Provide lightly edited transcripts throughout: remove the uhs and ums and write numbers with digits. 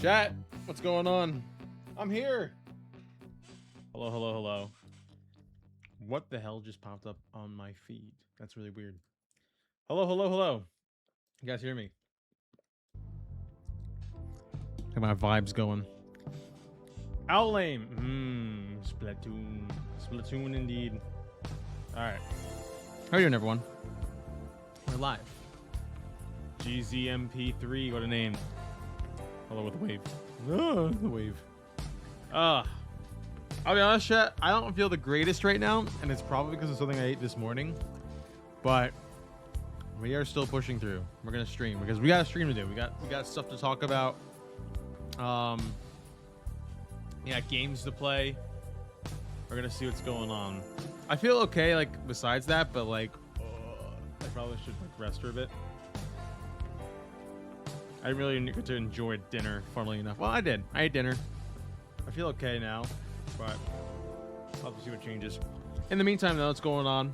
Chat, what's going on? I'm here. Hello, hello, hello. What the hell just popped up on my feed? That's really weird. Hello, hello, hello. You guys hear me? Got my vibes going. Owlame. Splatoon. Splatoon indeed. Alright. How are you doing, everyone? We're live. GZMP3, what a name. Hello with the wave. The wave. I'll be honest, chat, I don't feel the greatest right now, and it's probably because of something I ate this morning. But we are still pushing through. We're gonna stream because we got a stream to do. We got stuff to talk about. Yeah, games to play. We're gonna see what's going on. I feel okay, like besides that, but like I probably should like rest for a bit. I really get to enjoy dinner, funnily enough. Well, I did. I ate dinner. I feel okay now, but I'll have to see what changes. In the meantime, though, what's going on?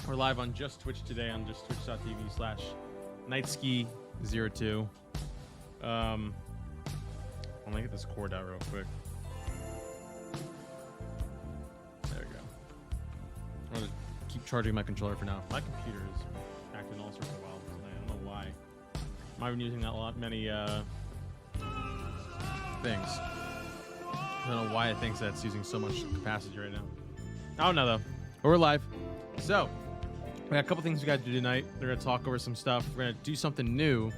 We're live on Just Twitch today on just twitch.tv/Nightski02. I'm gonna get this cord out real quick. There we go. I'm gonna keep charging my controller for now. My computer is acting all sorts of wild tonight. I don't know why. I've been using many things. I don't know why it thinks that's using so much capacity right now. I don't know though. But we're live. So we got a couple things we got to do tonight. We're gonna talk over some stuff. We're gonna do something new,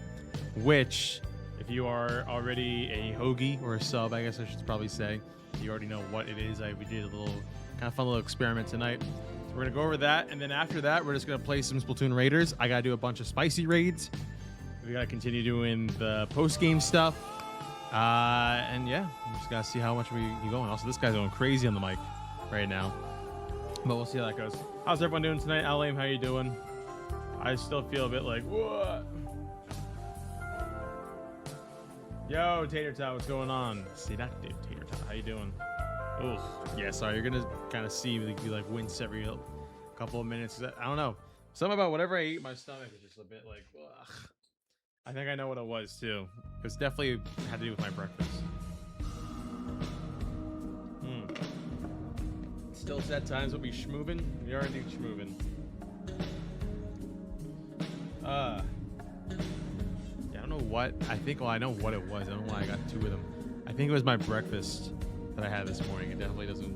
which if you are already a hoagie or a sub, I guess I should probably say, you already know what it is. We did a little kind of fun little experiment tonight. So we're gonna go over that, and then after that, we're just gonna play some Splatoon Raiders. I gotta do a bunch of spicy raids. We gotta continue doing the post-game stuff. And yeah, we just gotta see how much we keep going. Also, this guy's going crazy on the mic right now. But we'll see how that goes. How's everyone doing tonight? Owlame, how you doing? I still feel a bit like, what? Yo, Tater Tot, what's going on? Seductive Tater Tot, how you doing? Oh, yeah, sorry, you're gonna kind of see me like wince every couple of minutes. I don't know. Something about whatever I eat, my stomach is just a bit like, ugh. I think I know what it was too. It was definitely had to do with my breakfast. Still sad times will be schmoovin'. We are indeed schmoovin'. Yeah, I don't know what. I think, well, I know what it was. I don't know why I got two of them. I think it was my breakfast that I had this morning. It definitely doesn't.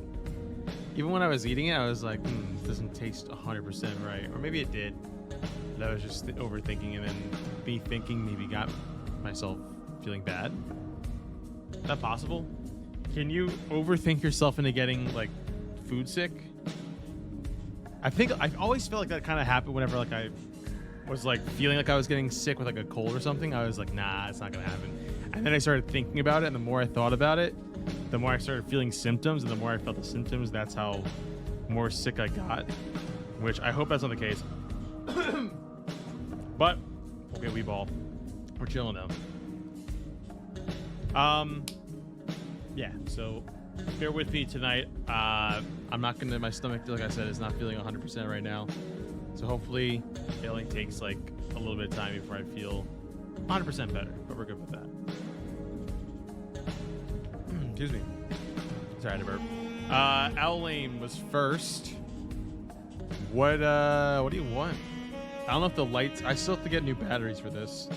Even when I was eating it, I was like, this doesn't taste 100% right. Or maybe it did. But I was just overthinking, and then me thinking maybe got myself feeling bad. Is that possible? Can you overthink yourself into getting like food sick? I always felt like that kind of happened whenever like I was like feeling like I was getting sick with like a cold or something. I was like, nah, it's not gonna happen. And then I started thinking about it, and the more I thought about it, the more I started feeling symptoms, and the more I felt the symptoms, that's how more sick I got. Which I hope that's not the case. But okay, we ball. We're chilling now. Yeah, so bear with me tonight. I'm not gonna. My stomach, like I said, is not feeling 100% right now. So hopefully, it only takes like a little bit of time before I feel 100% better. But we're good with that. Excuse me. Sorry to burp. Owlame was first. What do you want? I don't know if the lights. I still have to get new batteries for this.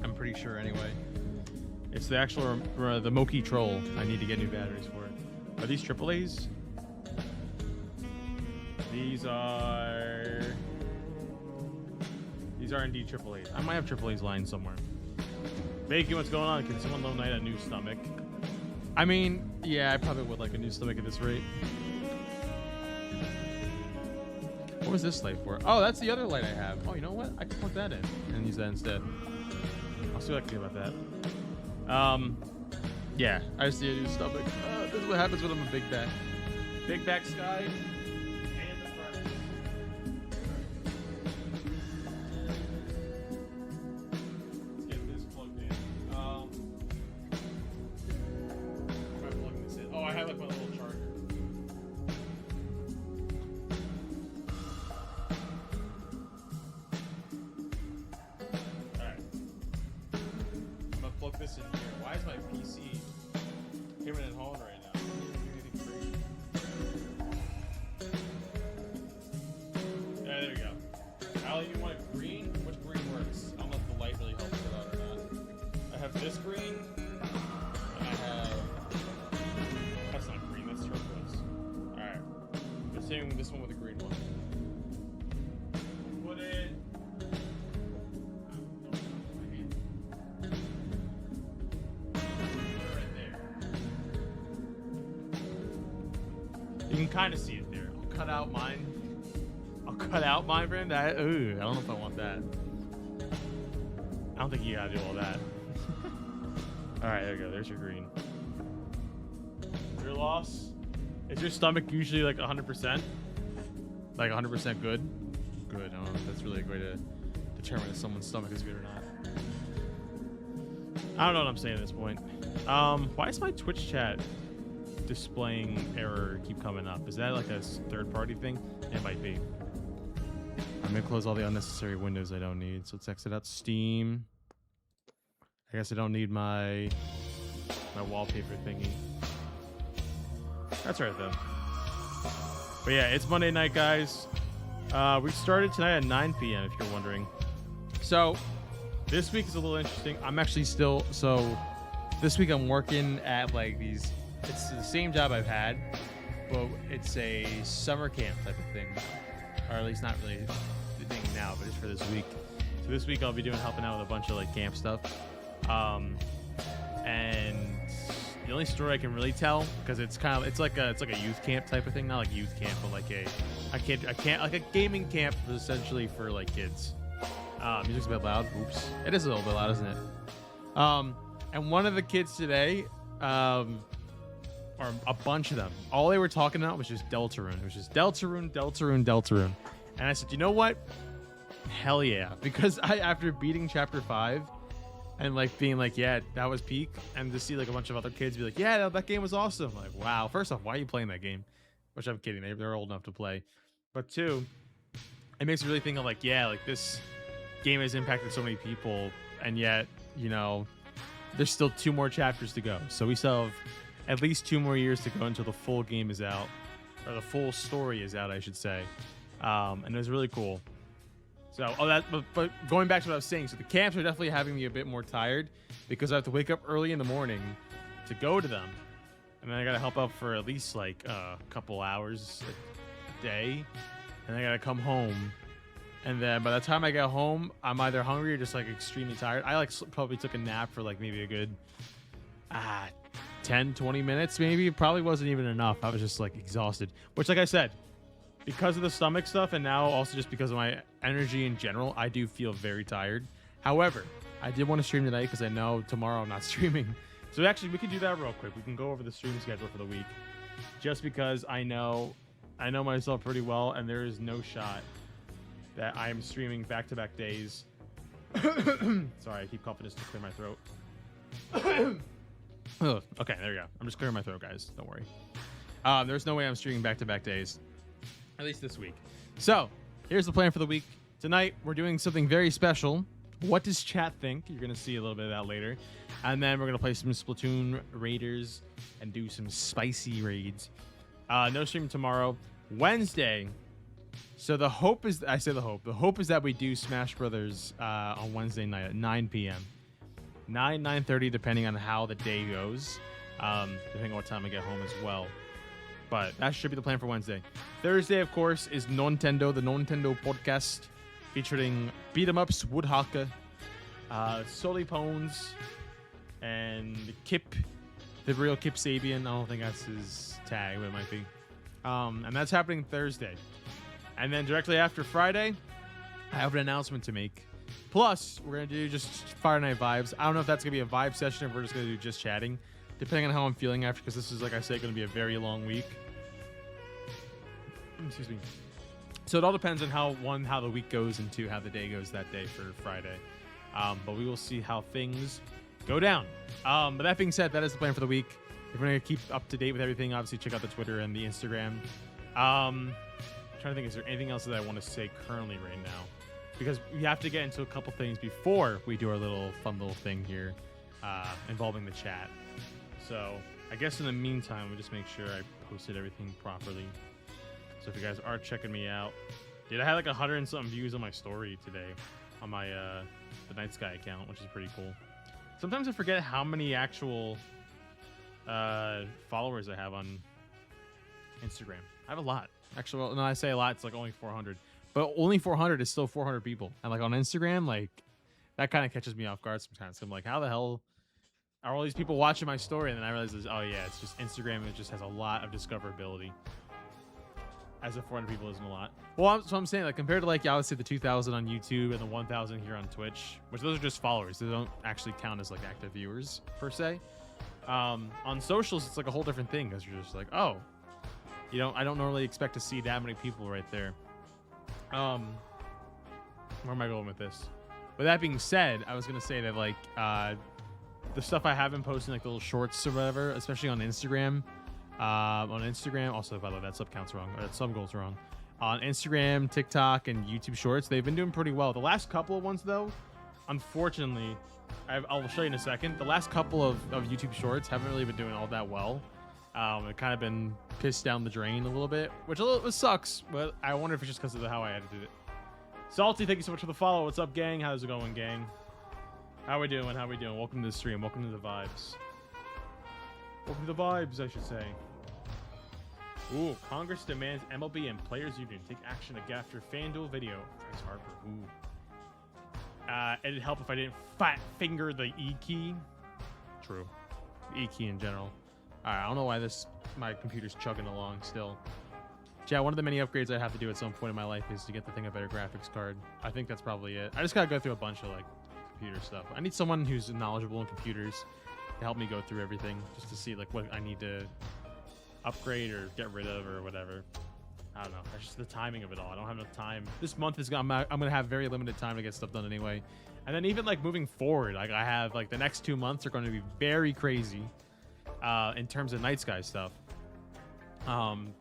I'm pretty sure anyway. It's the actual the Moki Troll. I need to get new batteries for it. Are these AAAs? These are indeed AAAs. I might have AAAs lying somewhere. Bacon, what's going on? Can someone loan Knight a new stomach? I mean, yeah, I probably would like a new stomach at this rate. What was this light for? Oh, that's the other light I have. Oh, you know what? I can plug that in and use that instead. I'll see what I can do about that. Yeah, I just need a new stomach. This is what happens when I'm a big back. Big back Sky and the front. Let's get this plugged in. How am I plugging this in? Oh, I have like my little charger. Alright. I'm gonna plug this in here. Why is Came in home right now. Yeah, there you go. Allie, you want green? Which green works? I don't know if the light really helps it out or not. I have this green, and I have... That's not green, that's turquoise. Alright. Let's hit this one with a green one. Put it... right there. You can kind of see it there. I'll cut out mine. I'll cut out mine, friend. I don't know if I want that. I don't think you gotta do all that. Alright, there you go. There's your green. Your loss. Is your stomach usually like 100%? Like 100% good? Good. I don't know if that's really a way to determine if someone's stomach is good or not. I don't know what I'm saying at this point. Why is my Twitch chat displaying error keep coming up? Is that like a third-party thing? It might be. I'm gonna close all the unnecessary windows I don't need. So let's exit out Steam. I guess I don't need my wallpaper thingy. That's right though. But yeah, it's Monday night, guys. We started tonight at 9 p.m. if you're wondering. So this week is a little interesting. I'm actually still this week I'm working at like these. It's the same job I've had, but it's a summer camp type of thing, or at least not really the thing now, but it's for this week. So this week I'll be helping out with a bunch of like camp stuff. And the only story I can really tell, because it's like a youth camp type of thing, not like youth camp, but like a gaming camp essentially for like kids. Music's a bit loud. Oops, it is a little bit loud, isn't it? And one of the kids today, or a bunch of them, all they were talking about was just Deltarune. It was just Deltarune, Deltarune, Deltarune. And I said, you know what? Hell yeah. Because after beating Chapter 5 and like being like, yeah, that was peak, and to see like a bunch of other kids be like, yeah, that game was awesome. Like, wow. First off, why are you playing that game? Which I'm kidding. They're old enough to play. But two, it makes me really think of like, yeah, like this game has impacted so many people, and yet, you know, there's still 2 more chapters to go. So we still have at least 2 more years to go until the full game is out, or the full story is out, I should say. And it was really cool. So, but going back to what I was saying, so the camps are definitely having me a bit more tired because I have to wake up early in the morning to go to them, and then I gotta help out for at least like a couple hours a day, and I gotta come home. And then by the time I get home, I'm either hungry or just like extremely tired. I like probably took a nap for like maybe a good 10-20 minutes maybe. It probably wasn't even enough. I was just like exhausted, which, like I said, because of the stomach stuff and now also just because of my energy in general, I do feel very tired. However, I did want to stream tonight because I know tomorrow I'm not streaming. So actually we can do that real quick. We can go over the stream schedule for the week, just because I know myself pretty well, and there is no shot that I am streaming back-to-back days. Sorry, I keep coughing just to clear my throat. Oh, okay, there we go. I'm just clearing my throat, guys. Don't worry. There's no way I'm streaming back-to-back days, at least this week. So here's the plan for the week. Tonight we're doing something very special. What does chat think? You're gonna see a little bit of that later, and then we're gonna play some Splatoon Raiders and do some spicy raids. No stream tomorrow. Wednesday. So the hope is, I say the hope is that we do Smash Brothers on Wednesday night at 9 p.m. 9:30, depending on how the day goes, depending on what time I get home as well. But that should be the plan for Wednesday. Thursday, of course, is Nintendo, the Nintendo podcast, featuring Beat 'em Ups, Woodhaka, Solipones, and Kip, the real Kip Sabian. I don't think that's his tag, but it might be. And that's happening Thursday. And then directly after Friday, I have an announcement to make. Plus, we're going to do just Fire Night Vibes. I don't know if that's going to be a vibe session or if we're just going to do just chatting, depending on how I'm feeling after, because this is, like I said, going to be a very long week. Excuse me. So it all depends on how the week goes, and 2, how the day goes that day for Friday. But we will see how things go down. But that being said, that is the plan for the week. If we're going to keep up to date with everything, obviously check out the Twitter and the Instagram. I'm trying to think, is there anything else that I want to say currently right now? Because we have to get into a couple things before we do our fun little thing here involving the chat. So I guess in the meantime, we'll just make sure I posted everything properly. So if you guys are checking me out, dude, I had like 100 and something views on my story today on my the Night Sky account, which is pretty cool. Sometimes I forget how many actual followers I have on Instagram. I have a lot. Actually, well, no, I say a lot. It's like only 400, but only 400 is still 400 people. And like on Instagram, like that kind of catches me off guard sometimes. I'm like, how the hell are all these people watching my story? And then I realize, oh yeah, it's just Instagram. It just has a lot of discoverability. As if 400 people isn't a lot. Well, so I'm saying, like, compared to, like, yeah, I would say the 2,000 on YouTube and the 1,000 here on Twitch, which those are just followers. They don't actually count as, like, active viewers, per se. On socials, it's, like, a whole different thing, because you're just like, oh, you know, I don't normally expect to see that many people right there. Where am I going with this? With that being said, I was going to say that, like, the stuff I have been posting, like, the little shorts or whatever, especially on Instagram, also, by the way, that sub count's wrong, or that sub goal's wrong. On Instagram, TikTok, and YouTube Shorts, they've been doing pretty well. The last couple of ones, though, unfortunately, I'll show you in a second. The last couple of YouTube Shorts haven't really been doing all that well. It kind of been pissed down the drain a little bit, which sucks, but I wonder if it's just because of how I edited it. Salty, thank you so much for the follow. What's up, gang? How's it going, gang? How we doing? How we doing? Welcome to the stream. Welcome to the vibes. Welcome to the vibes, I should say. Ooh, Congress demands MLB and Players Union take action after FanDuel video. Bryce Harper. Ooh. It'd help if I didn't fat finger the E key. True. The E key in general. Alright, I don't know why my computer's chugging along still. Yeah, one of the many upgrades I have to do at some point in my life is to get the thing a better graphics card. I think that's probably it. I just gotta go through a bunch of like computer stuff. I need someone who's knowledgeable in computers to help me go through everything, just to see like what I need to upgrade or get rid of or whatever. I don't know. That's just the timing of it all. I don't have enough time. This month is I'm gonna have very limited time to get stuff done anyway. And then even like moving forward, like I have like the next 2 months are going to be very crazy in terms of Night Sky stuff.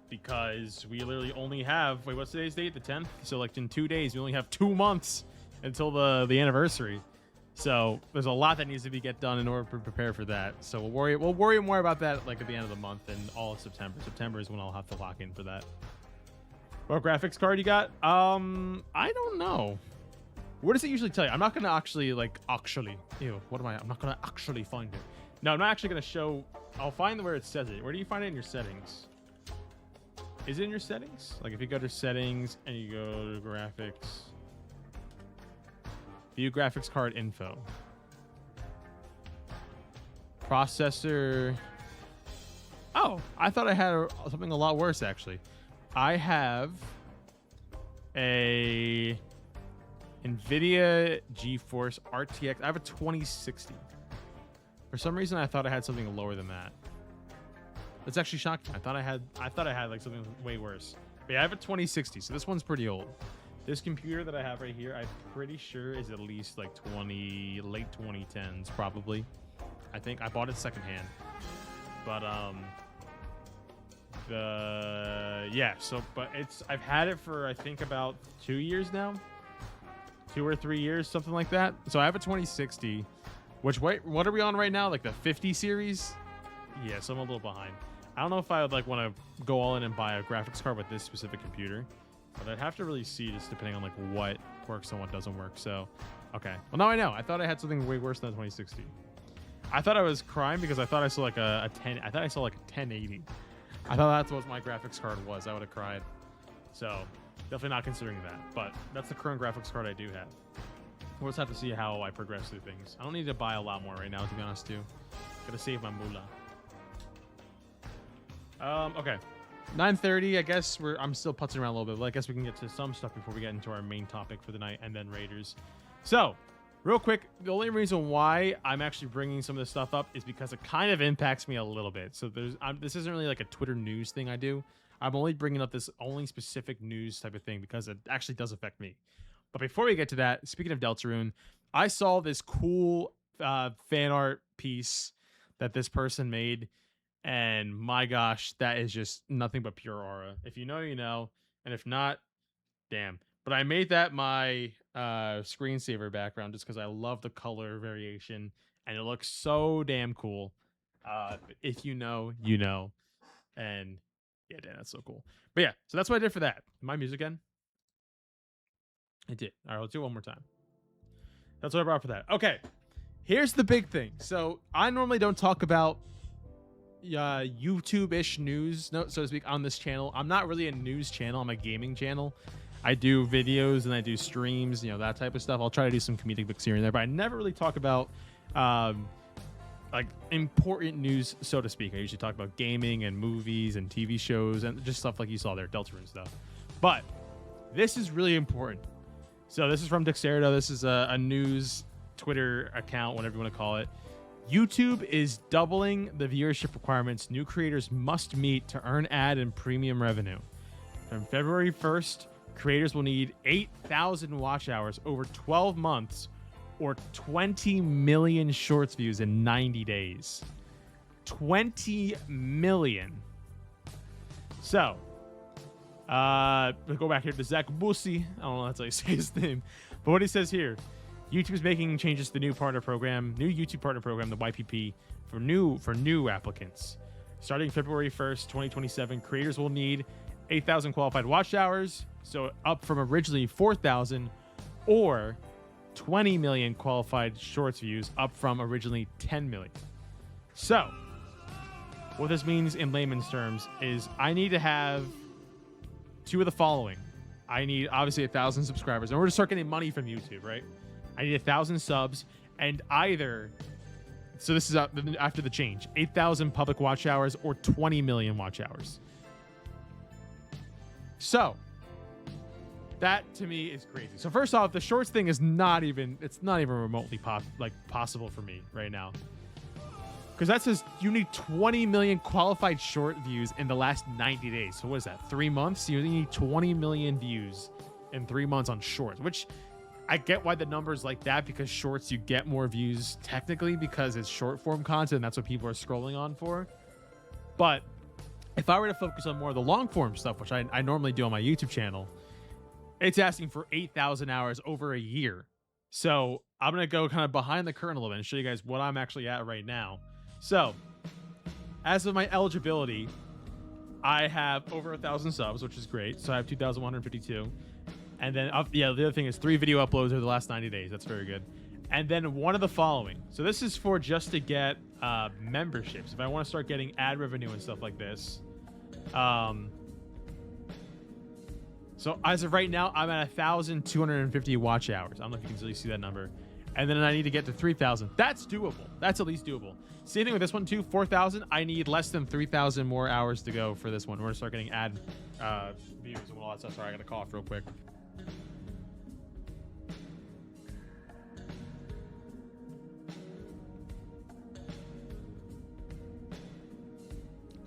Because we literally only have, what's today's date? The 10th. So like in 2 days, we only have 2 months until the anniversary. So there's a lot that needs to be get done in order to prepare for that. So we'll worry more about that like at the end of the month and all of September. September is when I'll have to lock in for that. What graphics card you got? I don't know. What does it usually tell you? I'm not gonna actually ew, what am I? I'm not gonna actually find it. No, I'm not actually gonna show. I'll find where it says it. Where do you find it in your settings? Is it in your settings? Like if you go to settings and you go to graphics. View graphics card info. Processor. Oh, I thought I had something a lot worse, actually. I have a NVIDIA GeForce RTX. I have a 2060. For some reason, I thought I had something lower than that. That's actually shocking. I thought I had like something way worse. But yeah, I have a 2060, so this one's pretty old. This computer that I have right here, I'm pretty sure is at least like late 2010s, probably. I think I bought it secondhand. But I've had it for I think about 2 years now. 2 or 3 years, something like that. So I have a 2060, which what are we on right now? Like the 50 series? Yeah, so I'm a little behind. I don't know if I would like want to go all in and buy a graphics card with this specific computer. But I'd have to really see just depending on like what works and what doesn't work. So, okay. Well, now I know. I thought I had something way worse than 2060. I thought I was crying because I thought I saw like a 10. I thought I saw like a 1080. I thought that's what my graphics card was. I would have cried. So, definitely not considering that. But that's the current graphics card I do have. We'll just have to see how I progress through things. I don't need to buy a lot more right now, to be honest, too. Gotta save my moolah. Okay. 9:30, I guess I'm still putzing around a little bit, but I guess we can get to some stuff before we get into our main topic for the night and then Raiders. So, real quick, the only reason why I'm actually bringing some of this stuff up is because it kind of impacts me a little bit. So this isn't really like a Twitter news thing I do. I'm only bringing up this only specific news type of thing because it actually does affect me. But before we get to that, speaking of Deltarune, I saw this cool fan art piece that this person made. And my gosh, that is just nothing but pure aura. If you know, you know. And if not, damn. But I made that my screensaver background just because I love the color variation. And it looks so damn cool. If you know, you know. And yeah, Dan, that's so cool. But yeah, so that's what I did for that. My music again. I did. All right, let's do it one more time. That's what I brought for that. Okay, here's the big thing. So I normally don't talk about YouTube-ish news, so to speak, on this channel. I'm not really a news channel. I'm a gaming channel. I do videos and I do streams, that type of stuff. I'll try to do some comedic books here and there, but I never really talk about like important news, so to speak. I usually talk about gaming and movies and TV shows and just stuff like you saw there, Deltarune stuff. But this is really important. So this is from Dexerto. This is a news Twitter account, whatever you want to call it. YouTube is doubling the viewership requirements new creators must meet to earn ad and premium revenue. From February 1st, creators will need 8,000 watch hours over 12 months or 20 million shorts views in 90 days. 20 million. So, we'll go back here to Zach Bussi. I don't know that's how you say his name. But what he says here, YouTube is making changes to the new YouTube partner program, the YPP, for new applicants. Starting February 1st, 2027, creators will need 8,000 qualified watch hours, so up from originally 4,000, or 20 million qualified shorts views, up from originally 10 million. So, what this means in layman's terms is I need to have two of the following. I need, obviously, 1,000 subscribers, and we're going to start getting money from YouTube, right? I need 1,000 subs, and either, so this is after the change, 8,000 public watch hours or 20 million watch hours. So, that to me is crazy. So first off, the shorts thing is not even remotely possible for me right now. Because that says you need 20 million qualified short views in the last 90 days. So what is that, 3 months? You need 20 million views in 3 months on shorts, which I get why the number's like that, because shorts, you get more views technically because it's short form content. And that's what people are scrolling on for. But if I were to focus on more of the long form stuff, which I normally do on my YouTube channel, it's asking for 8,000 hours over a year. So I'm going to go kind of behind the curtain a little bit and show you guys what I'm actually at right now. So as of my eligibility, I have over 1,000 subs, which is great. So I have 2,152. And then, the other thing is 3 video uploads over the last 90 days. That's very good. And then one of the following. So this is for just to get memberships. If I want to start getting ad revenue and stuff like this. So as of right now, I'm at 1,250 watch hours. I don't know if you can really see that number. And then I need to get to 3,000. That's doable. That's at least doable. Same thing with this one too. 4,000. I need less than 3,000 more hours to go for this one. We're gonna start getting ad views and all that stuff. Sorry, I gotta cough real quick.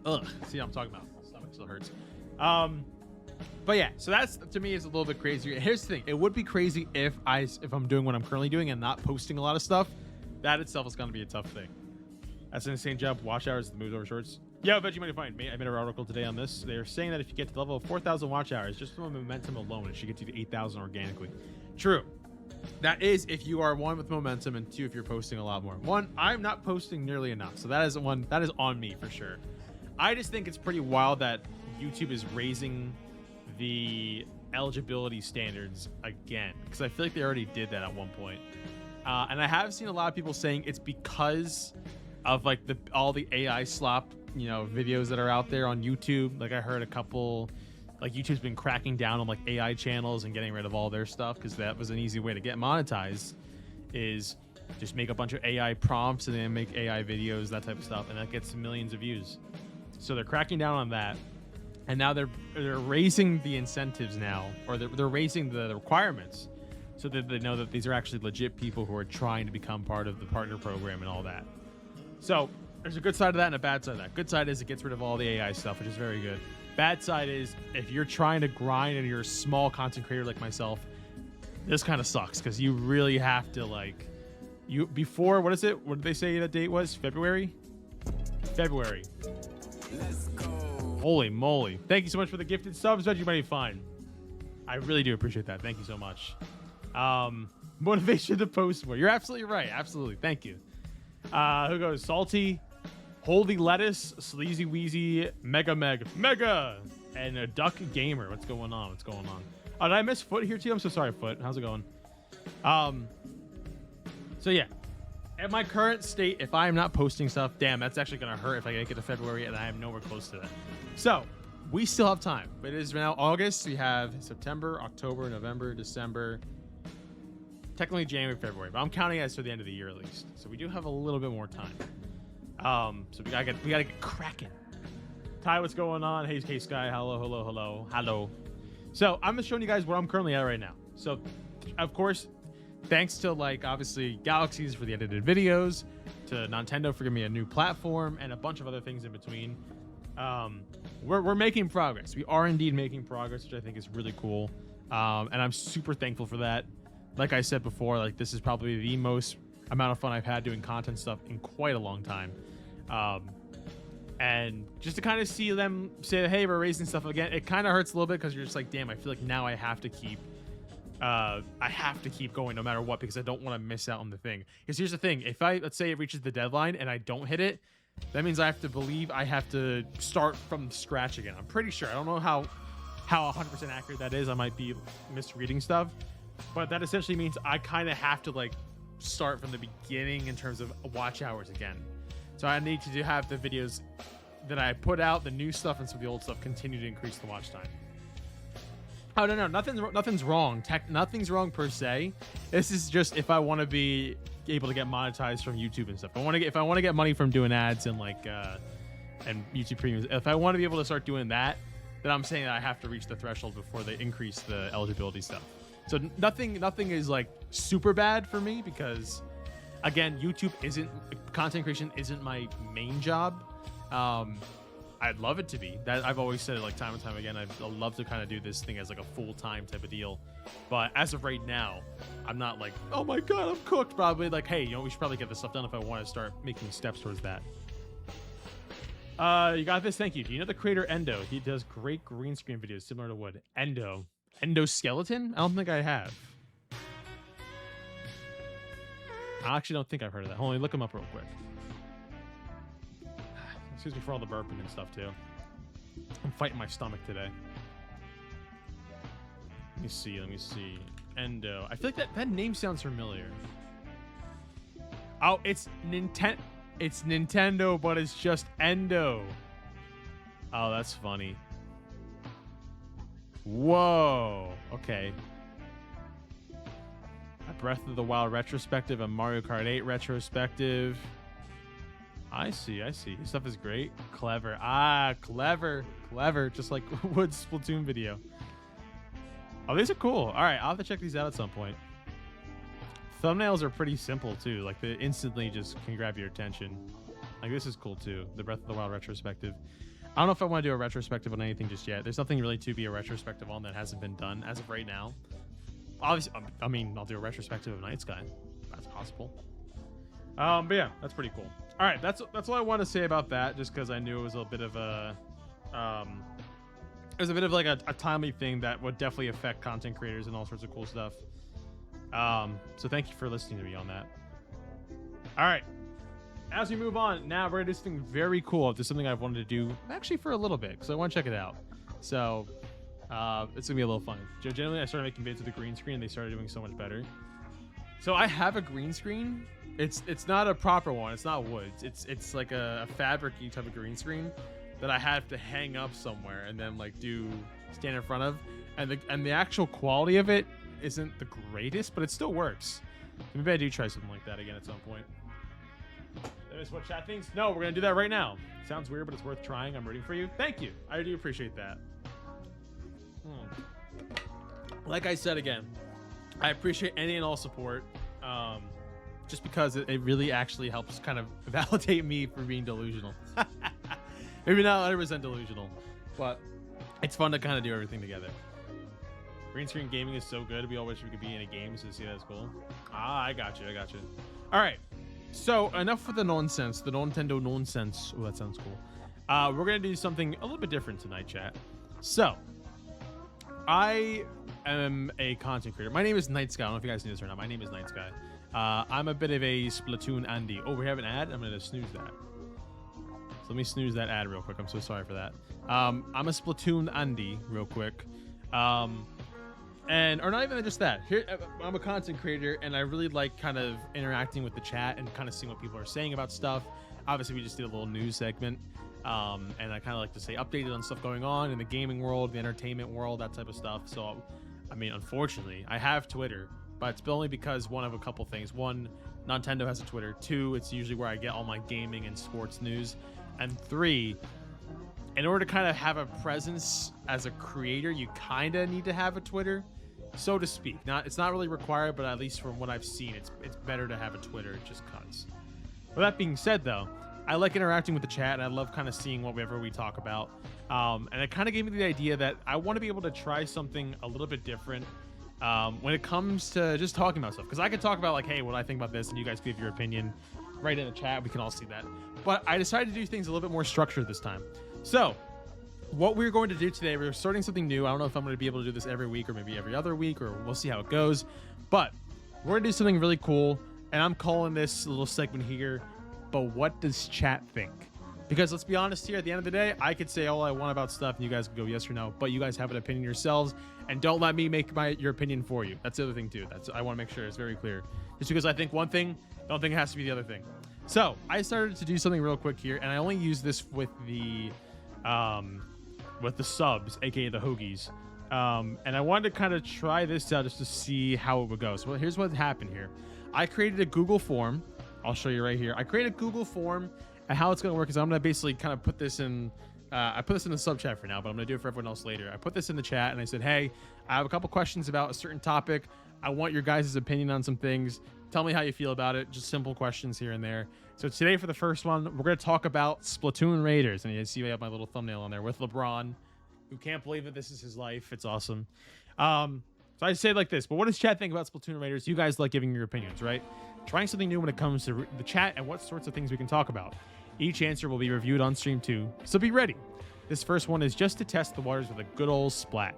Ugh. See what I'm talking about? My stomach still hurts. But yeah, so that's, to me, is a little bit crazier. Here's the thing. It would be crazy if I'm doing what I'm currently doing and not posting a lot of stuff. That itself is going to be a tough thing. That's an insane job. Watch hours, the moves over shorts. Yeah, I bet you might find. I made an article today on this. They're saying that if you get to the level of 4,000 watch hours, just from momentum alone, it should get you to 8,000 organically. True. That is if you are, one, with momentum, and two, if you're posting a lot more. One, I'm not posting nearly enough. So that is on me for sure. I just think it's pretty wild that YouTube is raising the eligibility standards again, because I feel like they already did that at one point. And I have seen a lot of people saying it's because of like all the AI slop, videos that are out there on YouTube. Like I heard a couple, like YouTube's been cracking down on like AI channels and getting rid of all their stuff, because that was an easy way to get monetized, is just make a bunch of AI prompts and then make AI videos, that type of stuff, and that gets millions of views. So they're cracking down on that. And now they're raising the incentives now, or they're raising the requirements, so that they know that these are actually legit people who are trying to become part of the partner program and all that. So there's a good side of that and a bad side of that. Good side is it gets rid of all the AI stuff, which is very good. Bad side is if you're trying to grind and you're a small content creator like myself, this kind of sucks, because you really have to before, what is it? What did they say that date was? February? February. Let's go. Holy moly. Thank you so much for the gifted subs. Bet you might be fine. I really do appreciate that. Thank you so much. Motivation to post more. You're absolutely right. Absolutely. Thank you. Who goes? Salty. Holy Lettuce, Sleazy Wheezy, Mega, and a Duck Gamer. What's going on? What's going on? Oh, did I miss Foot here too? I'm so sorry, Foot. How's it going? So yeah, at my current state, if I am not posting stuff, damn, that's actually gonna hurt if I get to February and I am nowhere close to that. So we still have time. It is now August. We have September, October, November, December, technically January, February, but I'm counting as to the end of the year at least. So we do have a little bit more time. So we gotta get cracking. Ty, what's going on? Hey, Sky. Hello. So I'm just showing you guys where I'm currently at right now. So, of course, thanks to like obviously Galaxies for the edited videos, to Nintendo for giving me a new platform, and a bunch of other things in between. We're making progress. We are indeed making progress, which I think is really cool. And I'm super thankful for that. Like I said before, like this is probably the most amount of fun I've had doing content stuff in quite a long time. And just to kind of see them say, hey, we're raising stuff again, it kind of hurts a little bit because you're just like, damn, I feel like now I have to keep going no matter what, because I don't want to miss out on the thing. Because here's the thing, if let's say it reaches the deadline and I don't hit it, that means I have to believe I have to start from scratch again. I'm pretty sure. I don't know how 100% accurate that is. I might be misreading stuff, but that essentially means I kind of have to like start from the beginning in terms of watch hours again. So I need to have the videos that I put out, the new stuff and some of the old stuff, continue to increase the watch time. Oh no, nothing's wrong. Nothing's wrong per se. This is just if I want to be able to get monetized from YouTube and stuff. If I want to get money from doing ads and like and YouTube premiums. If I want to be able to start doing that, then I'm saying that I have to reach the threshold before they increase the eligibility stuff. So nothing is like super bad for me because, again, content creation isn't my main job. I'd love it to be. That I've always said it like time and time again. I'd love to kind of do this thing as like a full-time type of deal. But as of right now, I'm not like, oh my god, I'm cooked. Probably like, hey, we should probably get this stuff done if I want to start making steps towards that. You got this. Thank you. Do you know the creator Endo? He does great green screen videos similar to Wood. Endoskeleton? I don't think I have. I actually don't think I've heard of that. Hold on, look him up real quick. Excuse me for all the burping and stuff too. I'm fighting my stomach today. Let me see. Endo. I feel like that name sounds familiar. Oh, it's Nintendo. It's Nintendo, but it's just Endo. Oh, that's funny. Whoa. Okay. A Breath of the Wild retrospective, a Mario Kart 8 retrospective. I see. His stuff is great. Clever. Clever. Just like Wood's Splatoon video. Oh, these are cool. All right, I'll have to check these out at some point. Thumbnails are pretty simple too. Like they instantly just can grab your attention. Like this is cool too. The Breath of the Wild retrospective. I don't know if I want to do a retrospective on anything just yet. There's nothing really to be a retrospective on that hasn't been done as of right now. Obviously, I mean, I'll do a retrospective of Night Sky. That's possible. But yeah, that's pretty cool. All right, that's all I want to say about that. Just because I knew it was a bit of a, it was a bit of like a timely thing that would definitely affect content creators and all sorts of cool stuff. So thank you for listening to me on that. All right, as we move on, now we're gonna do something very cool. This is something I've wanted to do actually for a little bit because I want to check it out. So it's gonna be a little fun. Generally, I started making vids with a green screen. And they started doing so much better. So I have a green screen. It's not a proper one. It's not wood. It's like a fabric-y type of green screen that I have to hang up somewhere and then like stand in front of. And the actual quality of it isn't the greatest, but it still works. Maybe I do try something like that again at some point. That is what chat thinks. No, we're gonna do that right now. Sounds weird, but it's worth trying. I'm rooting for you. Thank you. I do appreciate that. Like I said again, I appreciate any and all support. Just because it really actually helps kind of validate me for being delusional. Maybe not 100% delusional, but it's fun to kind of do everything together. Green screen gaming is so good. We all wish we could be in a game to see that's cool. I got you. All right. So enough with the nonsense, the Nintendo nonsense. Oh, that sounds cool. We're going to do something a little bit different tonight, chat. So I am a content creator. My name is Night Sky. I don't know if you guys knew this or not. My name is Night Sky. I'm a bit of a Splatoon Andy. Oh, we have an ad? I'm going to snooze that. So let me snooze that ad real quick. I'm so sorry for that. I'm a Splatoon Andy, real quick. Or not even just that. Here, I'm a content creator, and I really like kind of interacting with the chat and kind of seeing what people are saying about stuff. Obviously, we just did a little news segment, and I kind of like to stay updated on stuff going on in the gaming world, the entertainment world, that type of stuff. So, I mean, unfortunately, I have Twitter, but it's only because one of a couple things. One, Nintendo has a Twitter. Two, it's usually where I get all my gaming and sports news. And three, in order to kind of have a presence as a creator, you kind of need to have a Twitter, so to speak. It's not really required, but at least from what I've seen, it's better to have a Twitter just cause. With that being said, though, I like interacting with the chat, and I love kind of seeing whatever we talk about. And it kind of gave me the idea that I want to be able to try something a little bit different when it comes to just talking about stuff. Because I could talk about, like, hey, what I think about this, and you guys give your opinion right in the chat. We can all see that. But I decided to do things a little bit more structured this time. So what we're going to do today, we're starting something new. I don't know if I'm going to be able to do this every week or maybe every other week, or we'll see how it goes. But we're going to do something really cool, and I'm calling this little segment here, but what does chat think? Because let's be honest here, at the end of the day, I could say all I want about stuff, and you guys can go yes or no, but you guys have an opinion yourselves, and don't let me make your opinion for you. That's the other thing, too. I want to make sure it's very clear. Just because I think one thing, I don't think it has to be the other thing. So I started to do something real quick here, and I only use this with the subs, aka the hoagies. And I wanted to kind of try this out just to see how it would go. So here's what happened here. I created a Google form. I'll show you right here. I created a Google form, and how it's going to work is I'm going to basically kind of put this in. I put this in the sub chat for now, but I'm going to do it for everyone else later. I put this in the chat, and I said, hey, I have a couple questions about a certain topic. I want your guys' opinion on some things. Tell me how you feel about it. Just simple questions here and there. So today for the first one, we're going to talk about Splatoon Raiders. And you see I have my little thumbnail on there with LeBron, who can't believe that this is his life. It's awesome. So I say it like this, but what does chat think about Splatoon Raiders? You guys like giving your opinions, right? Trying something new when it comes to the chat and what sorts of things we can talk about. Each answer will be reviewed on stream too, so be ready. This first one is just to test the waters with a good old splat.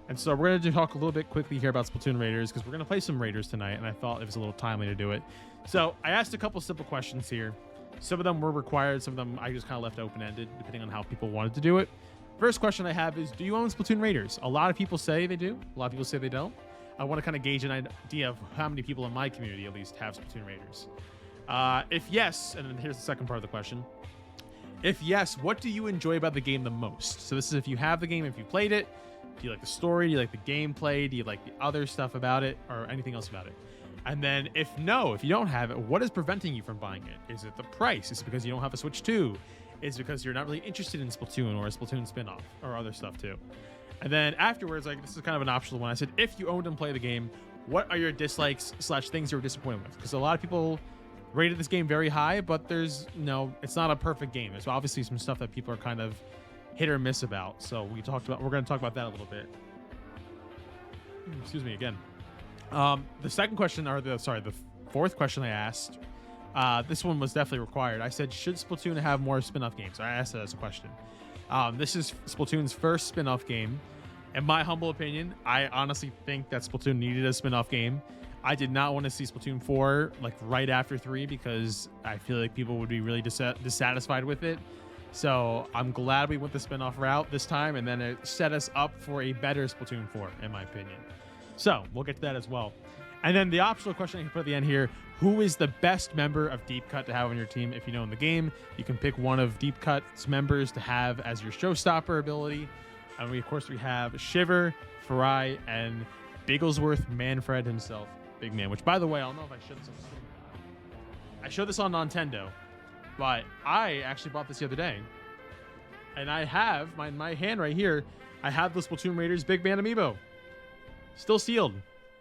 And so we're going to talk a little bit quickly here about Splatoon Raiders, because we're going to play some Raiders tonight, and I thought it was a little timely to do it. So I asked a couple simple questions here. Some of them were required, some of them I just kind of left open-ended, depending on how people wanted to do it. First question I have is, do you own Splatoon Raiders? A lot of people say they do. A lot of people say they don't. I want to kind of gauge an idea of how many people in my community, at least, have Splatoon Raiders. If yes, and then here's the second part of the question. If yes, what do you enjoy about the game the most? So this is if you have the game, if you played it. Do you like the story? Do you like the gameplay? Do you like the other stuff about it, or anything else about it? And then if you don't have it, what is preventing you from buying it? Is it the price? Is it because you don't have a Switch 2? Is it because you're not really interested in Splatoon or a Splatoon spin-off or other stuff too? And then afterwards, like, this is kind of an optional one. I said, if you owned and play the game, what are your dislikes / things you were disappointed with? Because a lot of people rated this game very high, but it's not a perfect game. There's obviously some stuff that people are kind of hit or miss about. So we're going to talk about that a little bit. Excuse me again. The second question, the fourth question I asked, this one was definitely required. I said, should Splatoon have more spin-off games? I asked that as a question. This is Splatoon's first spin-off game. In my humble opinion, I honestly think that Splatoon needed a spin-off game. I did not want to see Splatoon 4 like right after 3, because I feel like people would be really dissatisfied with it. So I'm glad we went the spin-off route this time, and then it set us up for a better Splatoon 4, in my opinion. So we'll get to that as well. And then the optional question I can put at the end here, who is the best member of Deep Cut to have on your team? If you know in the game, you can pick one of Deep Cut's members to have as your showstopper ability. And we have Shiver, Farai, and Bigglesworth Manfred himself, Big Man, which, by the way, I don't know if I showed this on stream. I showed this on Nintendo, but I actually bought this the other day. And I have, my hand right here, I have the Splatoon Raiders Big Man amiibo. Still sealed.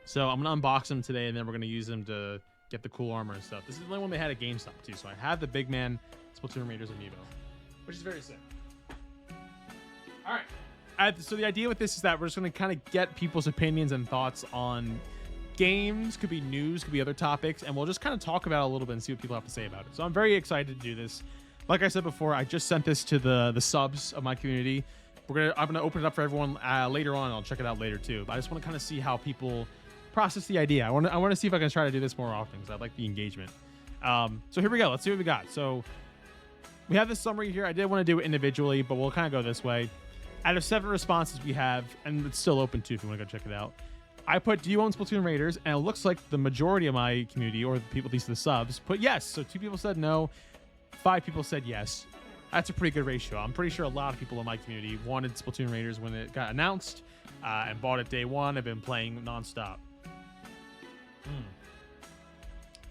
So I'm going to unbox them today, and then we're going to use them to get the cool armor and stuff. This is the only one they had at GameStop, too. So I have the Big Man Splatoon Raiders amiibo, which is very sick. All right. So the idea with this is that we're just going to kind of get people's opinions and thoughts on games, could be news, could be other topics, and we'll just kind of talk about it a little bit and see what people have to say about it. So I'm very excited to do this. Like I said before, I just sent this to the subs of my community. I'm gonna open it up for everyone later on. I'll check it out later too. But I just want to kind of see how people process the idea. I want to see if I can try to do this more often, because I like the engagement. So here we go. Let's see what we got. So we have this summary here. I did want to do it individually, but we'll kind of go this way. Out of 7 responses we have, and it's still open too if you want to go check it out. I put, do you own Splatoon Raiders? And it looks like the majority of my community, or the people, at least the subs, put yes. So 2 people said no, 5 people said yes. That's a pretty good ratio. I'm pretty sure a lot of people in my community wanted Splatoon Raiders when it got announced and bought it day one. I've been playing nonstop.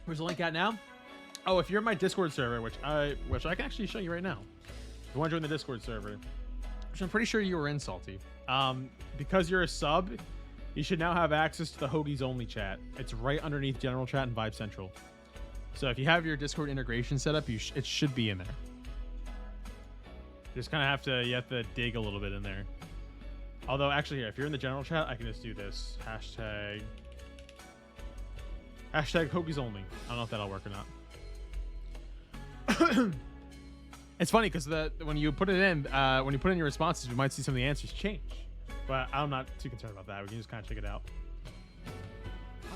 Where's the link at now? Oh, if you're in my Discord server, which I can actually show you right now. If you want to join the Discord server, which I'm pretty sure you were in, Salty. Because you're a sub, you should now have access to the Hoagies Only chat. It's right underneath General Chat and Vibe Central. So if you have your Discord integration set up, it should be in there. Just kind of you have to dig a little bit in there. Although, actually, here, if you're in the General Chat, I can just do this. Hashtag Hoagies Only. I don't know if that'll work or not. It's funny because when you put it in, when you put in your responses, you might see some of the answers change. But I'm not too concerned about that. We can just kind of check it out.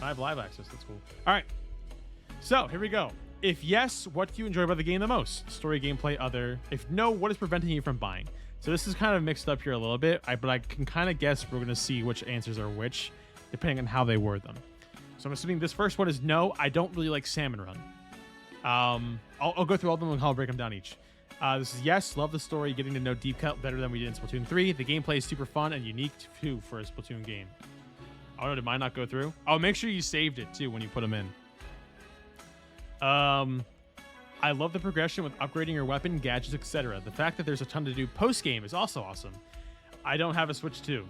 I have live access. That's cool. All right. So here we go. If yes, what do you enjoy about the game the most? Story, gameplay, other. If no, what is preventing you from buying? So this is kind of mixed up here a little bit, but I can kind of guess we're going to see which answers are which, depending on how they word them. So I'm assuming this first one is no, I don't really like Salmon Run. I'll go through all of them and I'll break them down each. This is yes, love the story, getting to know Deep Cut better than we did in Splatoon 3. The gameplay is super fun and unique too for a Splatoon game. Oh no, did mine not go through? Oh, make sure you saved it too when you put them in. I love the progression with upgrading your weapon, gadgets, etc. The fact that there's a ton to do post-game is also awesome. I don't have a Switch 2.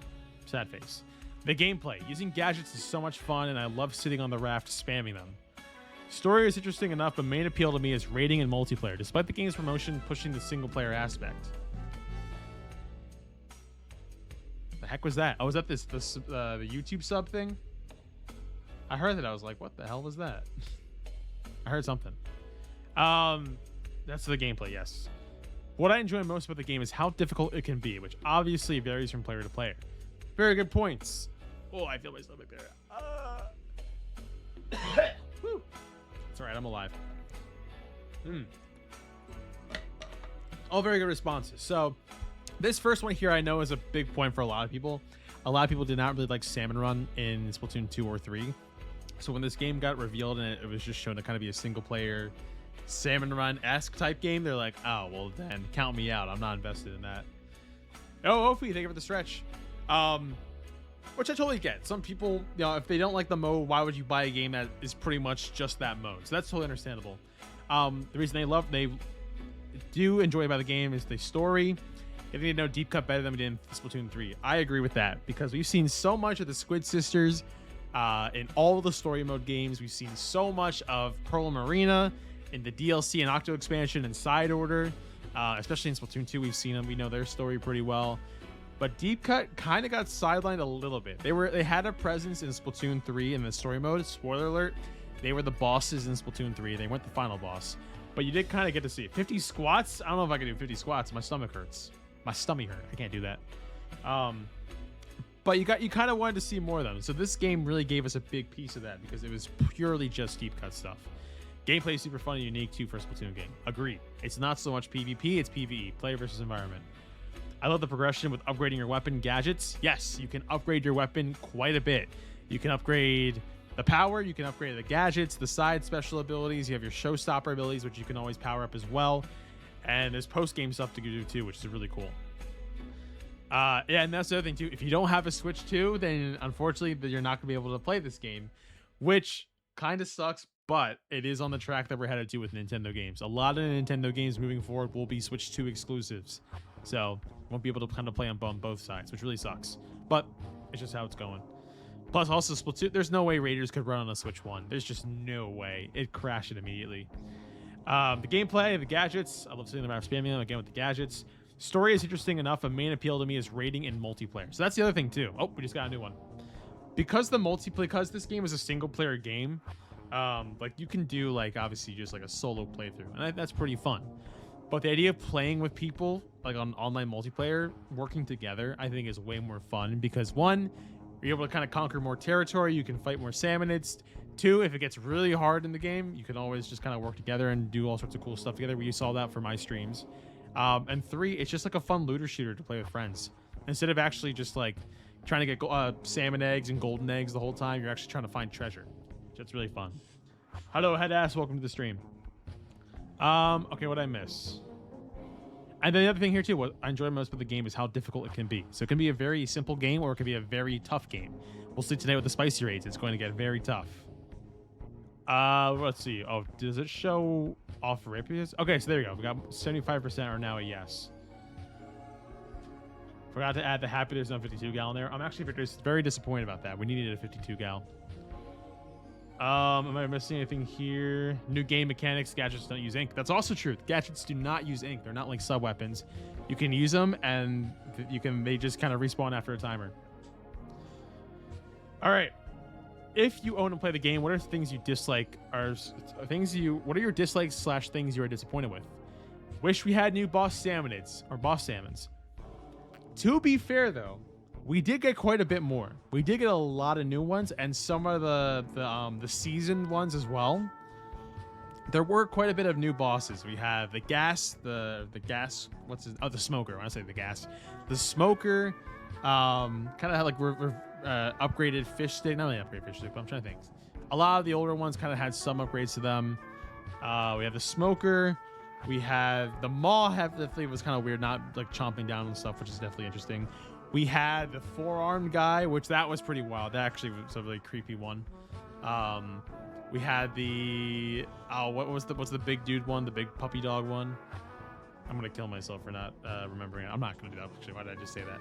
Sad face. The gameplay. Using gadgets is so much fun, and I love sitting on the raft spamming them. Story is interesting enough, but main appeal to me is raiding and multiplayer, despite the game's promotion pushing the single-player aspect. The heck was that? Oh, was that the YouTube sub thing? I heard that. I was like, what the hell was that? I heard something. That's the gameplay, yes. What I enjoy most about the game is how difficult it can be, which obviously varies from player to player. Very good points. Oh, I feel my stomach there. Whew. It's all right, I'm alive. All very good responses. So this first one here I know is a big point for a lot of people. A lot of people did not really like Salmon Run in Splatoon 2 or 3. So when this game got revealed and it was just shown to kind of be a single player Salmon Run-esque type game, they're like, oh, well then count me out. I'm not invested in that. Oh, Ophi, thank you for the stretch. Which I totally get. Some people, you know, if they don't like the mode, why would you buy a game that is pretty much just that mode? So that's totally understandable. The reason they do enjoy about the game is the story. Getting to know Deep Cut better than we did in Splatoon 3. I agree with that because we've seen so much of the Squid Sisters in all the story mode games. We've seen so much of Pearl Marina in the DLC and Octo expansion and Side Order, especially in Splatoon 2. We've seen them. We know their story pretty well. But Deep Cut kind of got sidelined a little bit. They had a presence in Splatoon 3 in the story mode. Spoiler alert, they were the bosses in Splatoon 3. They weren't the final boss. But you did kind of get to see it. 50 squats? I don't know if I can do 50 squats. My stomach hurts. My stomach hurt. I can't do that. But you kind of wanted to see more of them. So this game really gave us a big piece of that because it was purely just Deep Cut stuff. Gameplay is super fun and unique too for a Splatoon game. Agreed. It's not so much PvP, it's PvE. Player versus environment. I love the progression with upgrading your weapon gadgets. Yes, you can upgrade your weapon quite a bit. You can upgrade the power, you can upgrade the gadgets, the side special abilities. You have your showstopper abilities, which you can always power up as well. And there's post-game stuff to do too, which is really cool. Yeah, and that's the other thing too. If you don't have a Switch 2, then unfortunately you're not going to be able to play this game, which kind of sucks, but it is on the track that we're headed to with Nintendo games. A lot of Nintendo games moving forward will be Switch 2 exclusives. So won't be able to kind of play on both sides, which really sucks. But it's just how it's going. Plus, also Splatoon, there's no way Raiders could run on a Switch 1. There's just no way. It crashed it immediately. The gameplay, the gadgets. I love sitting around spamming them again with the gadgets. Story is interesting enough. A main appeal to me is raiding and multiplayer. So that's the other thing too. Oh, we just got a new one. Because this game is a single player game, like you can do like obviously just like a solo playthrough, and that's pretty fun. But the idea of playing with people like on online multiplayer, working together, I think is way more fun because one, you're able to kind of conquer more territory. You can fight more salmonids. 2, if it gets really hard in the game, you can always just kind of work together and do all sorts of cool stuff together. We saw that for my streams. And 3, it's just like a fun looter shooter to play with friends. Instead of actually just like trying to get salmon eggs and golden eggs the whole time, you're actually trying to find treasure. So it's really fun. Hello, Headass. Welcome to the stream. Okay, what did I miss? And then the other thing here too, what I enjoy most about the game is how difficult it can be. So it can be a very simple game or it can be a very tough game. We'll see today with the spicy raids. It's going to get very tough. Let's see. Oh, does it show off rapiers? Okay, so there you go. We got 75% are now a yes. Forgot to add the happy there's no 52 gal in there. I'm actually very disappointed about that. We needed a 52 gal. Am I missing anything here? New game mechanics. Gadgets don't use ink. That's also true. Gadgets do not use ink. They're not like sub weapons. You can use them, and they just kind of respawn after a timer. All right. If you own and play the game, what are things you dislike? What are your dislikes / things you are disappointed with? Wish we had new boss salmonids or boss salmons. To be fair, though, we did get quite a bit more. We did get a lot of new ones, and some of the seasoned ones as well. There were quite a bit of new bosses. We have the gas, the gas. What's his? Oh, the smoker. When I say the gas, the smoker. Kind of had like upgraded fish stick. Not really upgraded fish stick, but I'm trying to think. A lot of the older ones kind of had some upgrades to them. We have the smoker. We have the maw. Definitely was kind of weird, not like chomping down and stuff, which is definitely interesting. We had the 4-armed guy, which that was pretty wild. That actually was a really creepy one. We had the what's the big dude one, the big puppy dog one. I'm gonna kill myself for not remembering it. I'm not gonna do that. Actually, why did I just say that?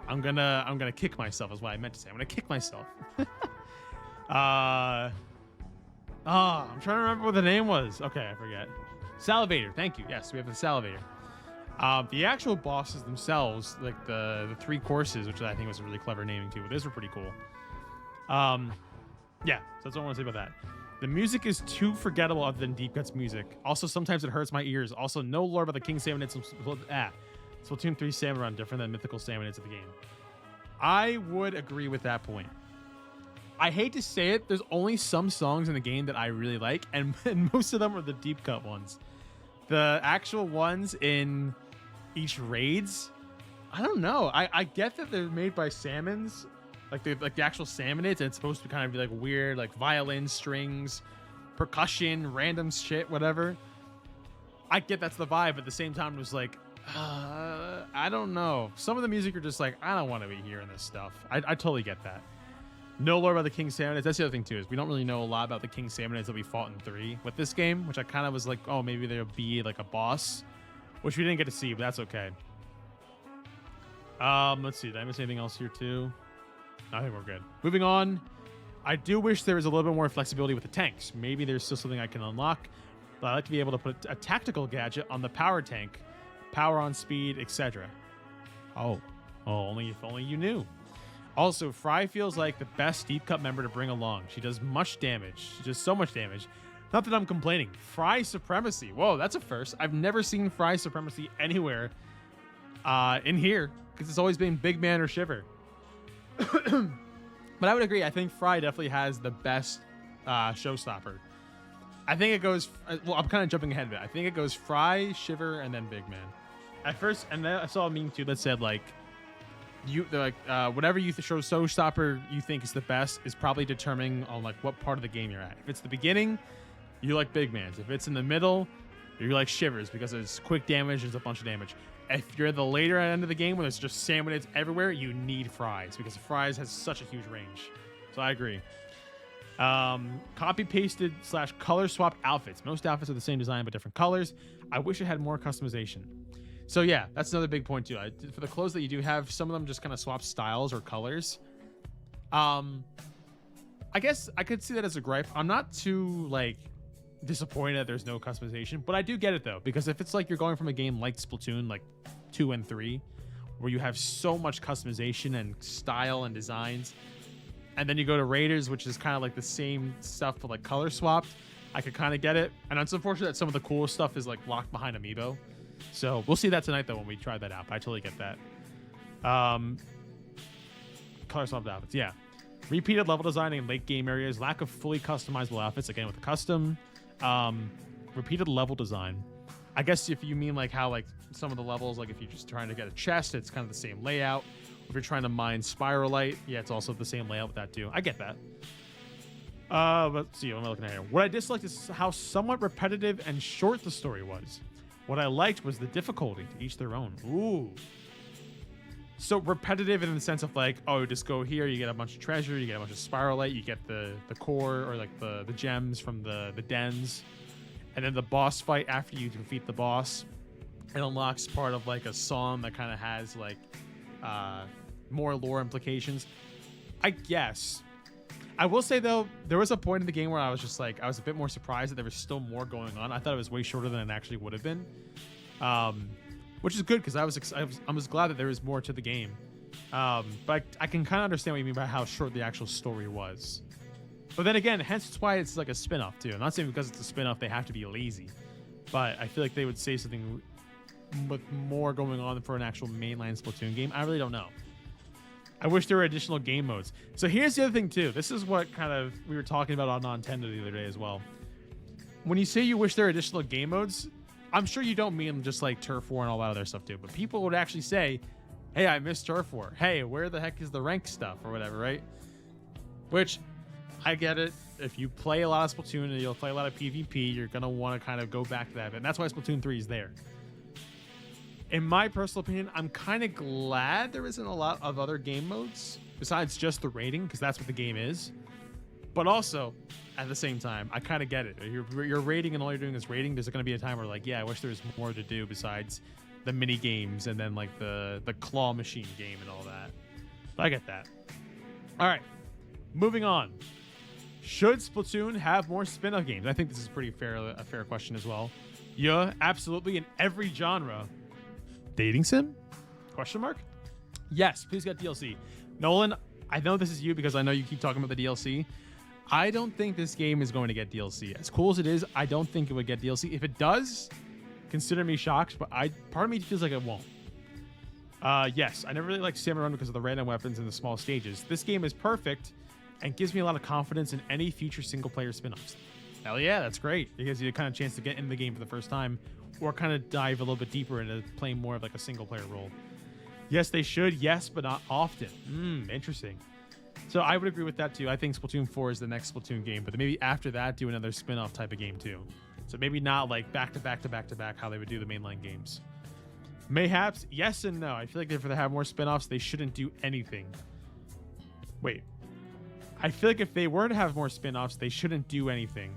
I'm gonna kick myself is what I meant to say. I'm gonna kick myself. I'm trying to remember what the name was. Okay, I forget. Salivator. Thank you. Yes, we have the salivator. The actual bosses themselves, like the 3 courses, which I think was a really clever naming too. But those were pretty cool. Yeah, so that's what I want to say about that. The music is too forgettable other than Deep Cut's music. Also, sometimes it hurts my ears. Also, no lore about the King Salmonids. Splatoon 3 salmon run different than mythical salmonids of the game. I would agree with that point. I hate to say it, there's only some songs in the game that I really like, and most of them are the Deep Cut ones. The actual ones in each raids, I don't know. I get that they're made by salmons, like the actual salmonids, and it's supposed to kind of be like weird, like violin strings, percussion, random shit, whatever. I get that's the vibe, but at the same time, it was like, I don't know. Some of the music are just like, I don't want to be hearing this stuff. I totally get that. No lore about the King Salmonids. That's the other thing too, is we don't really know a lot about the King Salmonids that we fought in 3 with this game, which I kind of was like, oh, maybe there'll be like a boss, which we didn't get to see, but that's okay. Let's see. Did I miss anything else here too? I think we're good. Moving on. I do wish there was a little bit more flexibility with the tanks. Maybe there's still something I can unlock, but I'd like to be able to put a tactical gadget on the power tank, power on speed, etc. Oh, only if only you knew. Also, Fry feels like the best Deep Cut member to bring along. She does much damage. She does so much damage. Not that I'm complaining. Fry Supremacy. Whoa, that's a first. I've never seen Fry Supremacy anywhere in here, because it's always been Big Man or Shiver. But I would agree. I think Fry definitely has the best showstopper. I think it goes... Well, I'm kind of jumping ahead a bit. I think it goes Fry, Shiver, and then Big Man. At first, and then I saw a meme too that said, like, whatever you showstopper you think is the best is probably determining on like what part of the game you're at. If it's the beginning, you like Big Mans. If it's in the middle, you like Shivers because it's quick damage. There's a bunch of damage. If you're at the later end of the game when there's just salmonids everywhere, you need Fries because Fries has such a huge range. So I agree. Copy pasted / color swapped outfits. Most outfits are the same design but different colors. I wish it had more customization. So yeah, that's another big point too. For the clothes that you do have, some of them just kind of swap styles or colors. I guess I could see that as a gripe. I'm not too like disappointed that there's no customization, but I do get it though, because if it's like you're going from a game like Splatoon, like 2 and 3, where you have so much customization and style and designs, and then you go to Raiders, which is kind of like the same stuff but like color swapped, I could kind of get it. And it's unfortunate that some of the cool stuff is like locked behind Amiibo. So we'll see that tonight though when we try that out. I totally get that. Color swapped outfits, yeah. Repeated level design in late game areas, lack of fully customizable outfits, again with the custom. Repeated level design. I guess if you mean like how like some of the levels, like if you're just trying to get a chest, it's kind of the same layout. If you're trying to mine spiralite, yeah, it's also the same layout with that too. I get that. Let's see, what am I looking at here? What I disliked is how somewhat repetitive and short the story was. What I liked was the difficulty, to each their own. Ooh. So repetitive in the sense of like, oh, just go here, you get a bunch of treasure, you get a bunch of spiralite, you get the core or like the gems from the dens. And then the boss fight after you defeat the boss, it unlocks part of like a song that kind of has like more lore implications. I guess. I will say though, there was a point in the game where I was just like, I was a bit more surprised that there was still more going on. I thought it was way shorter than it actually would have been, which is good because I was glad that there was more to the game. But I can kind of understand what you mean by how short the actual story was. But then again, hence it's why it's like a spin-off too. I'm not saying because it's a spin-off they have to be lazy, but I feel like they would say something with more going on for an actual mainline Splatoon game. I really don't know. I wish there were additional game modes. So here's the other thing too. This is what kind of we were talking about on Nintendo the other day as well. When you say you wish there were additional game modes, I'm sure you don't mean just like Turf War and all that other stuff too. But people would actually say, hey, I miss Turf War. Hey, where the heck is the rank stuff or whatever, right? Which, I get it. If you play a lot of Splatoon and you'll play a lot of PvP, you're going to want to kind of go back to that. And that's why Splatoon 3 is there. In my personal opinion, I'm kind of glad there isn't a lot of other game modes besides just the raiding, because that's what the game is. But also, at the same time, I kind of get it. You're raiding and all you're doing is raiding. There's going to be a time where like, yeah, I wish there was more to do besides the mini games and then like the claw machine game and all that. But I get that. All right, moving on. Should Splatoon have more spin-off games? I think this is a fair question as well. Yeah, absolutely. In every genre. Dating sim? Question mark? Yes, please get DLC. Nolan, I know this is you because I know you keep talking about the DLC. I don't think this game is going to get DLC. As cool as it is, I don't think it would get DLC. If it does, consider me shocked, but part of me feels like it won't. Yes, I never really liked Salmon Run because of the random weapons and the small stages. This game is perfect and gives me a lot of confidence in any future single-player spin-offs. Hell yeah, that's great. It gives you a kind of chance to get in the game for the first time or kind of dive a little bit deeper into playing more of like a single-player role. Yes, they should. Yes, but not often. Interesting. So I would agree with that too. I think Splatoon 4 is the next Splatoon game, but maybe after that, do another spin-off type of game too. So maybe not like back-to-back how they would do the mainline games. Mayhaps, yes and no. I feel like if they have more spin-offs, they shouldn't do anything. Wait. I feel like if they were to have more spin-offs, they shouldn't do anything.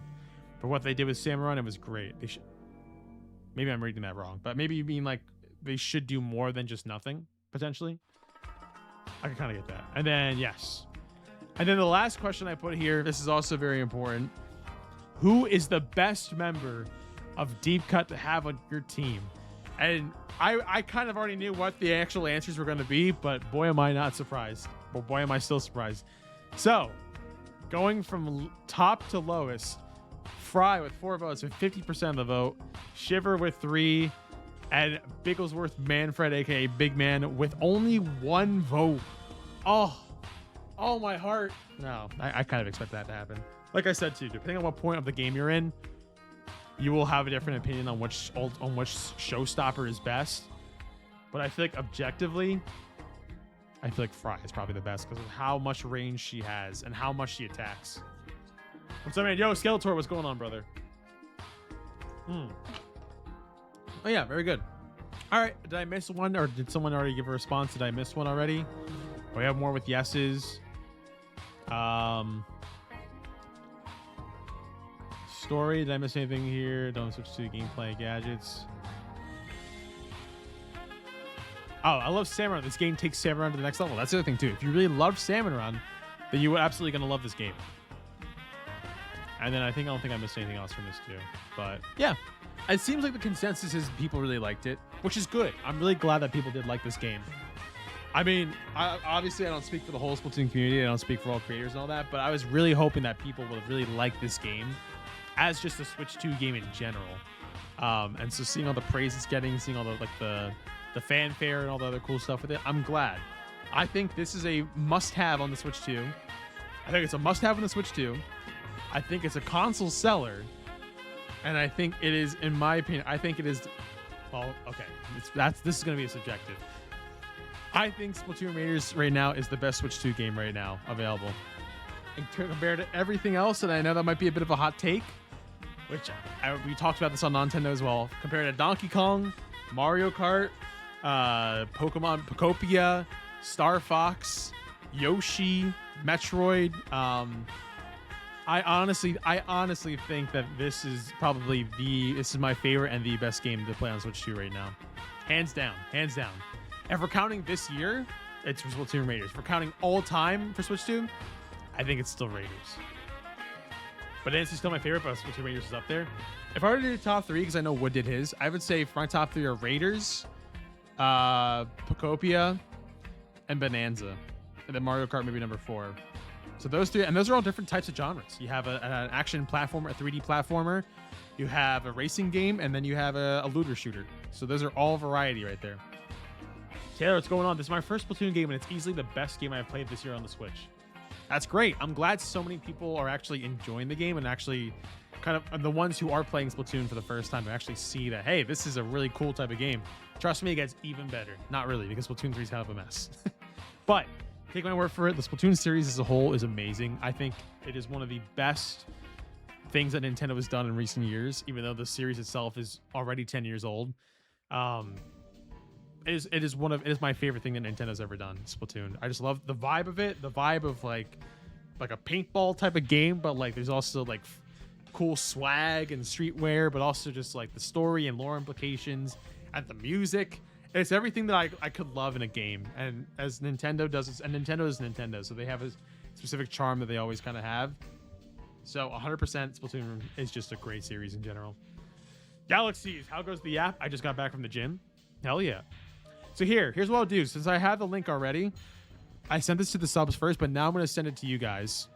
But what they did with Salmon Run, it was great. They should. Maybe I'm reading that wrong, but maybe you mean like they should do more than just nothing, potentially. I can kind of get that. And then, yes. And then the last question I put here, this is also very important. Who is the best member of Deep Cut to have on your team? And I kind of already knew what the actual answers were going to be, but boy, am I not surprised. But boy, am I still surprised. So, going from top to lowest, Fry with 4 votes with 50% of the vote, Shiver with 3, and Bigglesworth Manfred, aka Big Man, with only 1 vote. Oh, my heart. No, I kind of expect that to happen. Like I said too, depending on what point of the game you're in, you will have a different opinion on which showstopper is best. But I feel like objectively, I feel like Fry is probably the best because of how much range she has and how much she attacks. What's up, man? Yo, Skeletor, what's going on, brother? Oh, yeah, very good. All right, did I miss one, or did someone already give a response? Did I miss one already? We have more with yeses. Story, did I miss anything here? Don't switch to gameplay gadgets. Oh, I love Salmon Run. This game takes Salmon Run to the next level. That's the other thing, too. If you really love Salmon Run, then you're absolutely going to love this game. And then I don't think I missed anything else from this, too. But, yeah. It seems like the consensus is people really liked it, which is good. I'm really glad that people did like this game. I mean, obviously, I don't speak for the whole Splatoon community. I don't speak for all creators and all that. But I was really hoping that people would really like this game as just a Switch 2 game in general. And so seeing all the praise it's getting, seeing all the fanfare and all the other cool stuff with it, I'm glad. I think this is a must-have on the Switch 2. I think it's a must-have on the Switch 2. I think it's a console seller. And I think it is, in my opinion, I think it is. Well, okay, this is going to be subjective. I think Splatoon Raiders right now is the best Switch 2 game right now available. And compared to everything else, and I know that might be a bit of a hot take, which we talked about this on Nintendo as well. Compared to Donkey Kong, Mario Kart, Pokemon Pokopia, Star Fox, Yoshi, Metroid. I honestly think that this is probably this is my favorite and the best game to play on Switch 2 right now. Hands down. And for counting this year, it's Splatoon Raiders. For counting all time for Switch 2, I think it's still Raiders. But it's still my favorite, but Splatoon Raiders is up there. If I were to do top 3, because I know Wood did his, I would say my top 3 are Raiders, Pokopia, and Bonanza. And then Mario Kart maybe number 4. So those 3, and those are all different types of genres. You have an action platformer, a 3D platformer, you have a racing game, and then you have a looter shooter. So those are all variety right there. Taylor, what's going on? This is my first Splatoon game, and it's easily the best game I've played this year on the Switch. That's great. I'm glad so many people are actually enjoying the game and actually kind of the ones who are playing Splatoon for the first time to actually see that, hey, this is a really cool type of game. Trust me, it gets even better. Not really, because Splatoon 3 is kind of a mess. But take my word for it, the Splatoon series as a whole is amazing. I think it is one of the best things that Nintendo has done in recent years, even though the series itself is already 10 years old. It is my favorite thing that Nintendo's ever done, Splatoon. I just love the vibe of it, the vibe of like a paintball type of game, but like there's also like cool swag and streetwear, but also just like the story and lore implications and the music. It's everything that I could love in a game. And as Nintendo does, and Nintendo is Nintendo, so they have a specific charm that they always kind of have. So 100% Splatoon is just a great series in general. Galaxies, how goes the app? I just got back from the gym. Hell yeah. So here's what I'll do. Since I have the link already, I sent this to the subs first, but now I'm going to send it to you guys.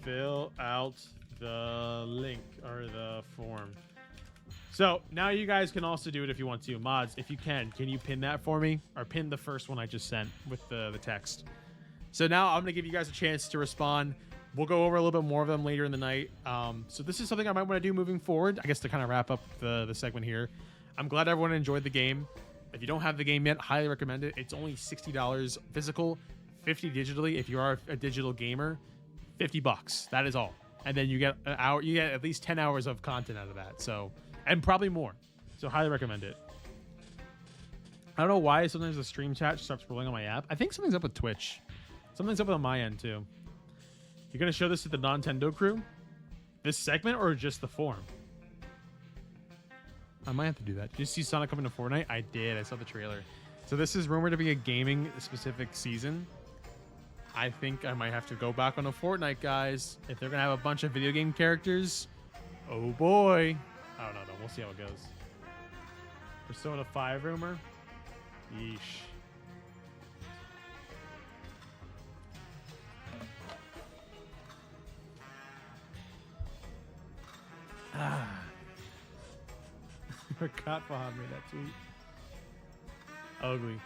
Fill out the link or the form. So now you guys can also do it if you want to. Mods, if you can you pin that for me? Or pin the first one I just sent with the text. So now I'm going to give you guys a chance to respond. We'll go over a little bit more of them later in the night. So this is something I might want to do moving forward, I guess, to kind of wrap up the segment here. I'm glad everyone enjoyed the game. If you don't have the game yet, highly recommend it. It's only $60 physical, $50 digitally. If you are a digital gamer, $50. That is all. And then you get an hour. You get at least 10 hours of content out of that. So, and probably more. So highly recommend it. I don't know why sometimes the stream chat starts rolling on my app. I think something's up with Twitch. Something's up on my end too. You're gonna show this to the Nintendo crew? This segment or just the forum? I might have to do that. Did you see Sonic coming to Fortnite? I did. I saw the trailer. So this is rumored to be a gaming specific season. I think I might have to go back on a Fortnite, guys. If they're gonna have a bunch of video game characters, oh boy. I don't know though. We'll see how it goes. Persona 5 rumor. Yeesh. Cat behind me that tweet. Ugly.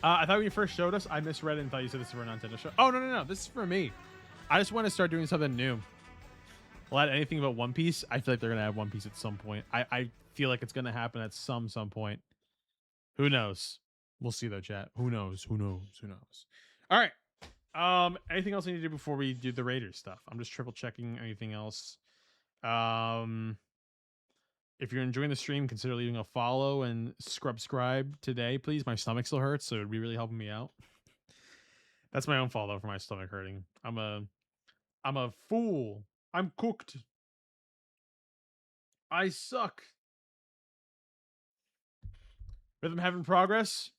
I thought when you first showed us, I misread it and thought you said this is for a Nintendo show. Oh, no. This is for me. I just want to start doing something new. Well, add anything about One Piece. I feel like they're going to add One Piece at some point. I feel like it's going to happen at some point. Who knows? We'll see though, chat. Who knows? All right. Anything else I need to do before we do the Raiders stuff? I'm just triple checking anything else. If you're enjoying the stream, consider leaving a follow and subscribe today, please. My stomach still hurts, so it'd be really helping me out. That's my own fault though for my stomach hurting. I'm a fool. I'm cooked. I suck. Rhythm having progress.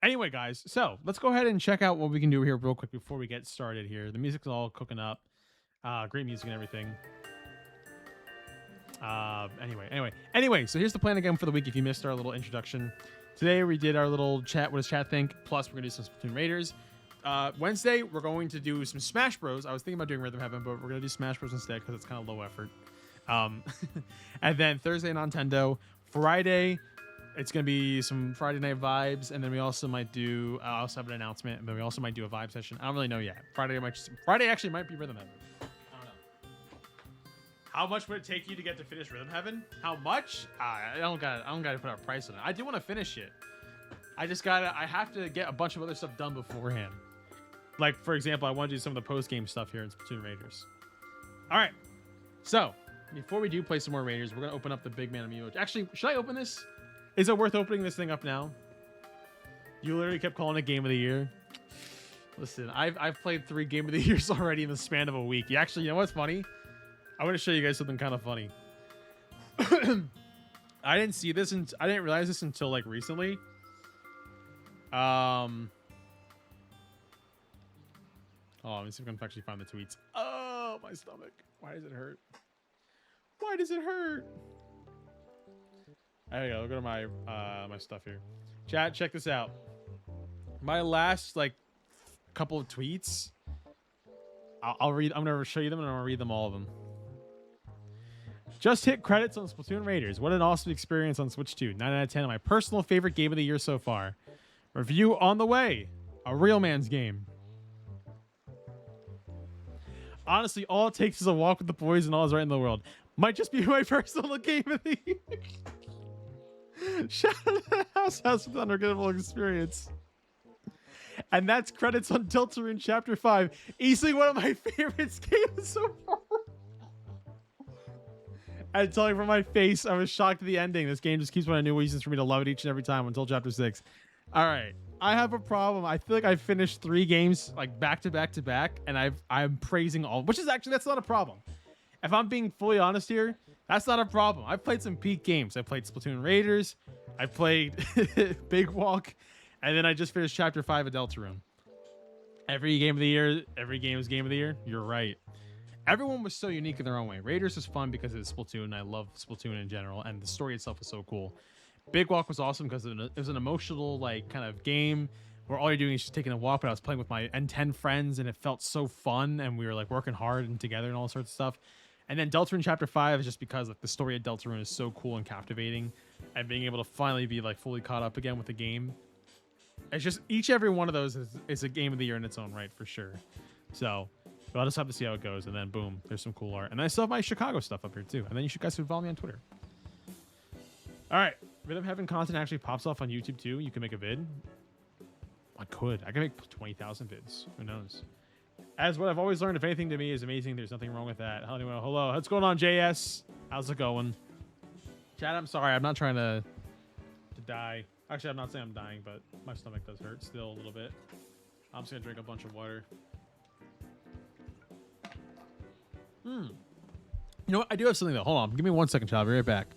Anyway, guys, so let's go ahead and check out what we can do here real quick before we get started here. The music's all cooking up. Great music and everything. Anyway, so here's the plan again for the week if you missed our little introduction. Today we did our little chat, what does chat think? Plus we're gonna do some Splatoon Raiders. Wednesday we're going to do some Smash Bros. I was thinking about doing Rhythm Heaven, but we're gonna do Smash Bros instead because it's kind of low effort. And then Thursday Nintendo. Friday it's gonna be some Friday night vibes, and then we also might do. I also have an announcement, and then we also might do a vibe session. I don't really know yet. Friday actually might be Rhythm Heaven. I don't know. How much would it take you to get to finish Rhythm Heaven? How much? I don't gotta put a price on it. I do want to finish it. I have to get a bunch of other stuff done beforehand. Like, for example, I want to do some of the post-game stuff here in Splatoon Raiders. All right. So, before we do play some more Raiders, we're going to open up the Big Man amiibo. Actually, should I open this? Is it worth opening this thing up now? You literally kept calling it Game of the Year. Listen, I've played 3 Game of the Years already in the span of a week. You know what's funny? I want to show you guys something kind of funny. I didn't see this, and I didn't realize this until, like, recently. Oh, let me see if I can actually find the tweets. Oh, my stomach. Why does it hurt? Why does it hurt? There we go. I'll go to my my stuff here. Chat, check this out. My last like couple of tweets. I'll read. I'm gonna show you them, and I'm gonna read them all of them. Just hit credits on Splatoon Raiders. What an awesome experience on Switch 2. 9 out of 10. My personal favorite game of the year so far. Review on the way. A real man's game. Honestly, all it takes is a walk with the boys and all is right in the world. Might just be my personal game of the year. Shout out to the House with Unforgettable Experience. And that's credits on Deltarune Chapter 5. Easily one of my favorite games so far. And telling from my face, I was shocked at the ending. This game just keeps finding new reasons for me to love it each and every time until Chapter 6. All right. I have a problem. I feel like I've finished 3 games like back to back to back, and I'm praising all, which is actually, that's not a problem. If I'm being fully honest here, that's not a problem. I've played some peak games. I played Splatoon Raiders. I played Big Walk, and then I just finished Chapter 5 of Deltarune. Every game of the year, every game is game of the year. You're right. Everyone was so unique in their own way. Raiders was fun because it's Splatoon. I love Splatoon in general, and the story itself was so cool. Big Walk was awesome because it was an emotional, like, kind of game where all you're doing is just taking a walk. But I was playing with my N10 friends, and it felt so fun, and we were like working hard and together and all sorts of stuff. And then Deltarune Chapter 5 is just because like the story of Deltarune is so cool and captivating, and being able to finally be like fully caught up again with the game. It's just every one of those is a game of the year in its own right for sure. So I'll just have to see how it goes, and then boom, there's some cool art. And I still have my Chicago stuff up here too. And then you guys should follow me on Twitter. All right, Rhythm Heaven content actually pops off on YouTube too. You can make a vid. I can make 20,000 vids. Who knows? As what I've always learned, if anything to me is amazing, there's nothing wrong with that. Anyway, hello, what's going on, JS? How's it going? Chad, I'm sorry, I'm not trying to die. Actually, I'm not saying I'm dying, but my stomach does hurt still a little bit. I'm just gonna drink a bunch of water. You know what? I do have something though. Hold on, give me 1 second, Chad. I'll be right back.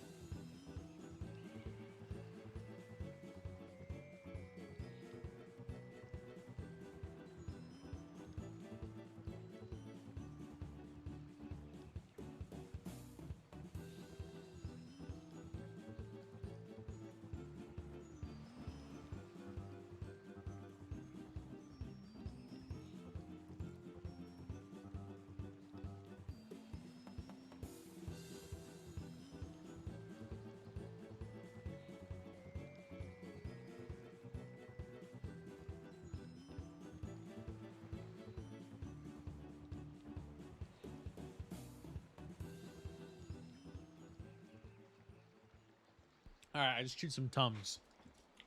All right, I just chewed some Tums.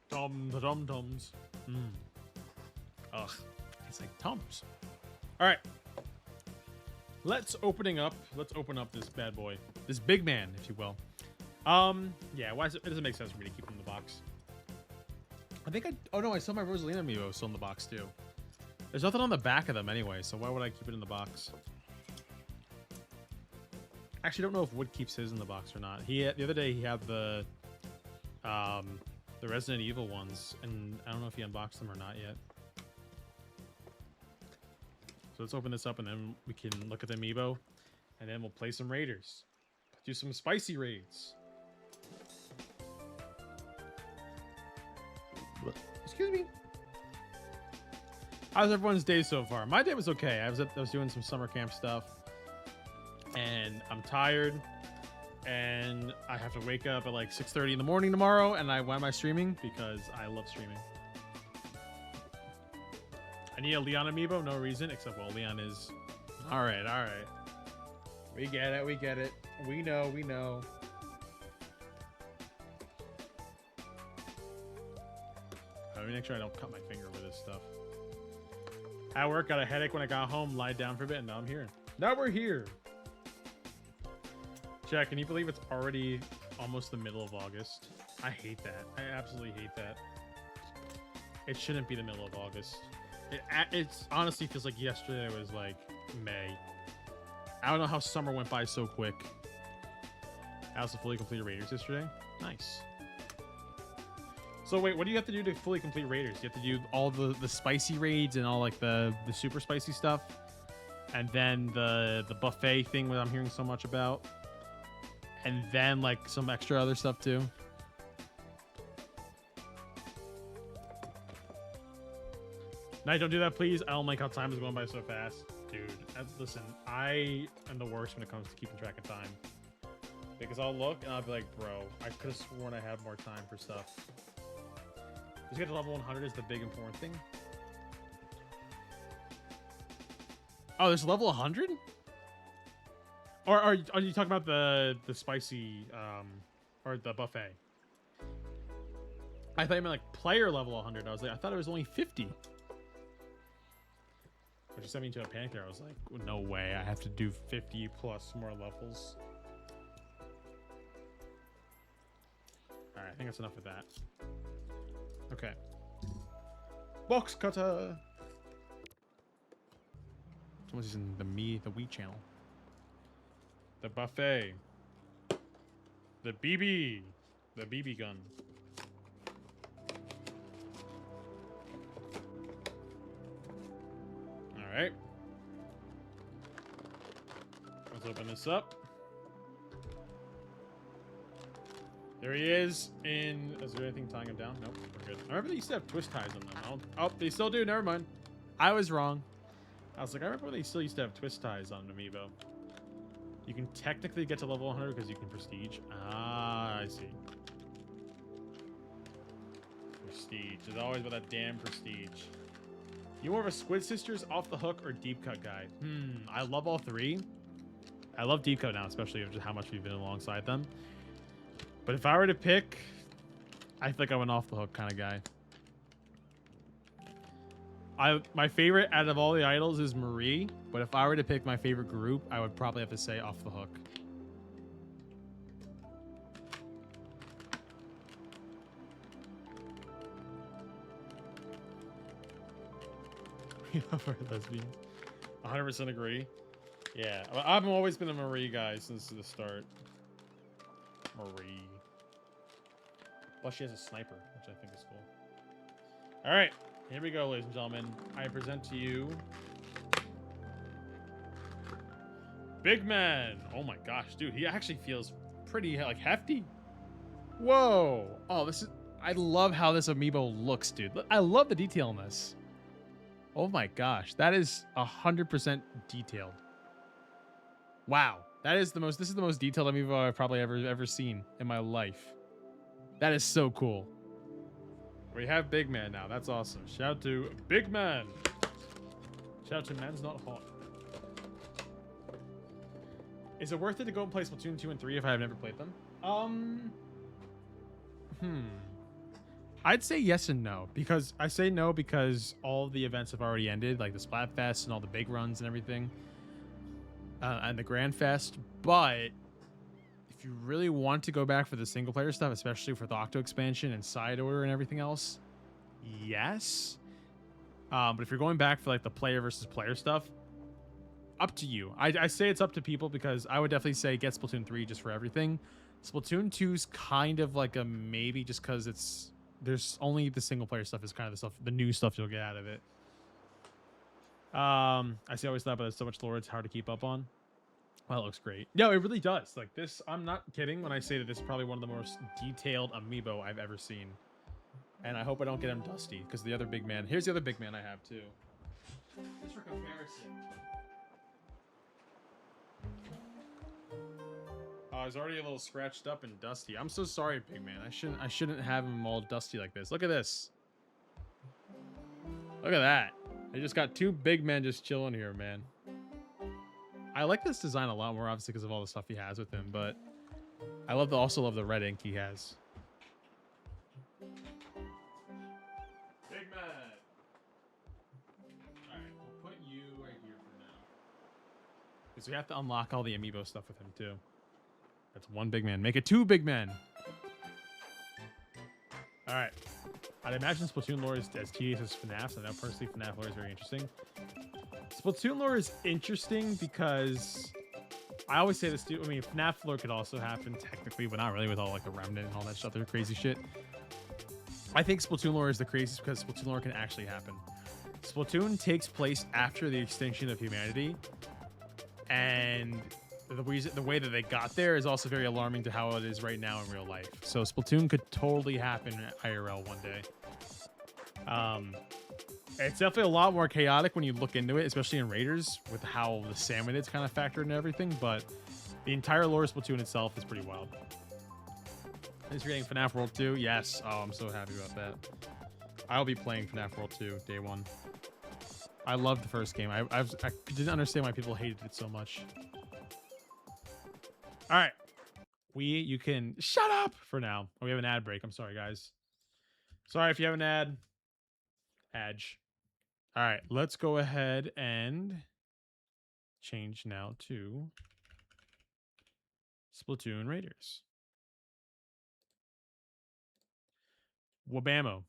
Tums. Ugh, it's like Tums. All right, let's open up this bad boy, this big man, if you will. Yeah, why it doesn't make sense for me to keep him in the box. I saw my Rosalina amiibo still in the box too. There's nothing on the back of them anyway, so why would I keep it in the box? Actually, don't know if Wood keeps his in the box or not. The other day he had the Resident Evil ones, and I don't know if he unboxed them or not yet. So let's open this up, and then we can look at the amiibo, and then we'll play some Raiders. Do some spicy raids. Excuse me. How's everyone's day so far? My day was okay. I was doing some summer camp stuff, and I'm tired. And I have to wake up at like 6:30 in the morning tomorrow. And why am I streaming? Because I love streaming. I need a Leon amiibo, no reason, except, well, Leon is... All right. We get it. We know. Let me make sure I don't cut my finger with this stuff. At work, got a headache when I got home, lied down for a bit, and now I'm here. Now we're here. Jack, can you believe it's already almost the middle of August? I hate that. I absolutely hate that. It shouldn't be the middle of August. It honestly feels like yesterday was like May. I don't know how summer went by so quick. I also fully completed Raiders yesterday. Nice. So wait, what do you have to do to fully complete Raiders? You have to do all the spicy raids and all like the super spicy stuff. And then the buffet thing that I'm hearing so much about. And then like some extra other stuff too. No, don't do that, please. I don't like how time is going by so fast. Dude, listen, I am the worst when it comes to keeping track of time. Because I'll look and I'll be like, bro, I could have sworn I had more time for stuff. Just get to level 100 is the big important thing. Oh, there's level 100? Or are you talking about the spicy, or the buffet? I thought you meant like player level 100. I was like, I thought it was only 50. Which sent me into a panic there. I was like, no way. I have to do 50 plus more levels. All right, I think that's enough of that. Okay. Box cutter. Someone's using the Wii channel. The buffet. The BB. The BB gun. All right. Let's open this up. There he is. Is there anything tying him down? Nope, we're good. I remember they used to have twist ties on them. Oh, they still do. Never mind. I was wrong. I was like, I remember they still used to have twist ties on Amiibo. You can technically get to level 100 because you can prestige. Ah, I see. Prestige. There's always about that damn prestige. You more of a Squid Sisters, Off the Hook, or Deep Cut guy? I love all three. I love Deep Cut now, especially just how much we've been alongside them. But if I were to pick, I feel like I'm an Off the Hook kind of guy. My favorite out of all the idols is Marie, but if I were to pick my favorite group, I would probably have to say Off the Hook. For lesbians. 100% agree. Yeah, I've always been a Marie guy since the start. Marie. Plus she has a sniper, which I think is cool. All right, here we go, ladies and gentlemen. I present to you Big Man. Oh my gosh, dude, he actually feels pretty like hefty. Whoa. Oh, I love how this amiibo looks, dude. I love the detail in this. Oh my gosh, that is 100% detailed. Wow, this is the most detailed amiibo I've probably ever seen in my life. That is so cool. We have Big Man now. That's awesome. Shout out to Big Man. Shout out to Man's Not Hot. Is it worth it to go and play Splatoon 2 and 3 if I have never played them? I'd say yes and no. Because I say no because all the events have already ended, like the Splatfest and all the big runs and everything. And the Grand Fest. But if you really want to go back for the single player stuff, especially for the Octo expansion and side order and everything else, yes. But if you're going back for like the player versus player stuff, up to you. I say it's up to people because I would definitely say get Splatoon 3 just for everything. Splatoon 2's kind of like a maybe just because there's only the single player stuff is kind of the new stuff you'll get out of it. I always thought, but there's so much lore, it's hard to keep up on. Well, it looks great. No, it really does. Like this, I'm not kidding when I say that this is probably one of the most detailed amiibo I've ever seen. And I hope I don't get him dusty because the other Big Man. Here's the other Big Man I have too. Just for comparison. Oh, he's already a little scratched up and dusty. I'm so sorry, big man. I shouldn't have him all dusty like this. Look at this. Look at that. I just got 2 big men just chilling here, man. I like this design a lot more, obviously, because of all the stuff he has with him, but I also love the red ink he has. Big man. All right, we'll put you right here for now. Because we have to unlock all the amiibo stuff with him, too. That's 1 big man. Make it 2 big men. All right. I'd imagine Splatoon lore is as tedious as FNAF's. I know personally FNAF lore is very interesting. Splatoon lore is interesting because I always say this too. I mean, FNAF lore could also happen technically, but not really with all like the remnant and all that other crazy shit. I think Splatoon lore is the craziest because Splatoon lore can actually happen. Splatoon takes place after the extinction of humanity, and the way that they got there is also very alarming to how it is right now in real life. So Splatoon could totally happen IRL one day. It's definitely a lot more chaotic when you look into it, especially in Raiders, with how the Salmonids kind of factor into everything, but the entire lore of Splatoon itself is pretty wild. Is you're getting FNAF World 2? Yes. Oh, I'm so happy about that. I'll be playing FNAF World 2 day 1. I loved the first game. I didn't understand why people hated it so much. All right. You can shut up for now. Oh, we have an ad break. I'm sorry, guys. Sorry if you have an ad. Adge. All right. Let's go ahead and change now to Splatoon Raiders. Wabamo.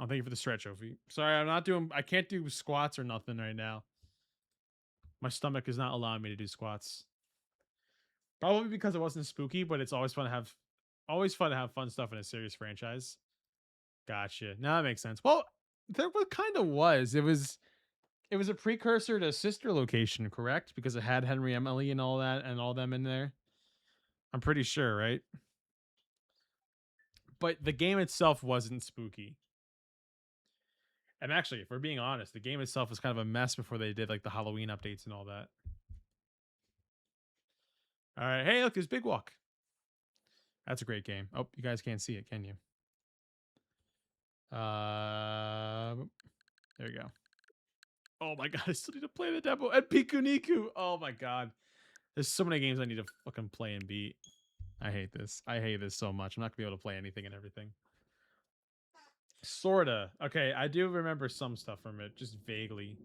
Oh, thank you for the stretch, Ophi. Sorry, I can't do squats or nothing right now. My stomach is not allowing me to do squats. Probably because it wasn't spooky, but it's always fun to have fun stuff in a serious franchise. Gotcha. Now that makes sense. Well, there kind of was. It was a precursor to Sister Location, correct? Because it had Henry Emily and all that and all them in there. I'm pretty sure, right? But the game itself wasn't spooky. And actually, if we're being honest, the game itself was kind of a mess before they did like the Halloween updates and all that. All right. Hey, look, there's Big Walk. That's a great game. Oh, you guys can't see it, can you? There you go. Oh my god, I still need to play the demo. And Piku Niku. Oh my god. There's so many games I need to fucking play and beat. I hate this. I hate this so much. I'm not gonna be able to play anything and everything. Sorta. Okay, I do remember some stuff from it, just vaguely.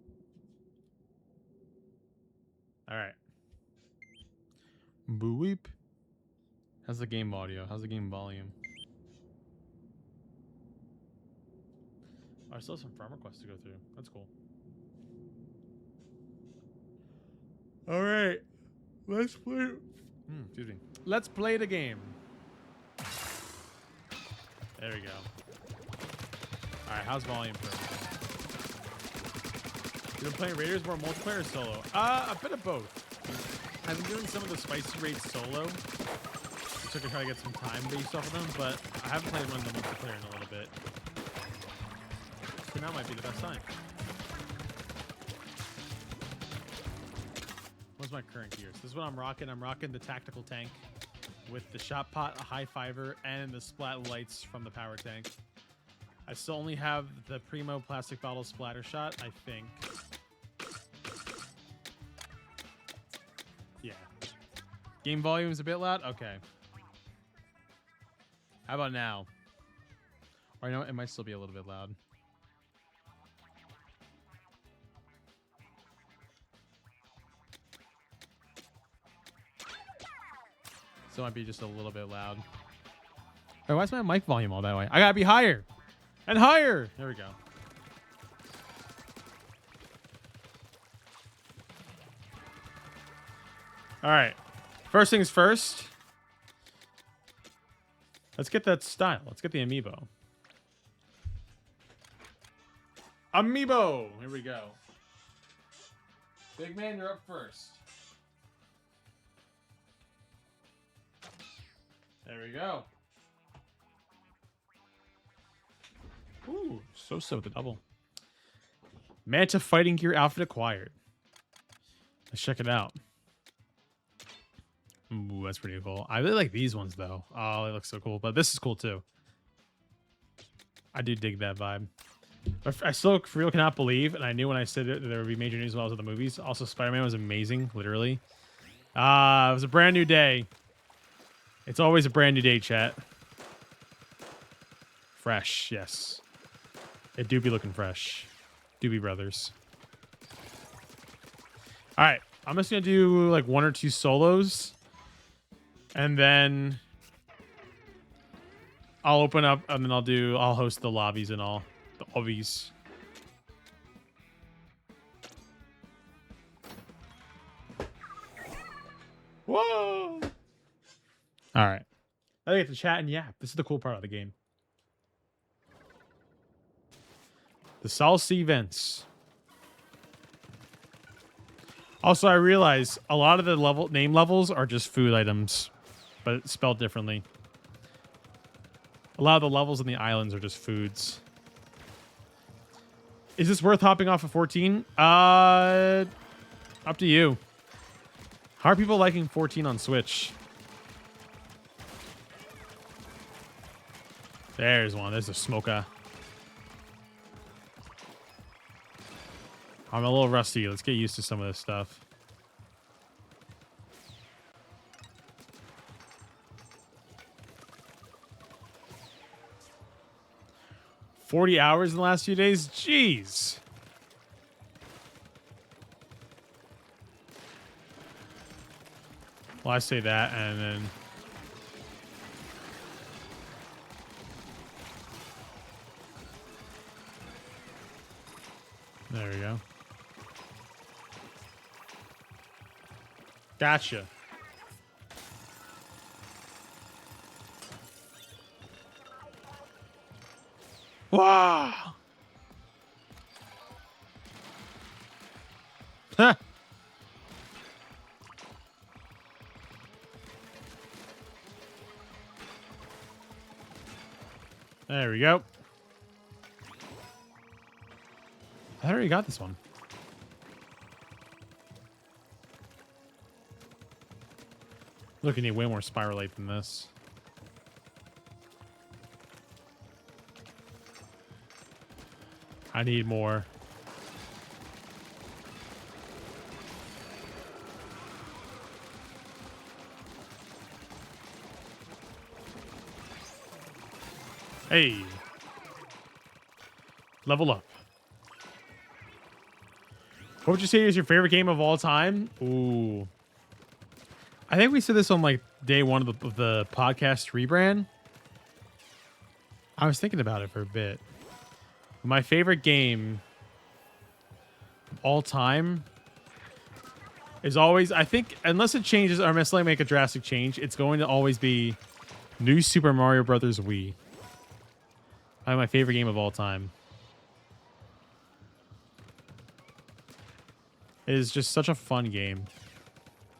Alright. Boo weep. How's the game audio? How's the game volume? Oh, I still have some farmer quests to go through. That's cool. Alright. Let's play. Excuse me. Let's play the game. There we go. Alright, how's volume for everything? You been playing Raiders more multiplayer or solo? A bit of both. I've been doing some of the spicy raids solo. Just to try to get some time based off of them, but I haven't played one of the multiplayer in a little bit. So now might be the best time. What's my current gears? This is what I'm rocking. I'm rocking the tactical tank with the shot pot, a high fiver, and the splat lights from the power tank. I still only have the Primo plastic bottle splatter shot, I think. Yeah. Game volume is a bit loud? Okay. How about now? Or you know what? It might still be a little bit loud. So it might be just a little bit loud. Wait, why is my mic volume all that way? I gotta be higher. And higher! There we go. Alright. First things first. Let's get that style. Let's get the amiibo. Amiibo! Here we go. Big man, you're up first. There we go. Ooh, so the double. Manta fighting gear outfit acquired. Let's check it out. Ooh, that's pretty cool. I really like these ones though. Oh, they look so cool. But this is cool too. I do dig that vibe. But I still for real cannot believe, and I knew when I said it, there would be major news while I was at the movies. Also, Spider-Man was amazing, literally. It was a brand new day. It's always a brand new day, chat. Fresh, yes. It do be looking fresh. Doobie Brothers. All right, I'm just gonna do like 1 or 2 solos, and then I'll open up, and then I'll host the lobbies and all the obbies. Whoa! All right, I get to chat and yeah, this is the cool part of the game. The Salsa events. Also, I realize a lot of the name levels are just food items, but it's spelled differently. A lot of the levels in the islands are just foods. Is this worth hopping off of 14? Up to you. How are people liking 14 on Switch? There's one. There's a smoker. I'm a little rusty. Let's get used to some of this stuff. $40 hours in the last few days? Jeez. Well, I say that, and then... There we go. Gotcha. Wow. Huh. There we go. I already got this one. Look, I need way more spiralite than this. I need more. Hey. Level up. What would you say is your favorite game of all time? Ooh. I think we said this on like day 1 of the podcast rebrand. I was thinking about it for a bit. My favorite game of all time is always, I think, unless it changes or unless they make a drastic change, it's going to always be New Super Mario Brothers Wii. My favorite game of all time. It is just such a fun game.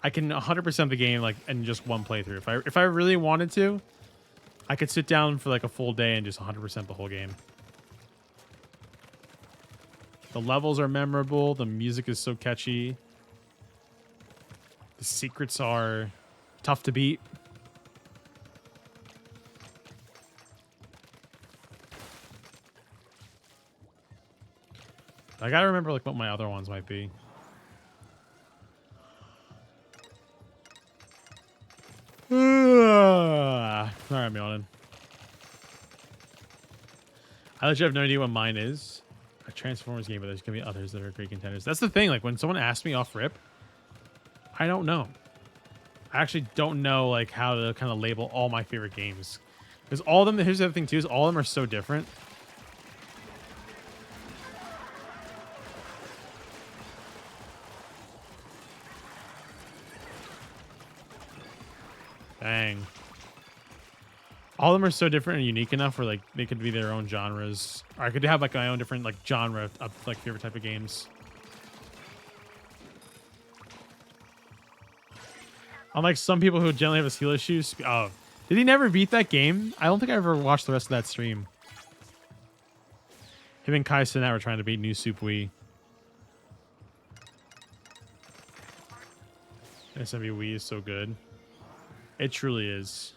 I can 100% the game like in just one playthrough. If I really wanted to, I could sit down for like a full day and just 100% the whole game. The levels are memorable. The music is so catchy. The secrets are tough to beat. I gotta remember like what my other ones might be. Sorry, I'm yawning. I legit have no idea what mine is. A Transformers game, but there's gonna be others that are great contenders. That's the thing. Like when someone asks me off rip, I don't know. I actually don't know like how to kind of label all my favorite games because all of them. Here's the other thing too: is all of them are so different. Dang. All of them are so different and unique enough where like they could be their own genres. Or I could have like my own different like genre of like favorite type of games. Unlike some people who generally have a skill issues. Oh, did he never beat that game? I don't think I ever watched the rest of that stream. Him and Kai Cenat were trying to beat New Soup Wii. SMB Wii is so good. It truly is.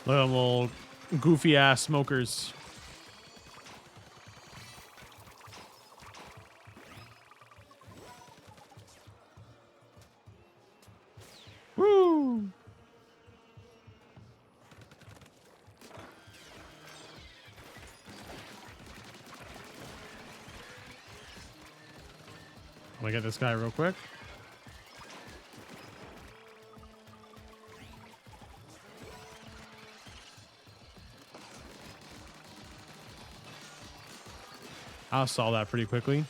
Look at them little goofy ass smokers. Woo! Let me get this guy real quick. I'll solve that pretty quickly.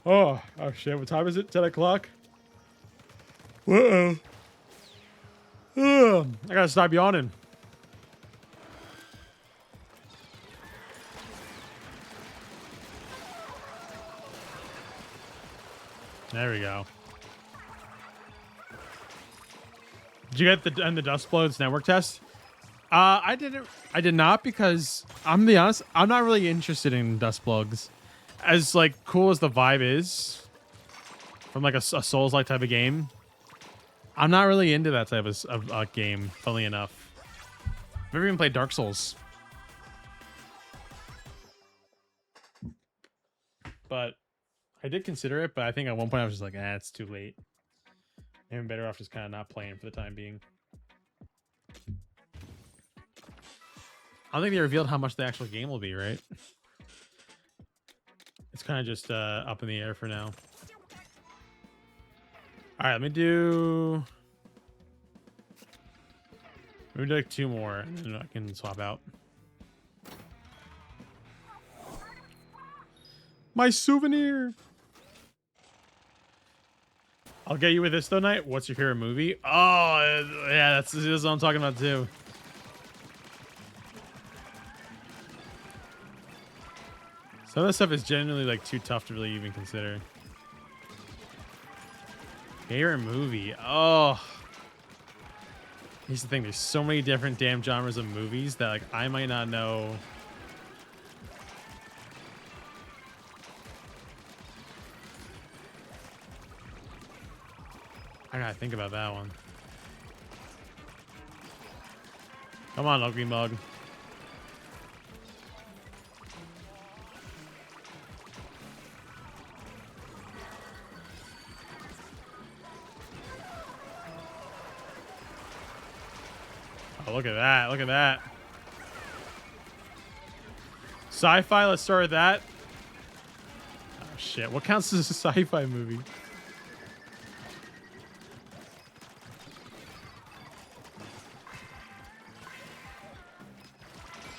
Oh shit. What time is it? 10 o'clock? Uh-oh. I gotta stop yawning. There we go. Did you get the Dustbloods network test? I didn't. I did not because I'm gonna be honest. I'm not really interested in Dustblogs. As like cool as the vibe is from like a Souls-like type of game, I'm not really into that type of game. Funnily enough, I've never even played Dark Souls, but I did consider it. But I think at one point I was just like, it's too late. I'm better off just kind of not playing for the time being. I don't think they revealed how much the actual game will be, right? It's kind of just up in the air for now. All right, let me do like 2 more, and then I can swap out. My souvenir. I'll get you with this though, Knight. What's your favorite movie? Oh, yeah, that's what I'm talking about too. Some of this stuff is genuinely like too tough to really even consider. Favorite movie? Oh. Here's the thing, there's so many different damn genres of movies that like I might not know. I gotta think about that one. Come on, ugly mug. Oh, look at that. Look at that. Sci-fi, let's start with that. Oh, shit. What counts as a sci-fi movie?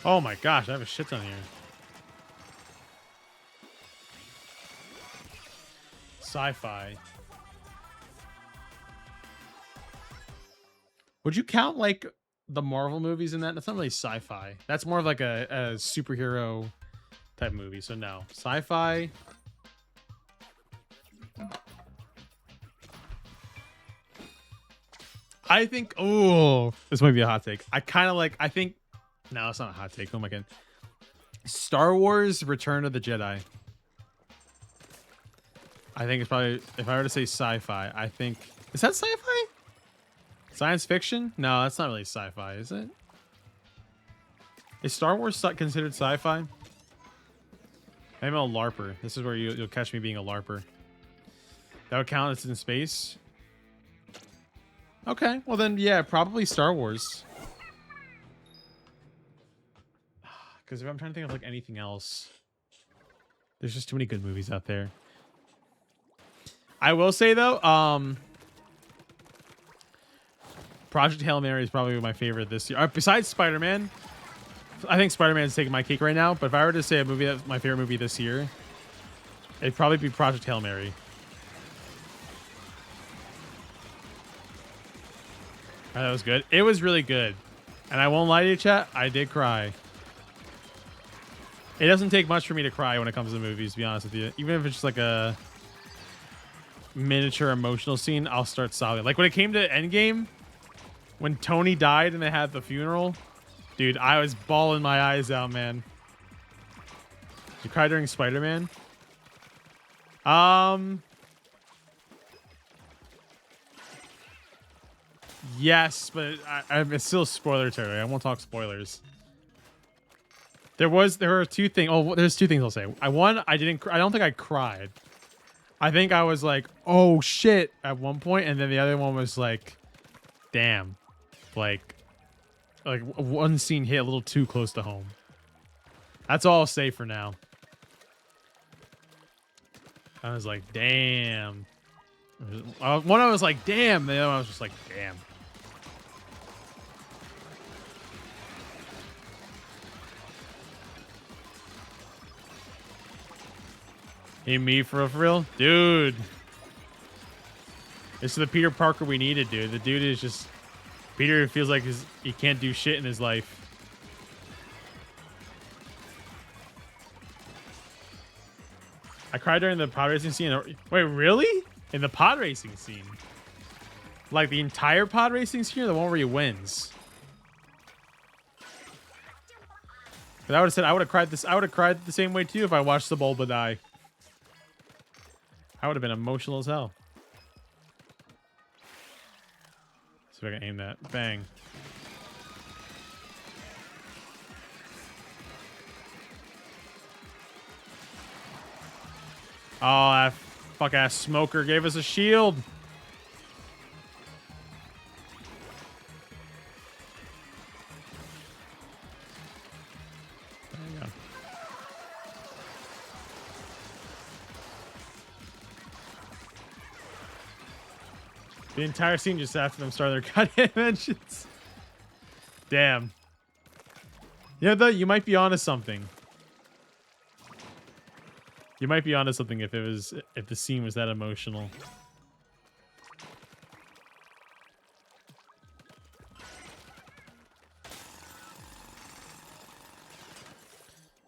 Oh my gosh, I have a shit ton here. Sci-fi. Would you count like the Marvel movies in that? That's not really sci-fi. That's more of like a superhero type movie. So no, sci-fi. I think. Oh, this might be a hot take. I kind of like. I think. No, it's not a hot take. Oh my god. Star Wars: Return of the Jedi. I think it's probably, if I were to say sci-fi, I think, is that sci-fi? Science fiction? No, that's not really sci-fi, is it? Is Star Wars considered sci-fi? I'm a LARPer. This is where you'll catch me being a LARPer. That would count as in space? Okay, well then, yeah, probably Star Wars. Because if I'm trying to think of like anything else, there's just too many good movies out there. I will say though, Project Hail Mary is probably my favorite this year. Besides Spider-Man, I think Spider-Man is taking my cake right now. But if I were to say a movie that's my favorite movie this year, it'd probably be Project Hail Mary. That was good. It was really good, and I won't lie to you, chat. I did cry. It doesn't take much for me to cry when it comes to movies, to be honest with you. Even if it's just like a miniature emotional scene, I'll start sobbing. Like when it came to Endgame, when Tony died and they had the funeral, Dude, I was bawling my eyes out, man. Did you cry during Spider-Man? Yes, but it's still spoiler territory. I won't talk spoilers. There were two things. Oh, there's two things I'll say. I don't think I cried. I think I was like, oh shit, at one point, and then the other one was like, damn, like one scene hit a little too close to home. That's all I'll say for now. I was like, damn. One I was like, damn. The other one I was just like, damn. Hey, me for real? Dude. This is the Peter Parker we needed, dude. The dude is just... Peter feels like he can't do shit in his life. I cried during the pod racing scene. Wait, really? In the pod racing scene? Like the entire pod racing scene, or the one where he wins? But I would have said I would have cried this. I would have cried the same way too if I watched the Bulba die. I would have been emotional as hell. See if I can aim that. Bang. Oh, that fuck ass smoker gave us a shield. There you go. The entire scene just after them starting their goddamn engines. Damn. Yeah, though, you might be onto something. You might be onto something if the scene was that emotional.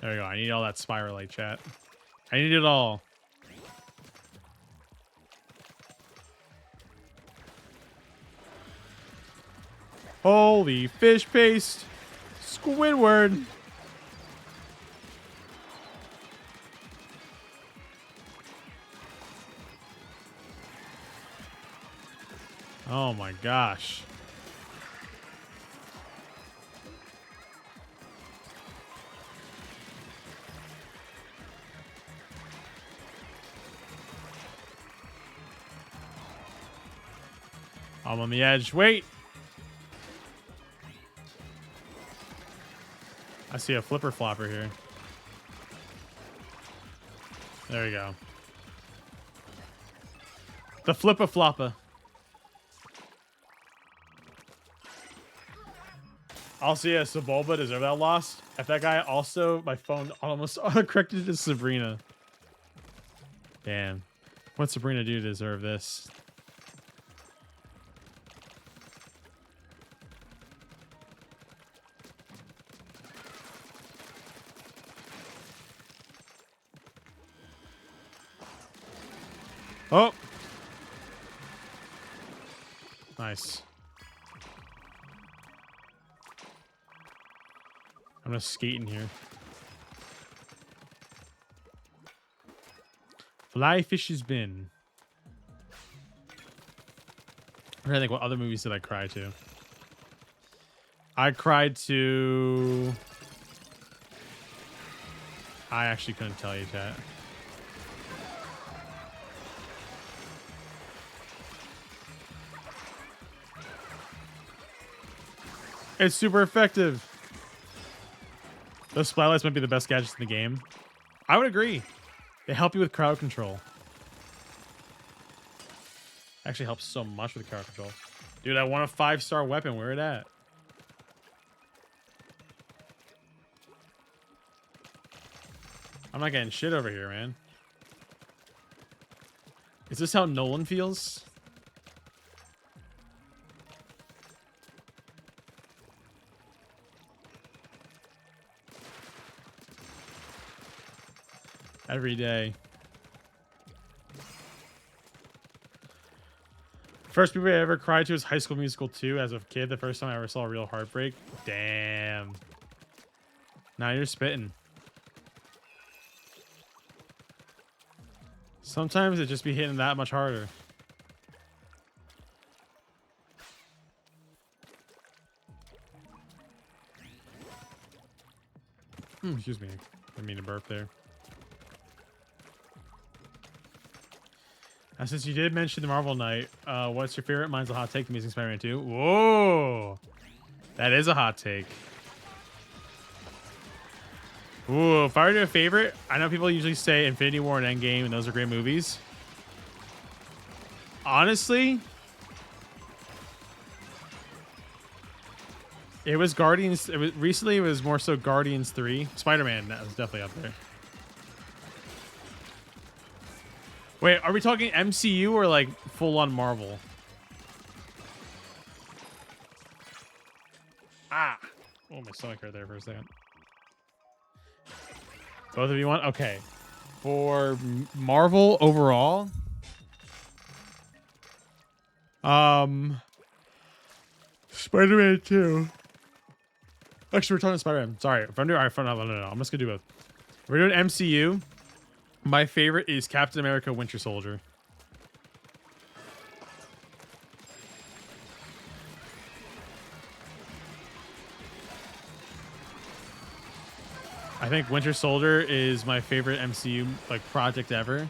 There we go. I need all that spiralite, chat. I need it all. Holy fish paste. Squidward. Oh my gosh. I'm on the edge. Wait. I see a flipper flopper here. There we go. The flipper flopper. Also, yeah, Sebulba deserved that loss. If that guy also, my phone almost auto-corrected to Sabrina. Damn. What'd Sabrina do to deserve this? Oh! Nice. I'm gonna skate in here. Fly Fish's Bin. I'm trying to think, what other movies did I cry to? I cried to... I actually couldn't tell you that. It's super effective. Those spotlights might be the best gadgets in the game. I would agree. They help you with crowd control. Actually helps so much with crowd control. Dude, I want a 5-star weapon. Where it at? I'm not getting shit over here, man. Is this how Nolan feels? Every day. First movie I ever cried to was High School Musical 2 as a kid. The first time I ever saw a real heartbreak. Damn. Now you're spitting. Sometimes it just be hitting that much harder. Excuse me. I didn't mean to burp there. Since you did mention the Marvel Night, what's your favorite? Mine's a hot take. Amazing Spider-Man 2. Whoa. That is a hot take. Ooh, if I were to do a favorite, I know people usually say Infinity War and Endgame, and those are great movies. Honestly, it was Guardians. Recently, it was more so Guardians 3. Spider-Man, that was definitely up there. Wait, are we talking MCU or like full-on Marvel? Ah. Oh, my stomach hurt there for a second. Both of you want? Okay. For Marvel overall, Spider-Man 2. Actually, we're talking Spider-Man. Sorry. If I'm doing, all right, no. I'm just gonna do both. We're doing MCU. My favorite is Captain America: Winter Soldier. I think Winter Soldier is my favorite MCU like project ever.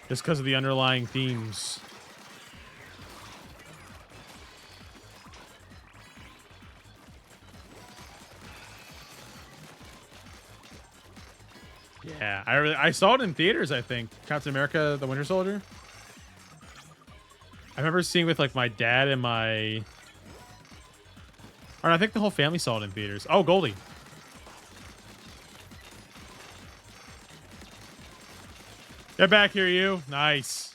Just because of the underlying themes. Yeah, I saw it in theaters, I think. Captain America: The Winter Soldier. I remember seeing with like my dad and my... Or I think the whole family saw it in theaters. Oh, Goldie. Get back here, you. Nice.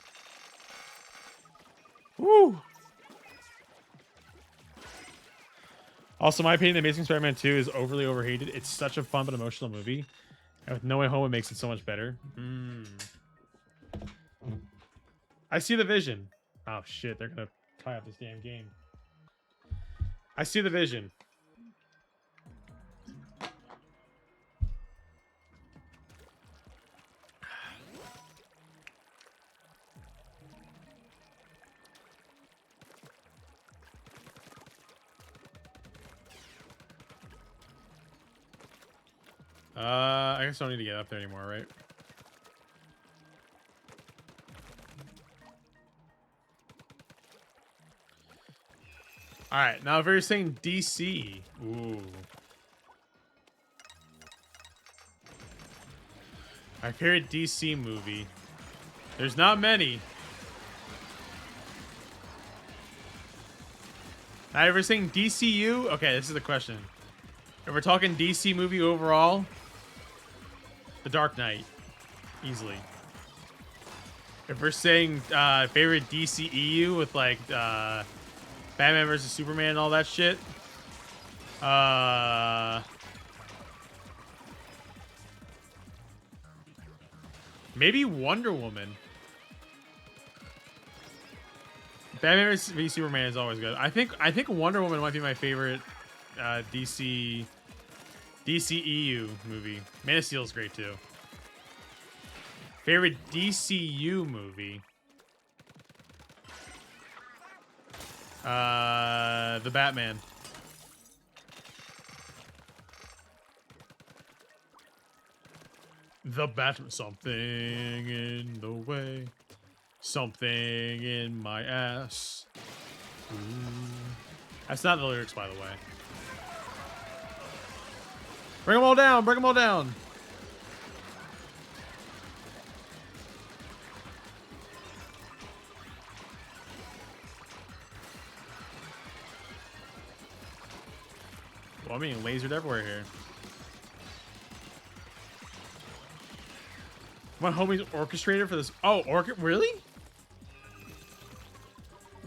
Woo. Also, my opinion, Amazing Spider-Man 2 is overly overhated. It's such a fun but emotional movie. And with No Way Home, it makes it so much better. I see the vision. Oh, shit. They're going to tie up this damn game. I see the vision. I guess I don't need to get up there anymore, right? All right, now if you're saying DC, ooh. My favorite DC movie. There's not many. Now if you're saying DCU, okay, this is the question. If we're talking DC movie overall, The Dark Knight, easily. If we're saying favorite DCEU with like Batman versus Superman and all that shit, maybe Wonder Woman. Batman vs Superman is always good. I think Wonder Woman might be my favorite DCEU movie. Man of Steel is great too. Favorite DCU movie? The Batman. The Batman. Something in the way. Something in my ass. Ooh. That's not the lyrics, by the way. Bring them all down. Bring them all down. Well, I mean, lasered everywhere here. My homie's orchestrator for this. Oh, really?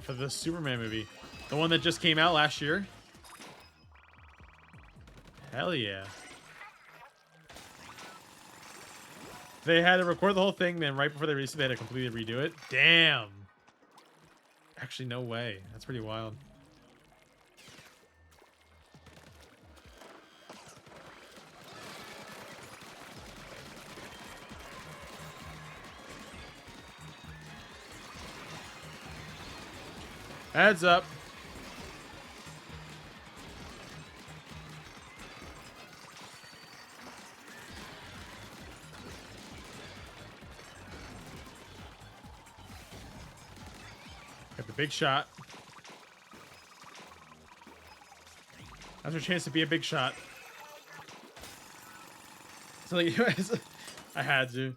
For the Superman movie. The one that just came out last year? Hell yeah. They had to record the whole thing, then right before they released it, they had to completely redo it. Damn. Actually, no way. That's pretty wild. Heads up. Got the big shot. That's your chance to be a big shot. So like, I had to.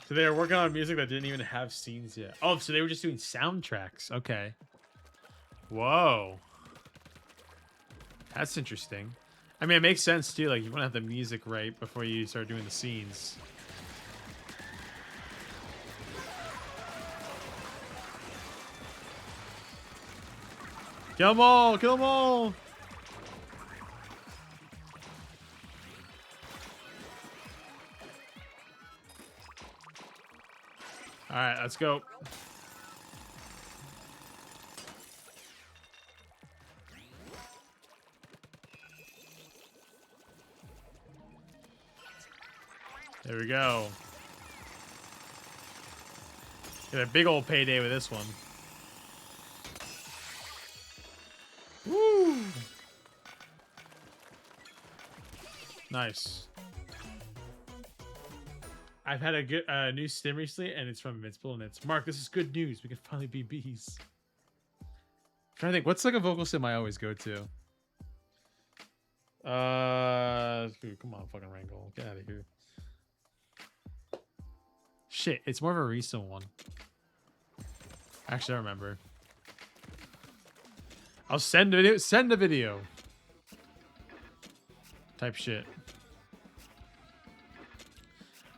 So they were working on music that didn't even have scenes yet. Oh, so they were just doing soundtracks. Okay. Whoa. That's interesting. I mean, it makes sense too. Like, you want to have the music right before you start doing the scenes. Kill them all! Kill them all! All right, let's go. There we go. Get a big old payday with this one. Woo! Nice. I've had a good new stim recently, and it's from Invincible, and it's Mark. This is good news. We can finally be bees. I'm trying to think, what's like a vocal sim I always go to? Come on, fucking Wrangle, get out of here. Shit, it's more of a recent one. Actually, I remember. I'll send a video. Send a video. Type shit.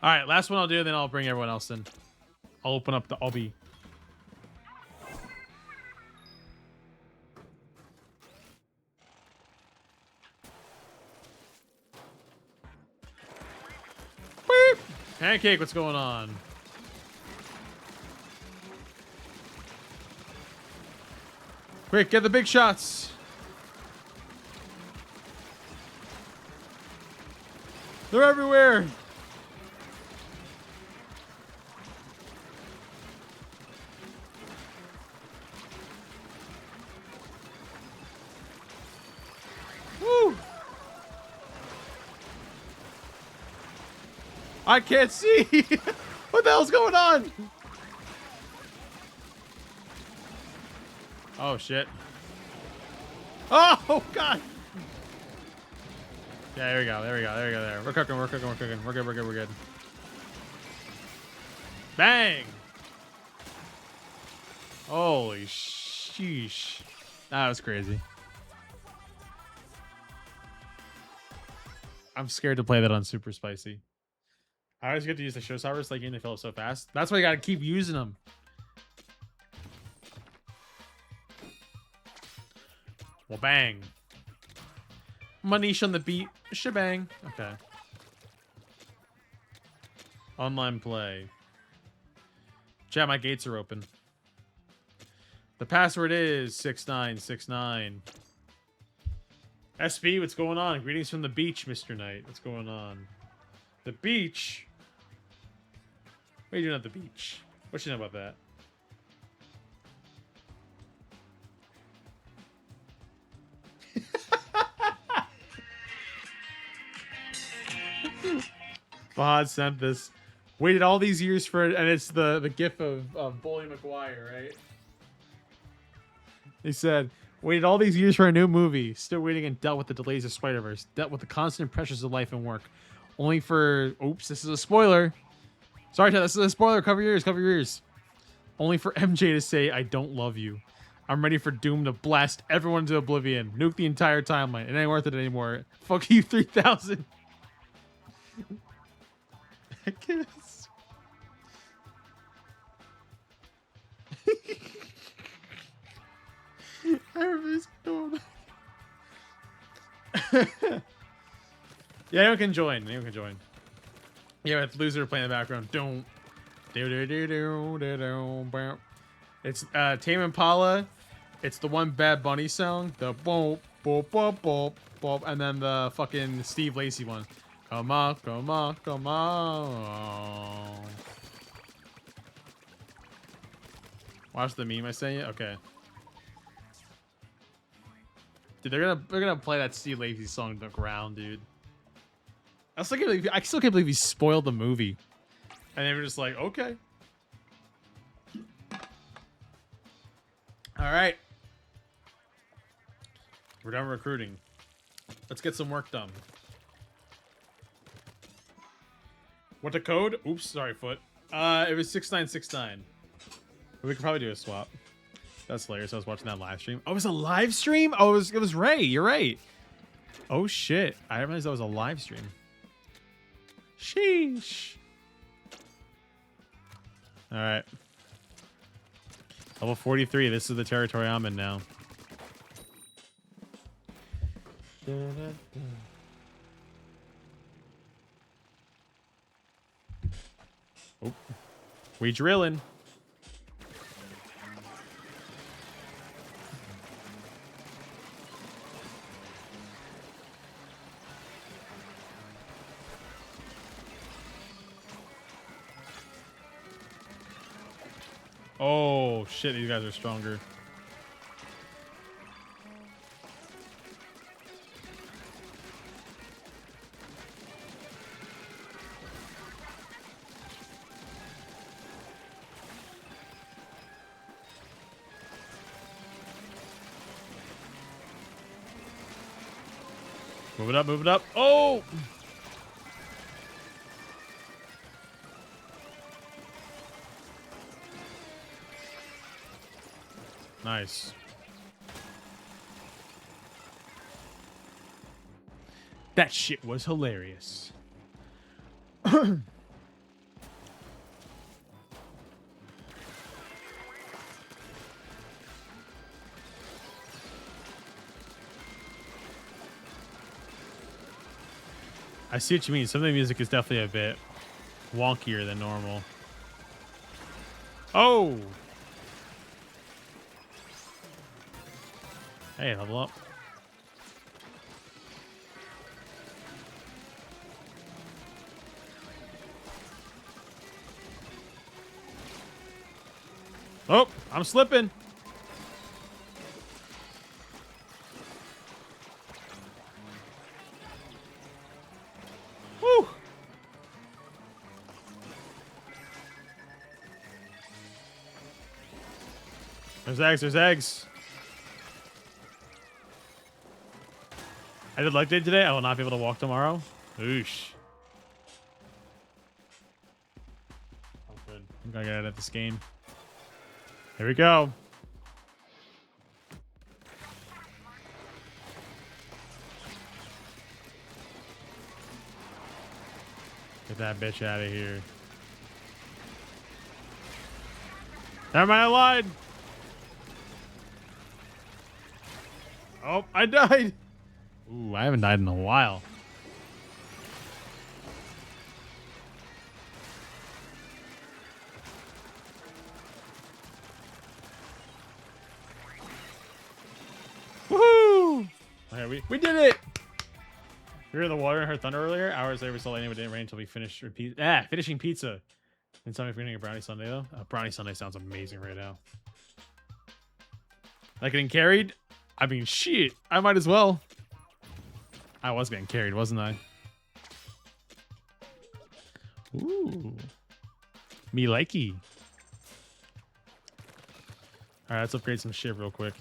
All right, last one I'll do, then I'll bring everyone else in. I'll open up the obby. Beep. Pancake, what's going on? Quick, get the big shots. They're everywhere. Woo! I can't see. What the hell's going on? Oh shit. Oh god. Yeah, there we go. There we go. There we go. There. We're cooking. We're cooking. We're cooking. We're good. We're good. We're good. Bang. Holy sheesh. That was crazy. I'm scared to play that on super spicy. I always get to use the showstoppers like they fill up so fast. That's why you gotta keep using them. Well, bang. Manish on the beat. Shebang. Okay. Online play. Chat, my gates are open. The password is 6969. SB, what's going on? Greetings from the beach, Mr. Knight. What's going on? The beach? What are you doing at the beach? What you know about that? Fahad sent this. Waited all these years for it, and it's the gif of Bully McGuire, right? He said, waited all these years for a new movie. Still waiting and dealt with the delays of Spider-Verse. Dealt with the constant pressures of life and work. Only for... Oops, this is a spoiler. Sorry, Ted, this is a spoiler. Cover your ears, cover your ears. Only for MJ to say, I don't love you. I'm ready for Doom to blast everyone into oblivion. Nuke the entire timeline. It ain't worth it anymore. Fuck you, 3000. I guess. Everybody's going. Yeah, anyone can join. Anyone can join. Yeah, with loser playing in the background. Don't. It's Tame Impala. It's the one Bad Bunny song. The boop boop boop boop boop, and then the fucking Steve Lacy one. Come on, come on, come on. Watch the meme I sent you. Okay. Dude, they're gonna play that Steve Lacy song to the ground, dude. I still can't believe he spoiled the movie. And they were just like, okay. All right. We're done recruiting. Let's get some work done. What the code? Oops, sorry, Foot. It was 6969. We could probably do a swap. That's hilarious. I was watching that live stream. Oh, it was a live stream? Oh, it was Ray. You're right. Oh shit. I didn't realize that was a live stream. Sheesh. All right. Level 43. This is the territory I'm in now. Oh. We drilling. Oh shit, these guys are stronger. Move it up, move it up. Oh! Nice. That shit was hilarious. I see what you mean. Some of the music is definitely a bit wonkier than normal. Oh! Hey, level up. Oh, I'm slipping. Woo! There's eggs, there's eggs. I did luck day today. I will not be able to walk tomorrow. Oosh. Oh, good. I'm gonna get out of this game. Here we go. Get that bitch out of here. Never mind, I lied. Oh, I died. Ooh, I haven't died in a while. Woohoo! Okay, we did it! We were in the water and heard thunder earlier. Hours later, we saw lightning, but didn't rain until we finished finishing pizza. And tell me if we're getting a brownie sundae though. Brownie sundae sounds amazing right now. Like getting carried? I mean, shit. I might as well. I was getting carried, wasn't I? Ooh. Me likey. Alright, let's upgrade some shit real quick.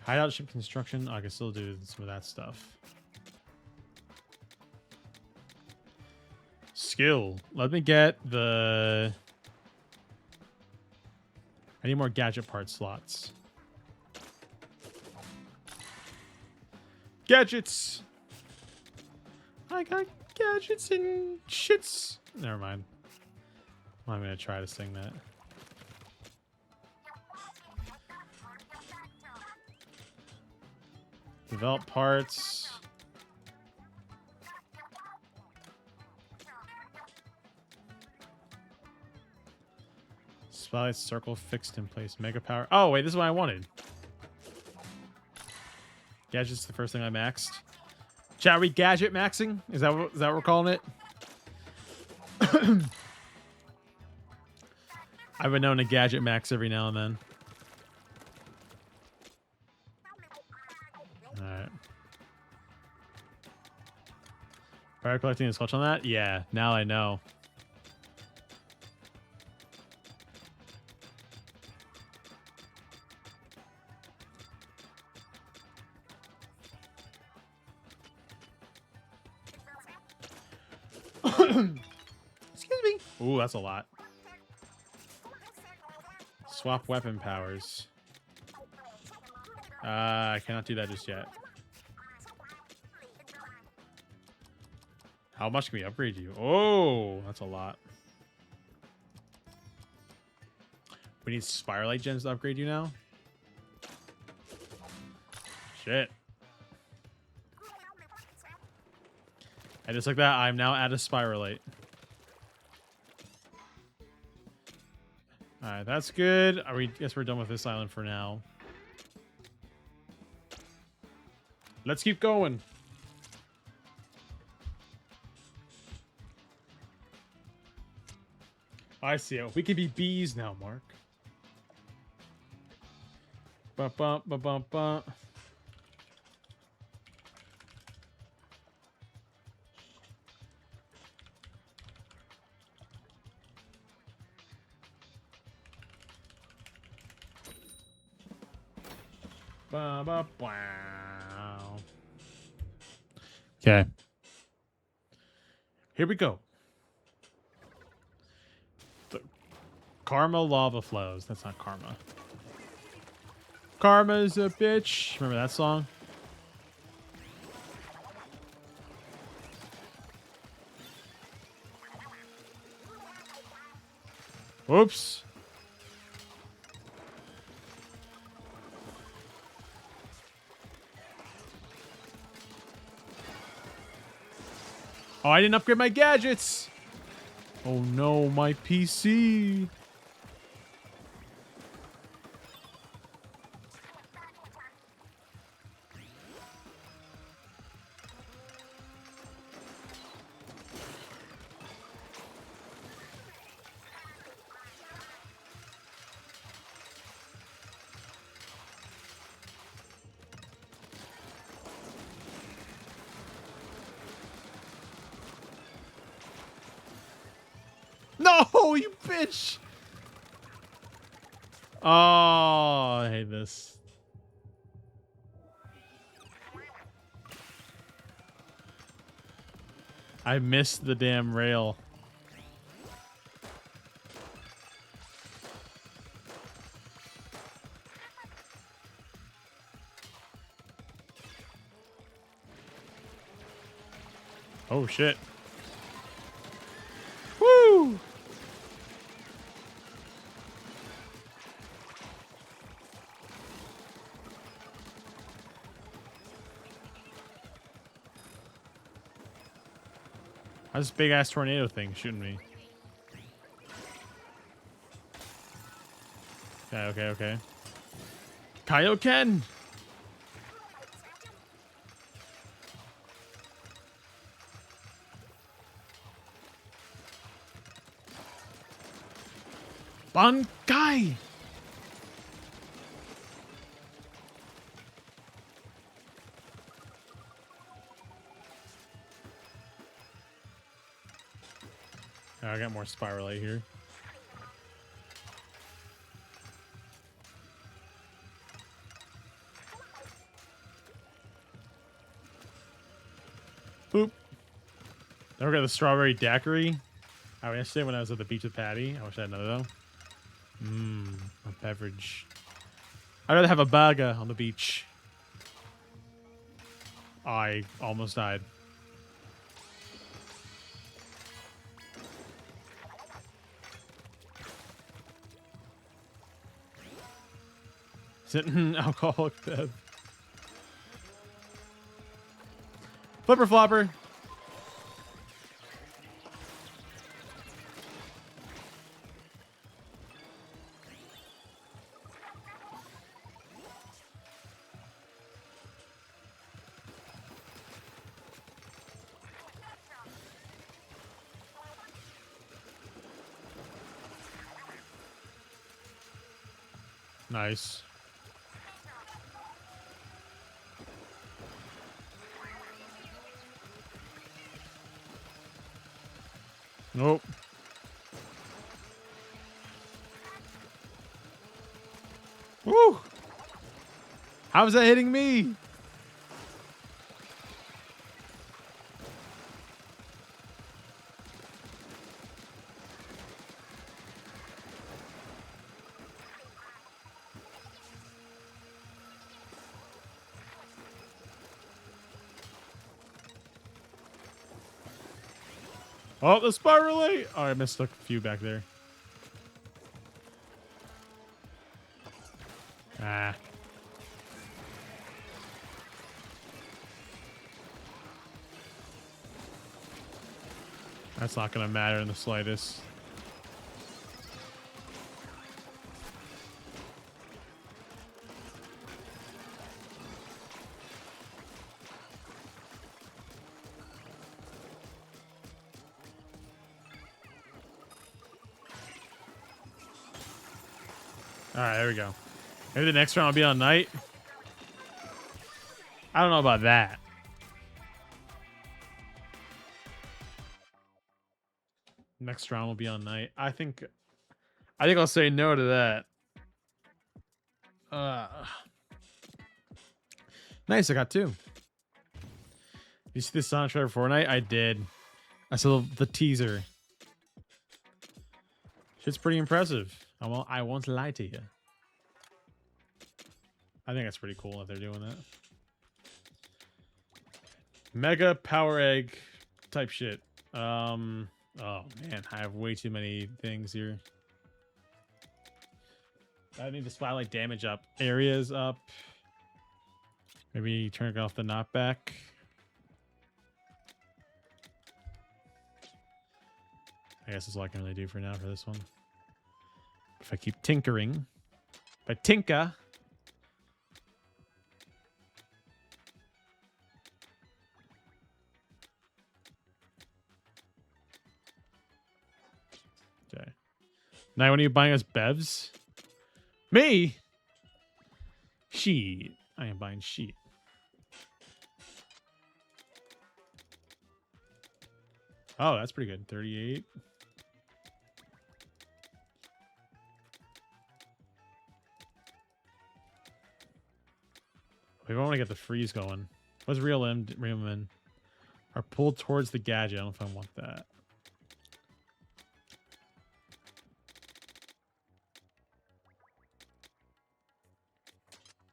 Hideout ship construction. Oh, I can still do some of that stuff. Skill. Let me get the... I need more gadget part slots. Gadgets! I got gadgets and shits. Never mind. I'm gonna try to sing that. Develop parts. Spotlight circle fixed in place. Mega power. Oh, wait, this is what I wanted. Gadget's the first thing I maxed. Shall we gadget maxing? Is that what we're calling it? I've been known to gadget max every now and then. Alright. Fire collecting is clutch on that? Yeah, now I know. Excuse me. Ooh, that's a lot. Swap weapon powers. I cannot do that just yet. How much can we upgrade you? Oh, that's a lot. We need Spiralite gens to upgrade you now? Shit. And just like that, I'm now at a Spiralite. Alright, that's good. Guess we're done with this island for now. Let's keep going. I see it. We can be bees now, Mark. Bum, bum, bum, bum, bum. Ba, ba, wow. Okay. Here we go. The Karma lava flows. That's not karma. Karma's a bitch. Remember that song? Whoops. Oh, I didn't upgrade my gadgets. Oh no, my PC. No, you bitch! Oh, I hate this. I missed the damn rail. Oh, shit. Woo! How's this big ass tornado thing shooting me? Okay. Kaioken! Bankai! Oh, I got more Spiralite here. Boop. Then we got the strawberry daiquiri. I wish when I was at the beach with Patty. I wish I had another though. A beverage. I'd rather have a burger on the beach. I almost died. Sitting alcoholic bev. Flipper flopper. Nice. Nope. Woo! How is that hitting me? Oh, the spirally! Oh, I missed a few back there. Ah. That's not going to matter in the slightest. All right, there we go. Maybe the next round will be on night. I don't know about that. Next round will be on night. I think I'll say no to that. Nice, I got 2. You see the Sonic trailer for Fortnite? I did. I saw the teaser. Shit's pretty impressive. I won't lie to you. I think that's pretty cool that they're doing that. Mega power egg type shit. Oh man, I have way too many things here. I need to spotlight damage up. Areas up. Maybe turn off the knockback. I guess that's all I can really do for now for this one. If I keep tinkering. If I tinker. Okay. Now when are you buying us bevs? Me? Sheet. I am buying sheet. Oh, that's pretty good. 38. We want to get the freeze going. What's real in? Are pulled towards the gadget. I don't know if I want that.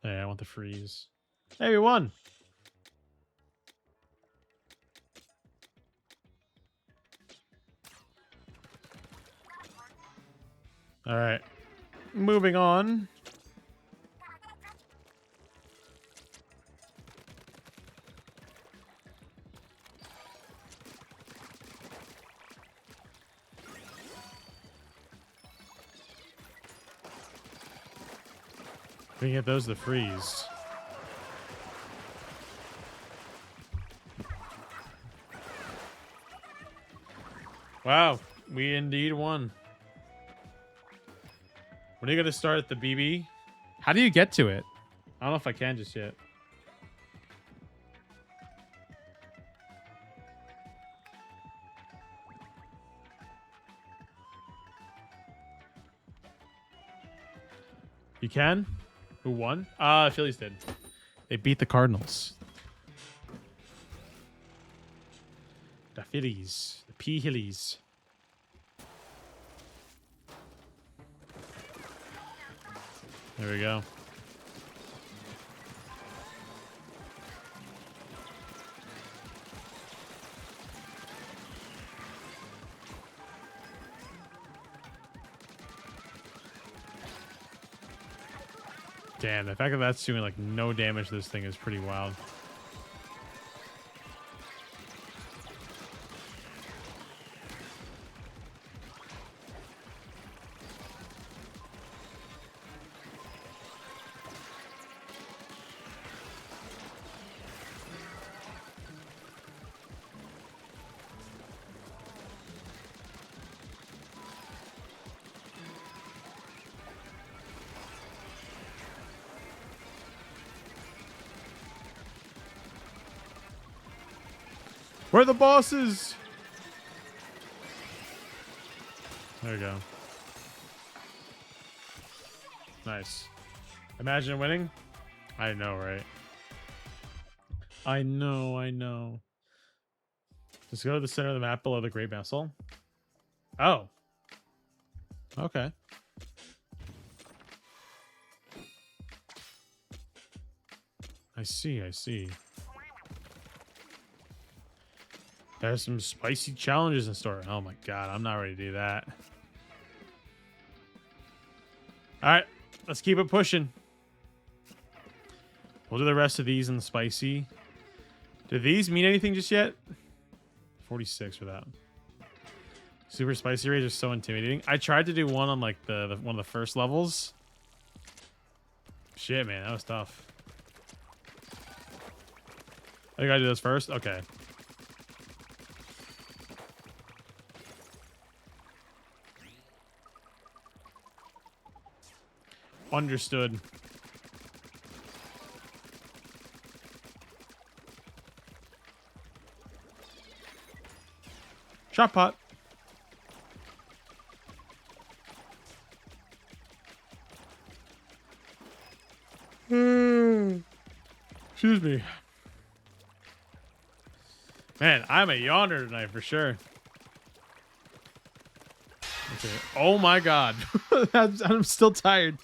Yeah, I want the freeze. Hey, we won. All right. Moving on. We can get those to freeze. Wow, we indeed won. When are you going to start at the BB? How do you get to it? I don't know if I can just yet. You can? Who won? Phillies did. They beat the Cardinals. The Phillies. The P-Hillies. There we go. Damn, the fact that that's doing like no damage to this thing is pretty wild. Where are the bosses? There you go. Nice. Imagine winning. I know, right? I know. Just go to the center of the map below the Great Vessel. Oh. Okay. I see. There's some spicy challenges in store. Oh my god, I'm not ready to do that. Alright, let's keep it pushing. We'll do the rest of these in the spicy. Do these mean anything just yet? 46 for that. Super spicy raids are so intimidating. I tried to do one on like the one of the first levels. Shit, man, that was tough. I gotta do this first? Okay. Understood. Shot pot. Excuse me. Man, I'm a yawner tonight for sure. Okay. Oh my god. I'm still tired.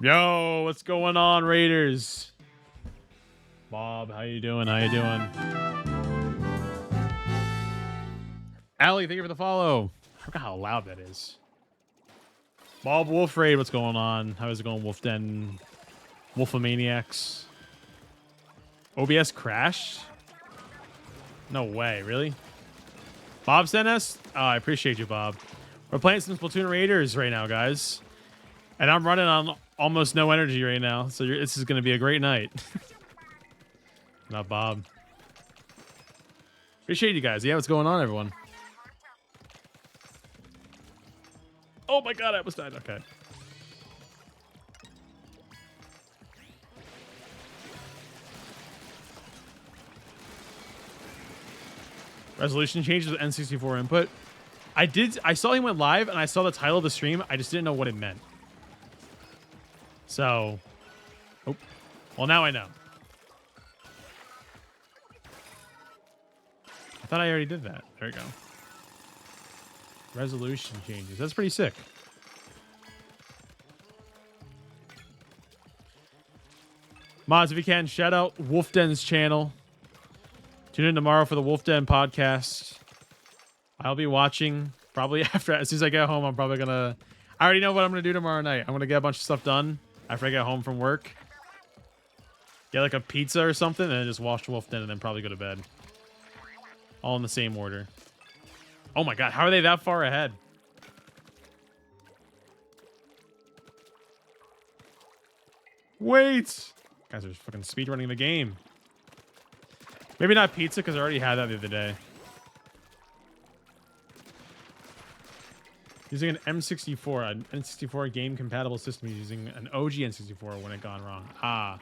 Yo, what's going on, Raiders? Bob, how you doing? Allie, thank you for the follow. I forgot how loud that is. Bob Wolf Raid, what's going on? How is it going, Wolf Den? Wolfomaniacs. OBS crashed? No way, really? Bob sent us? Oh, I appreciate you, Bob. We're playing some Splatoon Raiders right now, guys. And I'm running on almost no energy right now, so this is going to be a great night. Not Bob. Appreciate you guys. Yeah, what's going on, everyone? Oh my god, I almost died. Okay. Resolution changes with N64 input. I saw he went live and I saw the title of the stream. I just didn't know what it meant. So, oh, well, now I know. I thought I already did that. There we go. Resolution changes. That's pretty sick. Mods, if you can, shout out Wolf Den's channel. Tune in tomorrow for the Wolf Den podcast. I'll be watching probably after, as soon as I get home. I'm probably gonna, I already know what I'm gonna do tomorrow night. I'm gonna get a bunch of stuff done after I get home from work. Get like a pizza or something and then just watch Wolf Den and then probably go to bed. All in the same order. Oh my god, how are they that far ahead? Wait! Guys are just fucking speedrunning the game. Maybe not pizza, because I already had that the other day. Using an M64, an N64 game-compatible system, using an OG N64 when it gone wrong. Ah.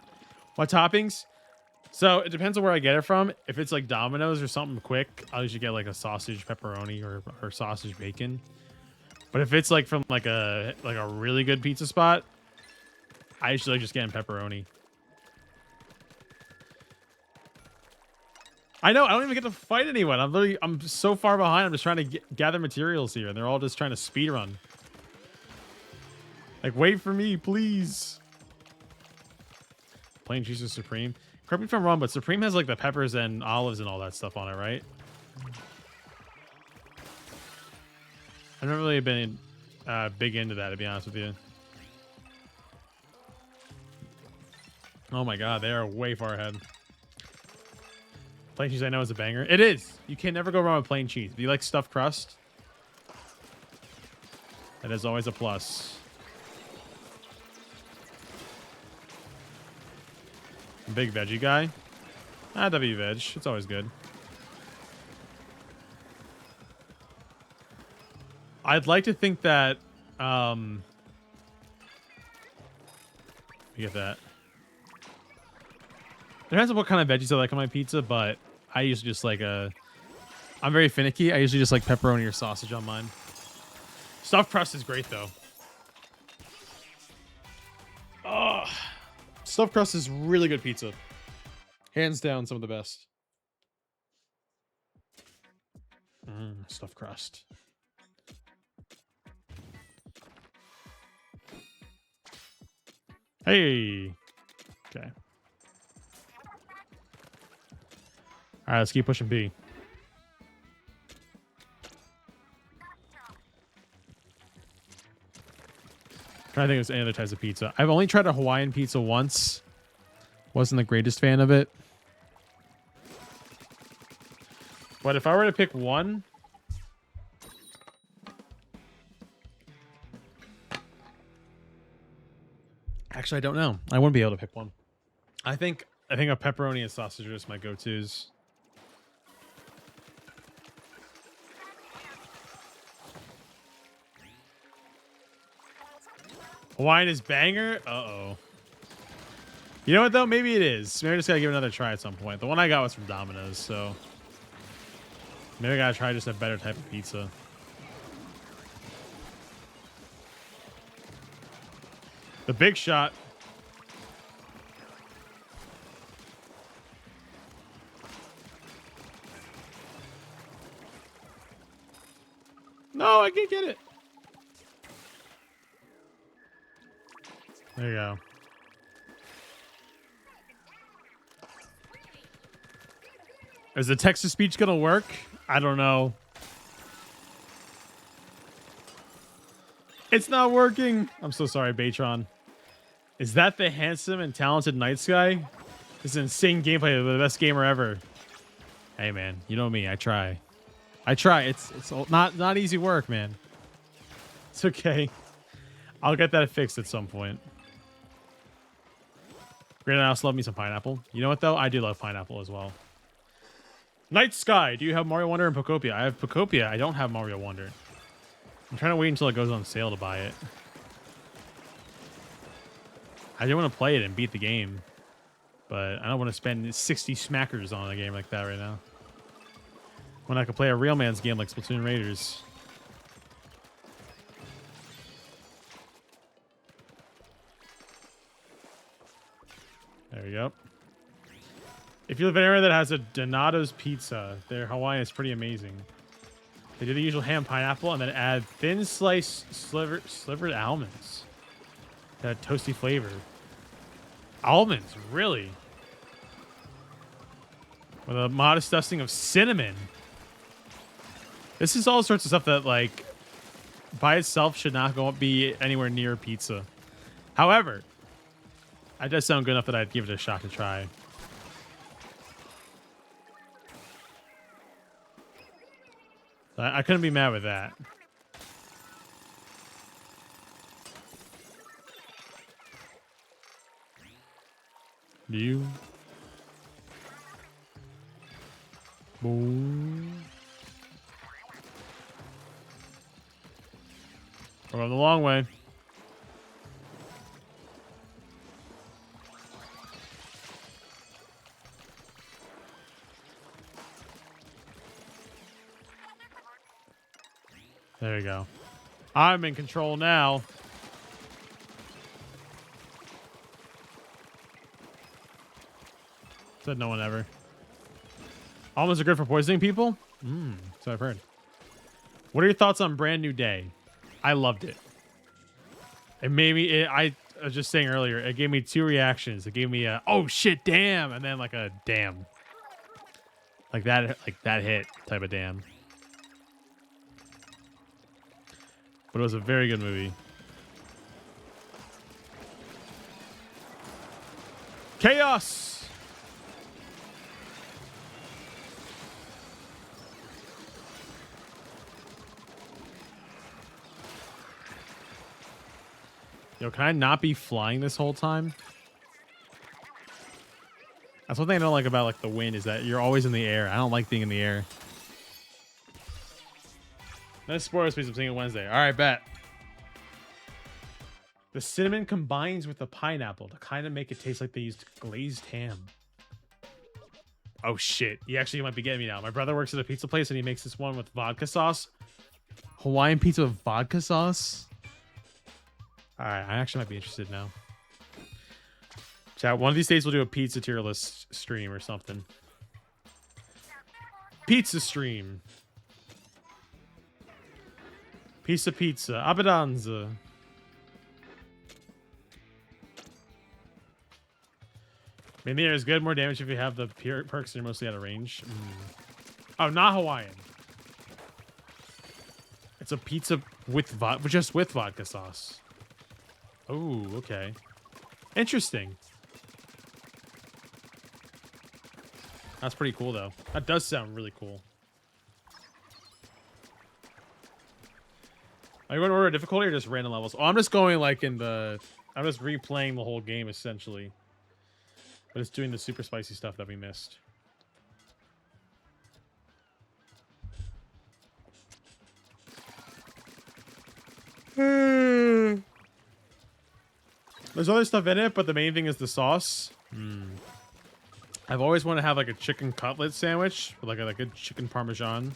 What toppings? So, it depends on where I get it from. If it's like Domino's or something quick, I'll usually get like a sausage pepperoni or sausage bacon. But if it's like from like a really good pizza spot, I usually like just getting pepperoni. I know, I don't even get to fight anyone. I'm so far behind. I'm just trying to gather materials here, and they're all just trying to speedrun. Like, wait for me, please. Plain cheese is Supreme. Correct me if I'm wrong, but Supreme has like the peppers and olives and all that stuff on it, right? I've never really been big into that, to be honest with you. Oh my god, they are way far ahead. Plain cheese I know is a banger. It is. You can never go wrong with plain cheese. If you like stuffed crust, that is always a plus. Big veggie guy. Ah, W veg. It's always good. I'd like to think that you get that. Depends on what kind of veggies I like on my pizza, but I usually just like I'm very finicky. I usually just like pepperoni or sausage on mine. Stuffed crust is great though. Oh, stuffed crust is really good pizza. Hands down, some of the best. Stuffed crust. Hey. Okay. All right, let's keep pushing B. I think there's any other types of pizza. I've only tried a Hawaiian pizza once. Wasn't the greatest fan of it. But if I were to pick one, actually, I don't know. I wouldn't be able to pick one. I think a pepperoni and sausage are just my go-tos. Hawaiian is banger? Uh-oh. You know what, though? Maybe it is. Maybe I just gotta give it another try at some point. The one I got was from Domino's, so... maybe I gotta try just a better type of pizza. The Big Shot. No, I can't get it. There you go. Is the text to speech gonna work? I don't know. It's not working. I'm so sorry, Batron. Is that the handsome and talented night sky? This is insane gameplay. The best gamer ever. Hey man, you know me. I try. It's not easy work, man. It's okay. I'll get that fixed at some point. Granted, I also love me some pineapple. You know what though? I do love pineapple as well. Night Sky. Do you have Mario Wonder and Pokopia? I have Pokopia. I don't have Mario Wonder. I'm trying to wait until it goes on sale to buy it. I do want to play it and beat the game, but I don't want to spend 60 smackers on a game like that right now. When I could play a real man's game like Splatoon Raiders. There we go. If you live in an area that has a Donato's Pizza, their Hawaiian is pretty amazing. They do the usual ham pineapple and then add thin sliced slivered almonds. That toasty flavor. Almonds, really? With a modest dusting of cinnamon. This is all sorts of stuff that, like, by itself should not be anywhere near pizza. However, it does sound good enough that I'd give it a shot to try. I couldn't be mad with that. Do you? Boom. We're going the long way. There you go. I'm in control now. Said no one ever. Almonds are good for poisoning people? So I've heard. What are your thoughts on Brand New Day? I loved it. It made me... I was just saying earlier, it gave me two reactions. It gave me a, oh shit, damn, and then like a damn. Like that hit type of damn. But it was a very good movie. Chaos! Yo, can I not be flying this whole time? That's one thing I don't like about like the wind is that you're always in the air. I don't like being in the air. No spoilers, please. I'm seeing it Wednesday. All right, bet. The cinnamon combines with the pineapple to kind of make it taste like they used glazed ham. Oh shit! You actually might be getting me now. My brother works at a pizza place and he makes this one with vodka sauce. Hawaiian pizza with vodka sauce. All right, I actually might be interested now. Chat. One of these days we'll do a pizza tier list stream or something. Pizza stream. Pizza. Abadanza. Maybe there's good, more damage if you have the perks and you're mostly out of range. Oh, not Hawaiian. It's a pizza with just with vodka sauce. Oh, okay. Interesting. That's pretty cool, though. That does sound really cool. Are you going to order a difficulty or just random levels? Oh, I'm just going like in the... I'm just replaying the whole game, essentially. But it's doing the super spicy stuff that we missed. There's other stuff in it, but the main thing is the sauce. I've always wanted to have like a chicken cutlet sandwich with like a chicken parmesan.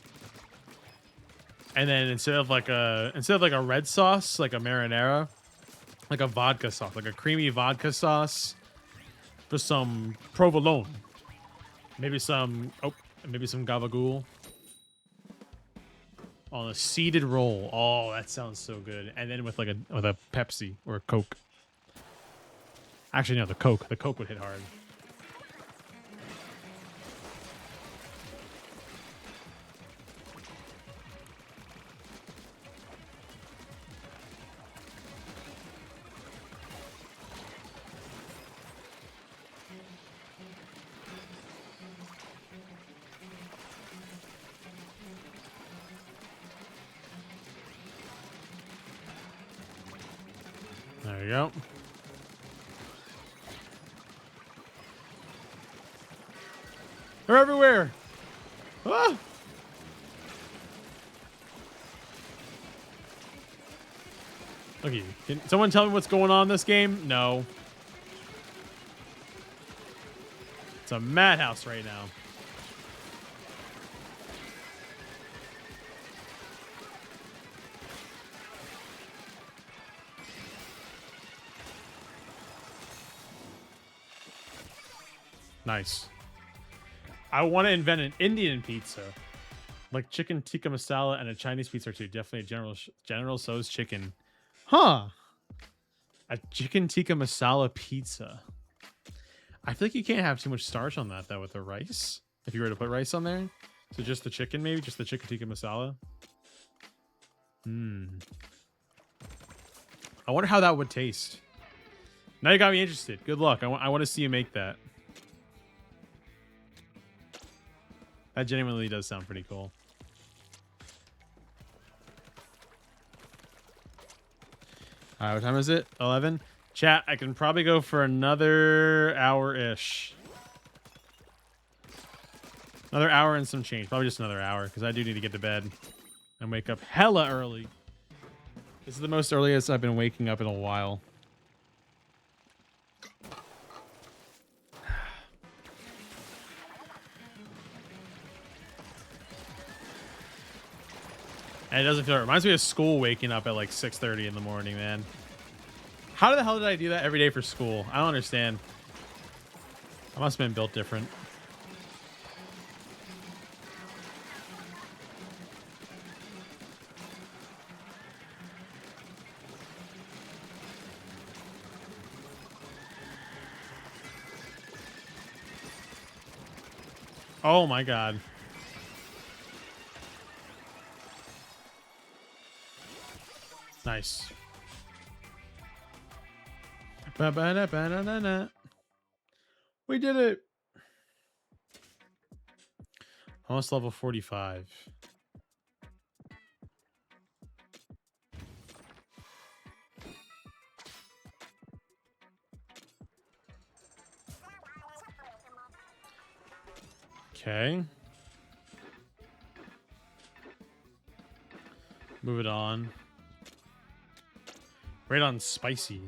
And then instead of like a red sauce, like a marinara, like a vodka sauce, like a creamy vodka sauce for some provolone. Maybe some gabagool on a seeded roll. Oh, that sounds so good. And then with a Pepsi or a Coke. Actually, no, the Coke. The Coke would hit hard. There you go. They're everywhere. Ah! Okay, can someone tell me what's going on in this game? No. It's a madhouse right now. Nice. I want to invent an Indian pizza. Like chicken tikka masala and a Chinese pizza too. Definitely a General Tso's chicken. Huh. A chicken tikka masala pizza. I feel like you can't have too much starch on that, though, with the rice. If you were to put rice on there. So just the chicken, maybe? Just the chicken tikka masala? I wonder how that would taste. Now you got me interested. Good luck. I want to see you make that. That genuinely does sound pretty cool. All right, what time is it? 11? Chat, I can probably go for another hour-ish. Another hour and some change. Probably just another hour, because I do need to get to bed and wake up hella early. This is the most earliest I've been waking up in a while. And it doesn't feel... It reminds me of school waking up at like 6:30 in the morning, man. How the hell did I do that every day for school? I don't understand. I must have been built different. Oh my god. Nice. Ba-ba-da-ba-da-da-da. We did it. Almost level 45. Okay. Move it on. Right on spicy.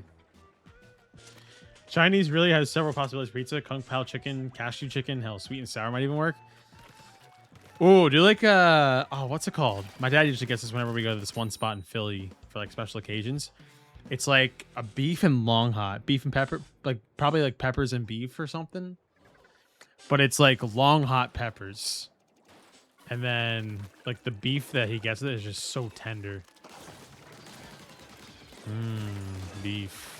Chinese really has several possibilities. Pizza, kung pao chicken, cashew chicken. Hell, sweet and sour might even work. Oh, do you like oh, what's it called? My dad usually gets this whenever we go to this one spot in Philly for like special occasions. It's like a beef and long hot, beef and pepper, like probably like peppers and beef or something. But it's like long hot peppers. And then like the beef that he gets with it is just so tender. Beef.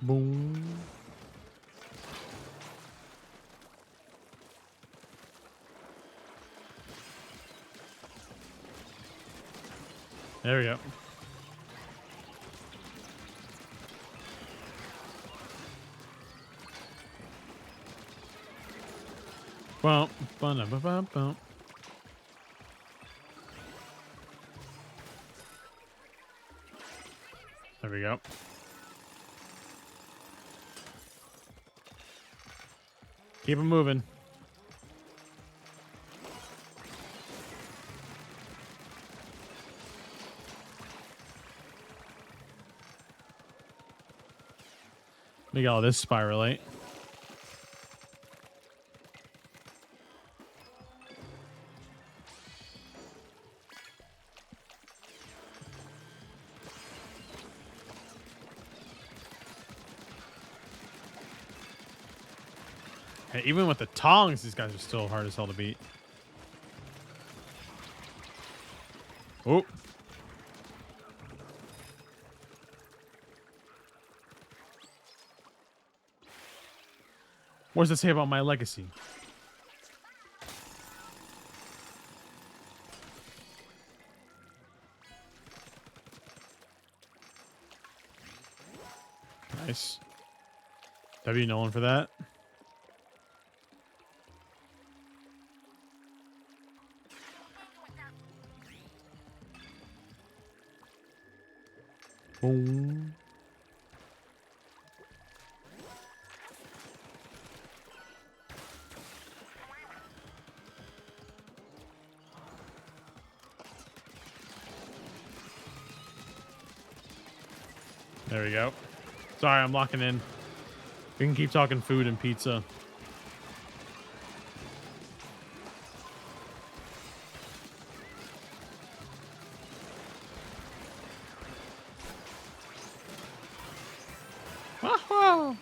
Boom. There we go. Bump, bump, bump, bump, bump. There we go. Keep it moving. Let me get all this spiralite. Hey, even with the tongs, these guys are still hard as hell to beat. Oh. What does it say about my legacy? Nice. W Nolan for that. Boom. There we go. Sorry, I'm locking in. We can keep talking food and pizza. Wah-wah.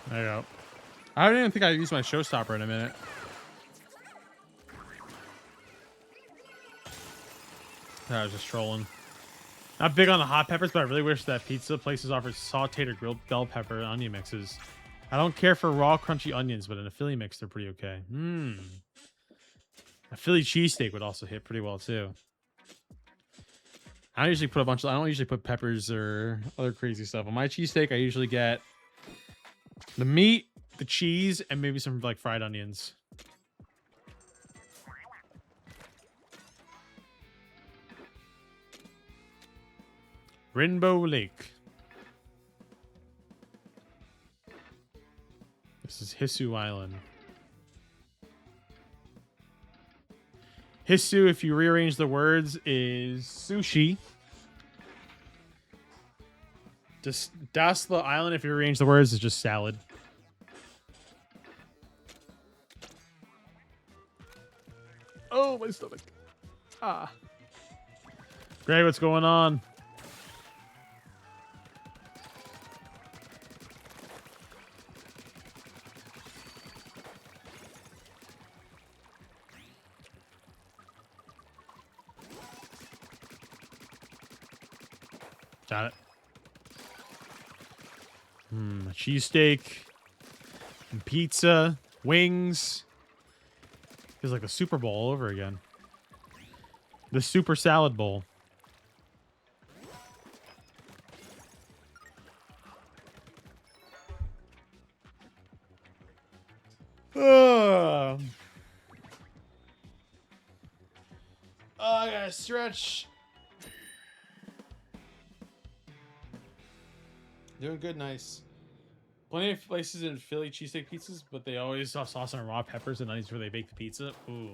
There you go. I don't even think I used my showstopper in a minute. I was just trolling. Not big on the hot peppers, but I really wish that pizza places offered sauteed or grilled bell pepper and onion mixes. I don't care for raw, crunchy onions, but in a Philly mix, they're pretty okay. A Philly cheesesteak would also hit pretty well, too. I don't usually put peppers or other crazy stuff. On my cheesesteak, I usually get the meat, the cheese, and maybe some like fried onions. Rainbow Lake. This is Hisu Island. Hisu, if you rearrange the words, is sushi. Dasla Island, if you rearrange the words, is just salad. Oh, my stomach. Ah. Greg, what's going on? Got it. Cheesesteak and pizza, wings. It's like a Super Bowl all over again. The Super Salad Bowl. I Yeah, stretch. Doing good, nice. Plenty of places in Philly cheesesteak pizzas, but they always Soft sauce and raw peppers, and that's where they bake the pizza. Ooh.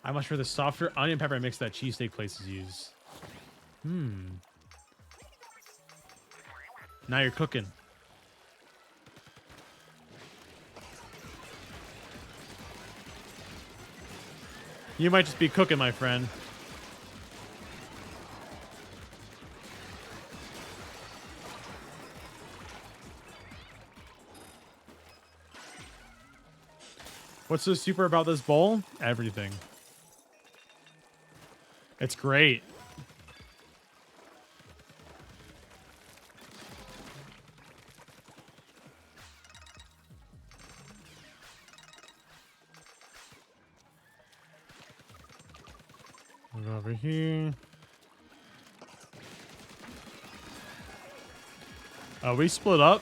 I much prefer the softer onion pepper mix that cheesesteak places use. Now you're cooking. You might just be cooking, my friend. What's so super about this bowl? Everything. It's great. Go over here. Oh, we split up.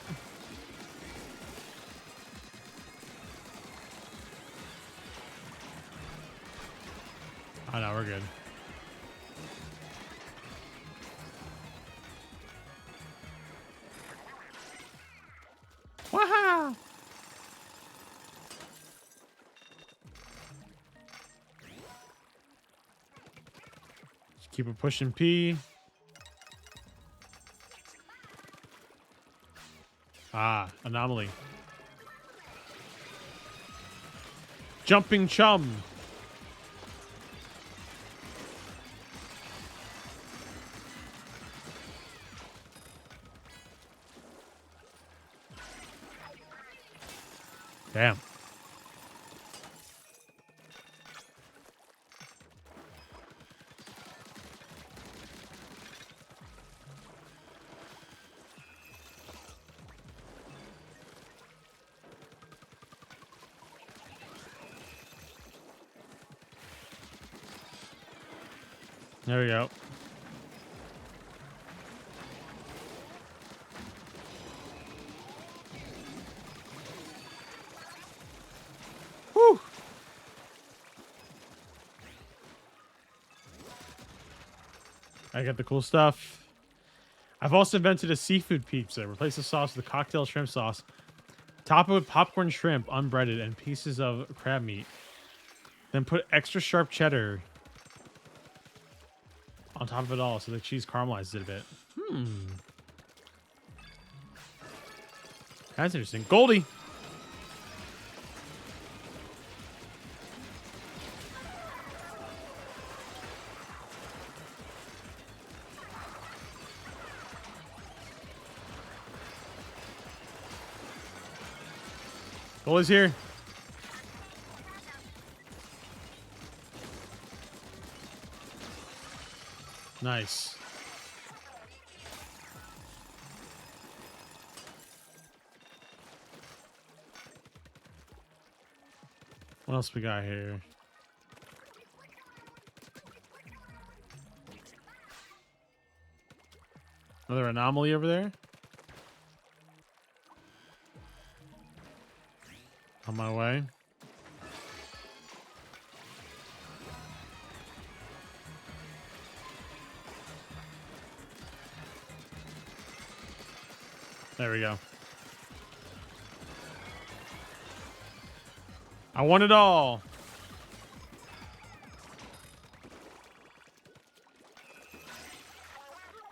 Oh, no, we're good. Wow. Just keep it pushing P. Ah, anomaly. Jumping chum. Damn. There we go. Whew. I got the cool stuff. I've also invented a seafood pizza. Replace the sauce with a cocktail shrimp sauce. Top it with popcorn shrimp, unbreaded, and pieces of crab meat. Then put extra sharp cheddar on top of it all so the cheese caramelizes it a bit. That's interesting. Goldie! Goldie's here. Nice. What else we got here? Another anomaly over there. On my way. There we go. I want it all.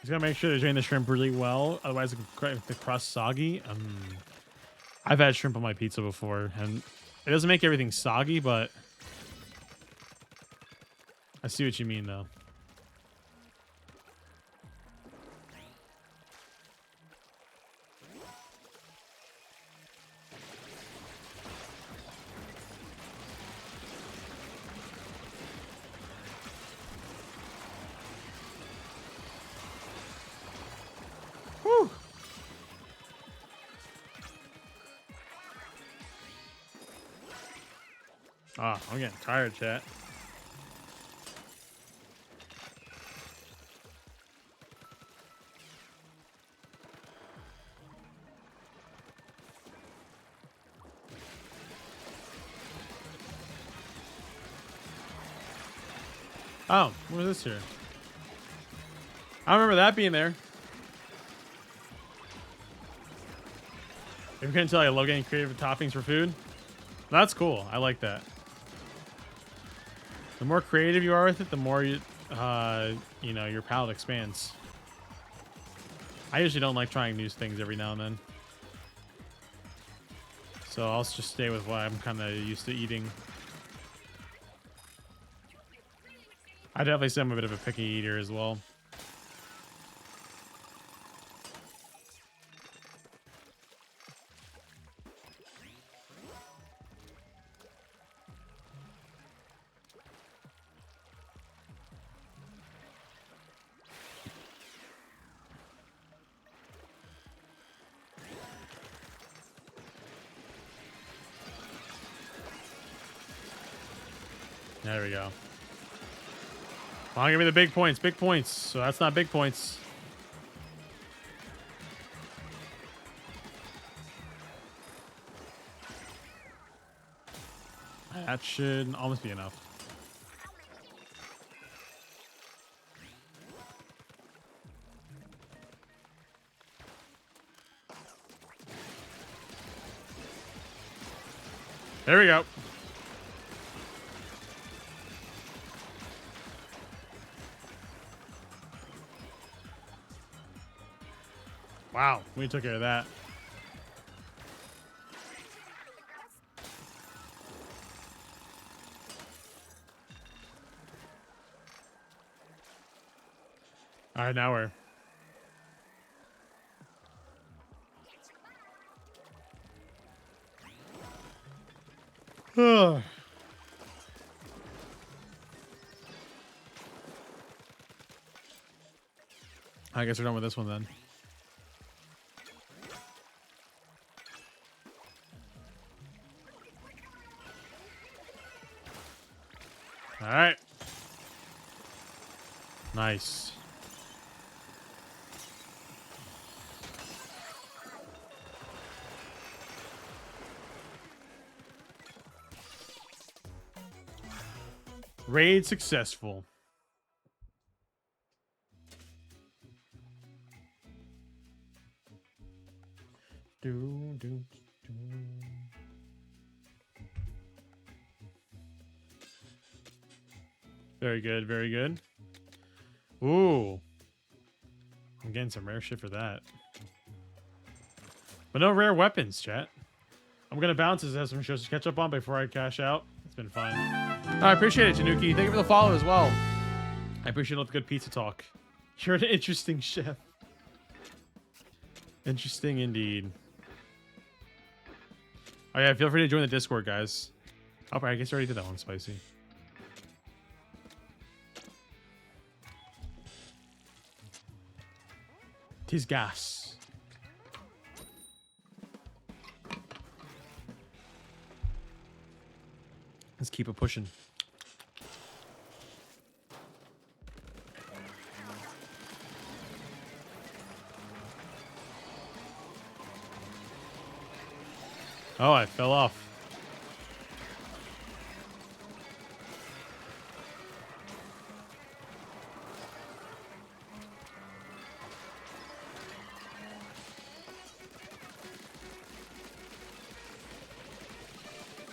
Just gotta make sure to drain the shrimp really well, otherwise it can make the crust soggy. I've had shrimp on my pizza before, and it doesn't make everything soggy, but I see what you mean, though. Whew. Ah, I'm getting tired, chat. Oh, what is this here? I don't remember that being there. If you couldn't tell, I love getting creative with toppings for food. That's cool. I like that. The more creative you are with it, the more you know, your palate expands. I usually don't like trying new things every now and then. So I'll just stay with what I'm kind of used to eating. I definitely say I'm a bit of a picky eater as well. There we go. Come on, give me the big points. Big points. So that's not big points. That should almost be enough. There we go. Wow, we took care of that. All right, now we're... I guess we're done with this one then. All right. Nice. Raid successful. Very good, very good. Ooh. I'm getting some rare shit for that. But no rare weapons, chat. I'm going to bounce as I have some shows to catch up on before I cash out. It's been fun. I appreciate it, Tanuki. Thank you for the follow as well. I appreciate all the good pizza talk. You're an interesting chef. Interesting indeed. Oh yeah, feel free to join the Discord, guys. Oh, I guess I already did that one, Spicy. Tis gas. Let's keep it pushing. Oh, I fell off.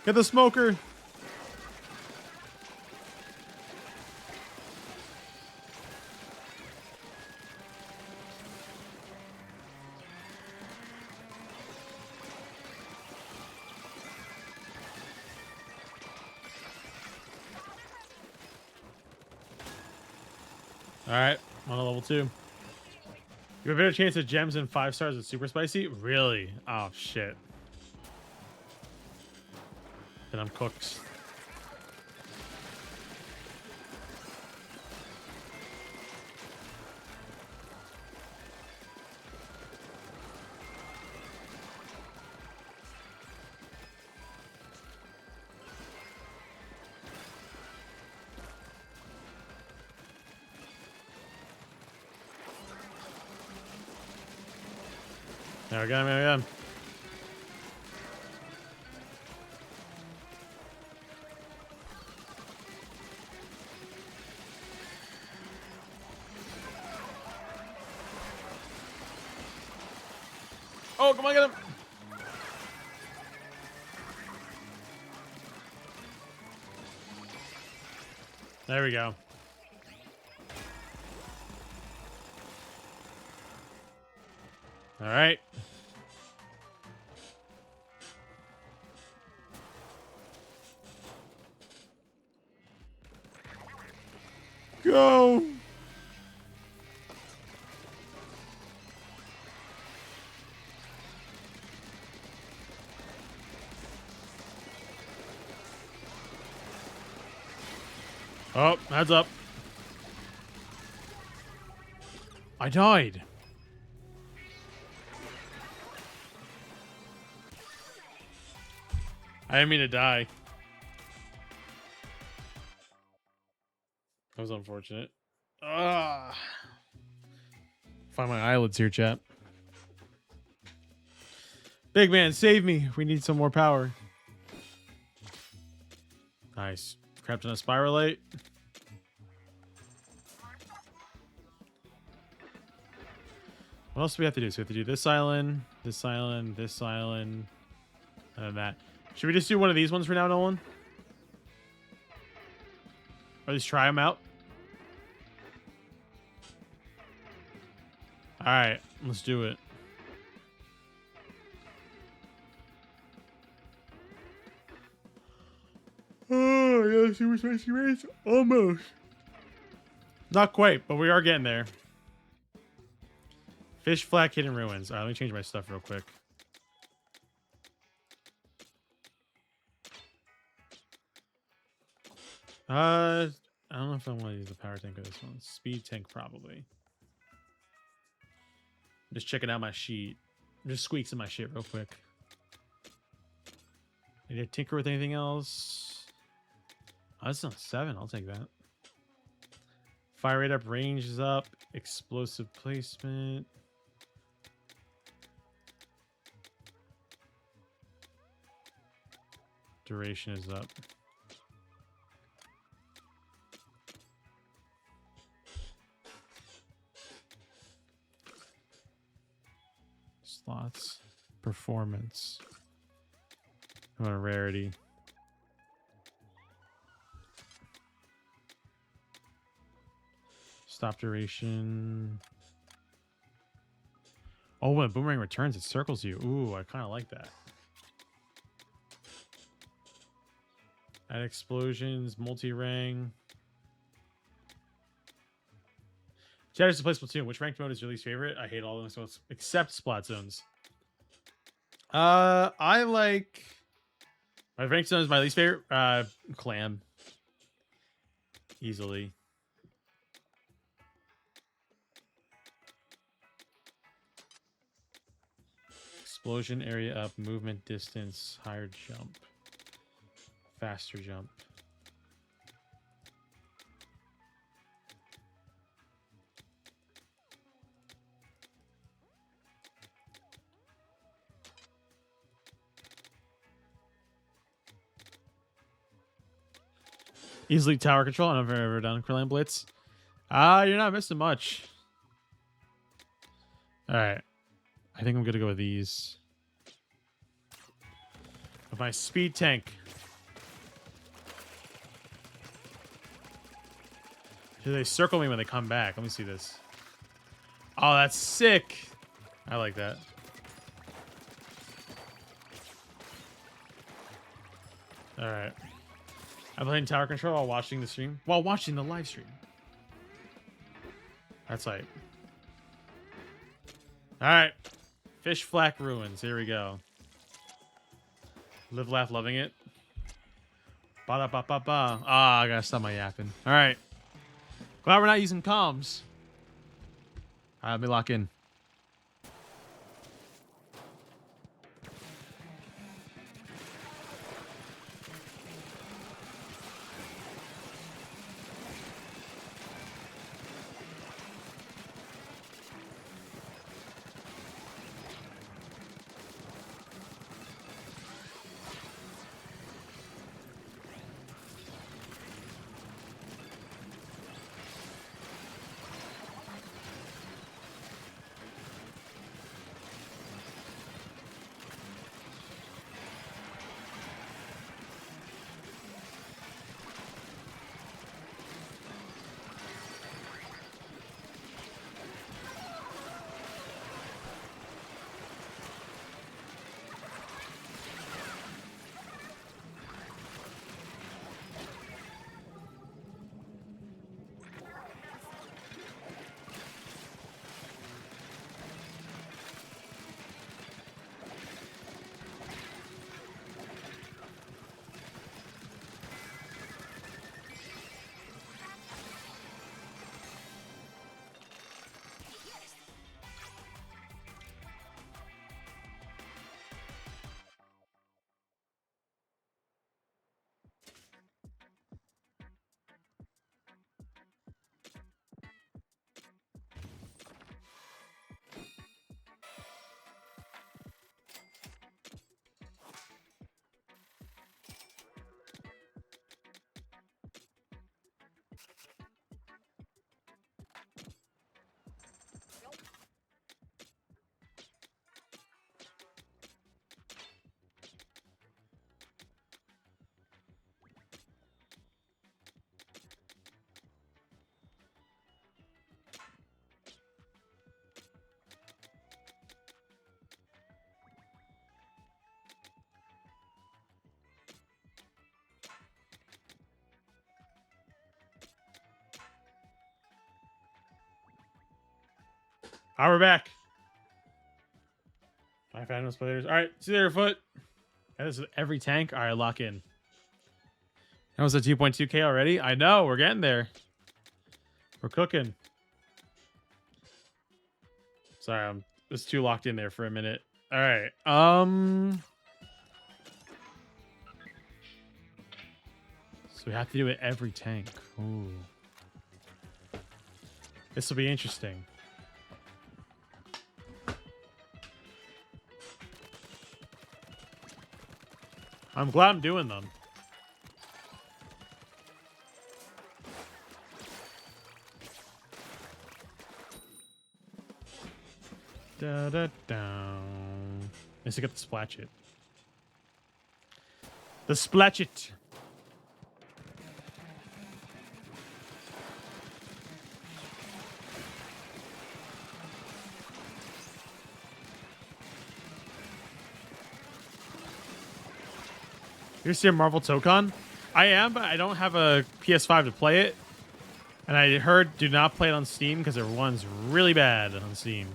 Get the smoker. All right, on a level 2. You have a better chance of gems and 5 stars with super spicy? Really? Oh, shit. Then I'm cooked. There we go, there we go. Oh, come on, get him. There we go. All right. Go. Oh, heads up. I died. I didn't mean to die. That was unfortunate. Ah. Find my eyelids here, chat. Big man, save me. We need some more power. Nice. Crept on a spiralite. What else do we have to do? So we have to do this island, this island, this island, and then that. Should we just do one of these ones for now, Nolan? Or at least try them out? Alright, let's do it. Oh, yeah, super spicy race? Almost. Not quite, but we are getting there. Fish Flat Hidden Ruins. Alright, let me change my stuff real quick. I don't know if I want to use the power tank for this one. Speed tank, probably. Just checking out my sheet. Just squeaks in my shit real quick. Need to tinker with anything else? Oh, that's not 7. I'll take that. Fire rate up, range is up, explosive placement. Duration is up. Slots. Performance. I want a rarity. Stop duration. Oh, when a boomerang returns, it circles you. Ooh, I kind of like that. Add explosions, multi-rang. Chatters to play Splatoon. Which ranked mode is your least favorite? I hate all of them except Splat Zones. I like... My ranked zone is my least favorite. Clam. Easily. Explosion area up, movement distance, higher jump, faster jump. Easily tower control. I don't know if I've ever done Krillin Blitz. You're not missing much. All right. I think I'm going to go with these. With my speed tank. Do they circle me when they come back? Let me see this. Oh, that's sick. I like that. All right. I'm playing tower control while watching the stream. While watching the live stream. That's right. All right. Fish Flack Ruins. Here we go. Live, laugh, loving it. Ba-da-ba-ba-ba. Ah, I gotta stop my yapping. All right. Glad we're not using comms. All right, let me lock in. All right, we're back. My Phantom Spiders. All right, see you there, Foot. Yeah, this is every tank. All right, lock in. That was a 2.2k already. I know, we're getting there. We're cooking. Sorry, I'm just too locked in there for a minute. All right. So we have to do it every tank. Ooh. This will be interesting. I'm glad I'm doing them. Da da da. Let's get the splatchet. The splatchet. You're seeing Marvel Tokon? I am, but I don't have a PS5 to play it. And I heard do not play it on Steam because it runs really bad on Steam.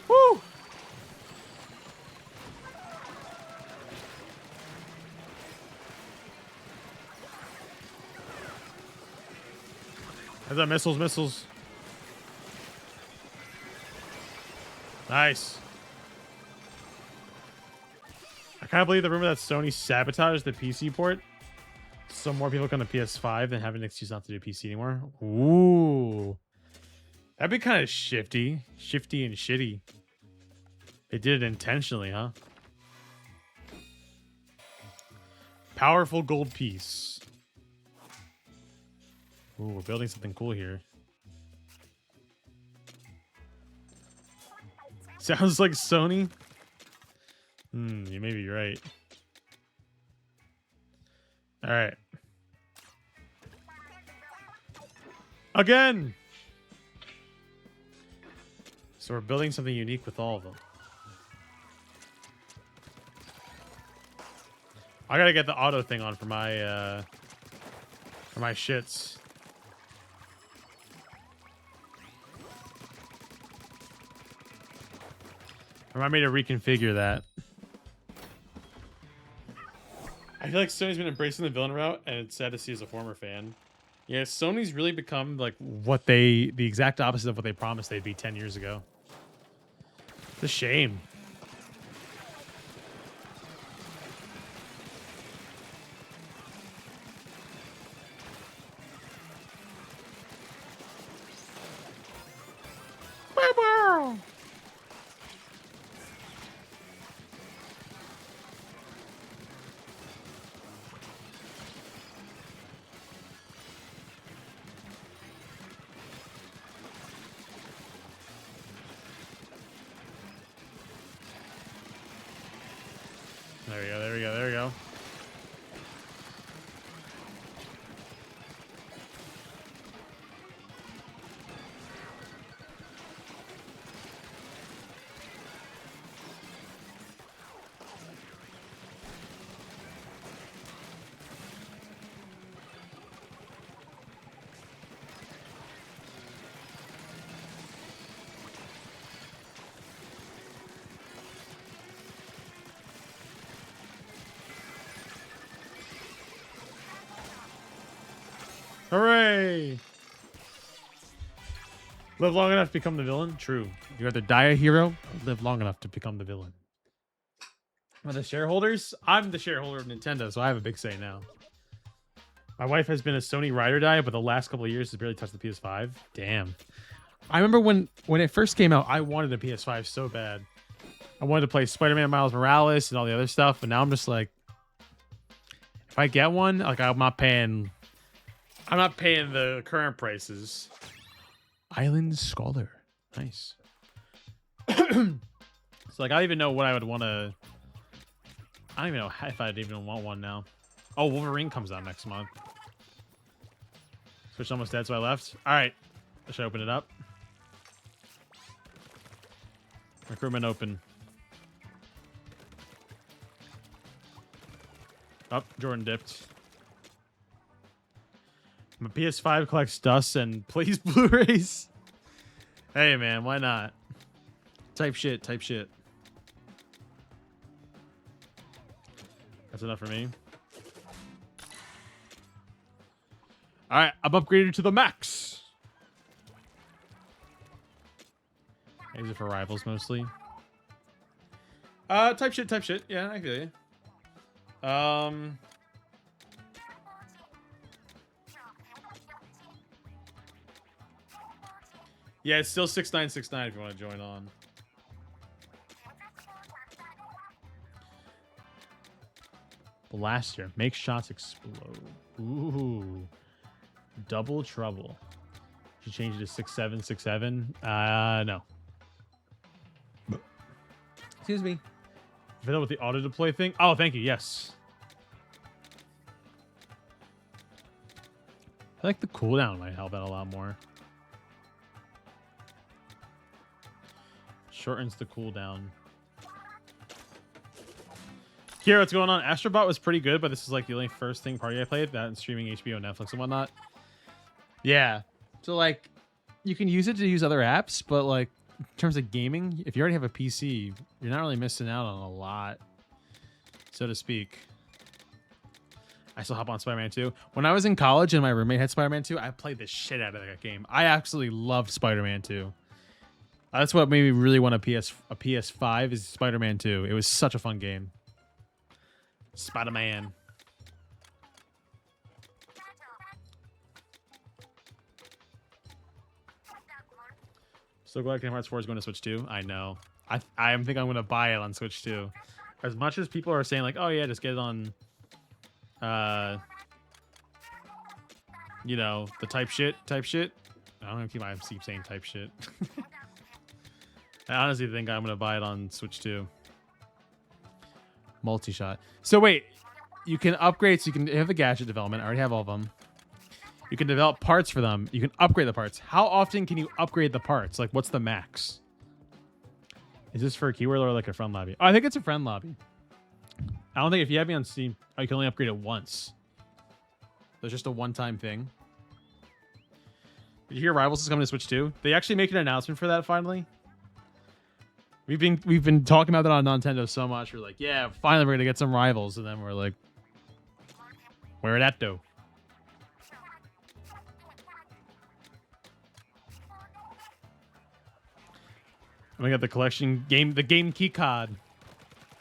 Woo! How's that? Missiles. Nice. I kind of believe the rumor that Sony sabotaged the PC port so more people come to PS5 than have an excuse not to do PC anymore. Ooh. That'd be kind of shifty and shitty. They did it intentionally, huh? Powerful gold piece. Ooh, we're building something cool here. Sounds like Sony. You may be right. All right. Again. So we're building something unique with all of them. I gotta get the auto thing on for my shits. Remind me to reconfigure that. I feel like Sony's been embracing the villain route, and it's sad to see as a former fan. Yeah, Sony's really become like the exact opposite of what they promised they'd be 10 years ago. It's a shame. There we go. Hooray! Live long enough to become the villain? True. You either die a hero or live long enough to become the villain. Are the shareholders? I'm the shareholder of Nintendo, so I have a big say now. My wife has been a Sony ride or die, but the last couple of years has barely touched the PS5. Damn. I remember when it first came out, I wanted a PS5 so bad. I wanted to play Spider-Man Miles Morales and all the other stuff, but now I'm just like, if I get one, like I'm not paying the current prices. Island Scholar. Nice. So like I don't even know what I would want to. I don't even know if I'd even want one now. Oh, Wolverine comes out next month. Switch almost dead, so I left. All right, I should open it up. Recruitment open. Oh, Jordan dipped. My PS5 collects dust and plays Blu-rays. Hey man, why not? Type shit, type shit. That's enough for me. All right, I'm upgraded to the max. Is it for rivals mostly? Type shit, type shit. Yeah, I feel you. Yeah, it's still 6969 if you want to join on. Blaster. Make shots explode. Ooh. Double trouble. Should change it to 6767. No. Excuse me. Fiddle with the auto deploy thing. Oh, thank you. Yes. I like the cooldown might help out a lot more. Shortens the cooldown. Here, what's going on? Astrobot was pretty good, but this is like the only first thing party I played. That and streaming HBO, Netflix, and whatnot. Yeah. So like, you can use it to use other apps, but like in terms of gaming, if you already have a PC, you're not really missing out on a lot, so to speak. I still hop on Spider-Man 2. When I was in college and my roommate had Spider-Man 2, I played the shit out of that game. I absolutely loved Spider-Man 2. That's what made me really want a PS5 is Spider-Man 2. It was such a fun game. Spider-Man. So glad Kingdom Hearts 4 is going to Switch 2. I know. I think I'm going to buy it on Switch 2. As much as people are saying like, oh yeah, just get it on, you know, the type shit. I don't know if I keep saying type shit. I honestly think I'm going to buy it on Switch 2. Multi-shot. So wait, you can upgrade, so you can have the gadget development. I already have all of them. You can develop parts for them. You can upgrade the parts. How often can you upgrade the parts? Like, what's the max? Is this for a keyword or like a friend lobby? Oh, I think it's a friend lobby. I don't think if you have me on Steam, you can only upgrade it once. There's just a one-time thing. Did you hear Rivals is coming to Switch 2? They actually make an announcement for that finally. We've been talking about that on Nintendo so much. We're like, yeah, finally we're gonna get some Rivals, and then we're like, where that though? We got the collection game, the game key card.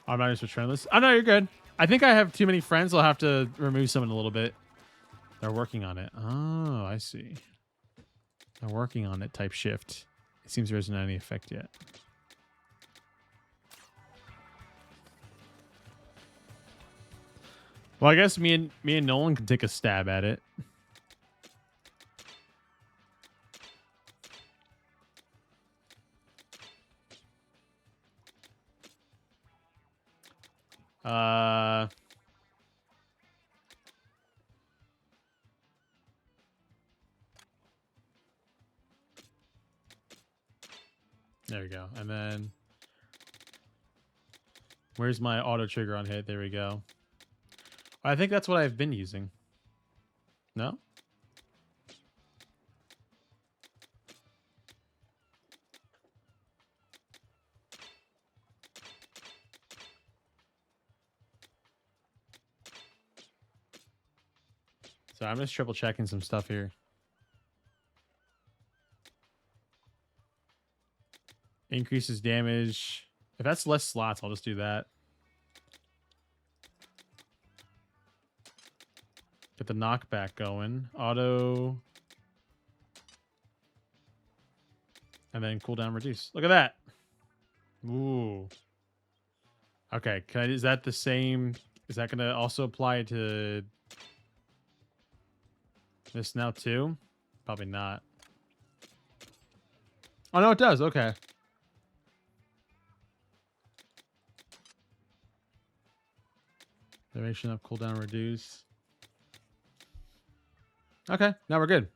I'm not just trendless. Oh no, you're good. I think I have too many friends. I'll have to remove some in a little bit. They're working on it. Oh, I see. They're working on it. Type shift. It seems there isn't any effect yet. Well, I guess me and Nolan can take a stab at it. There we go. And then where's my auto trigger on hit? There we go. I think that's what I've been using. No? So I'm just triple checking some stuff here. Increases damage. If that's less slots, I'll just do that. Get the knockback going. Auto. And then cooldown reduce. Look at that. Ooh. Okay, is that the same? Is that going to also apply to this now too? Probably not. Oh, no, it does. Okay. Duration of cooldown reduced. Okay, now we're good.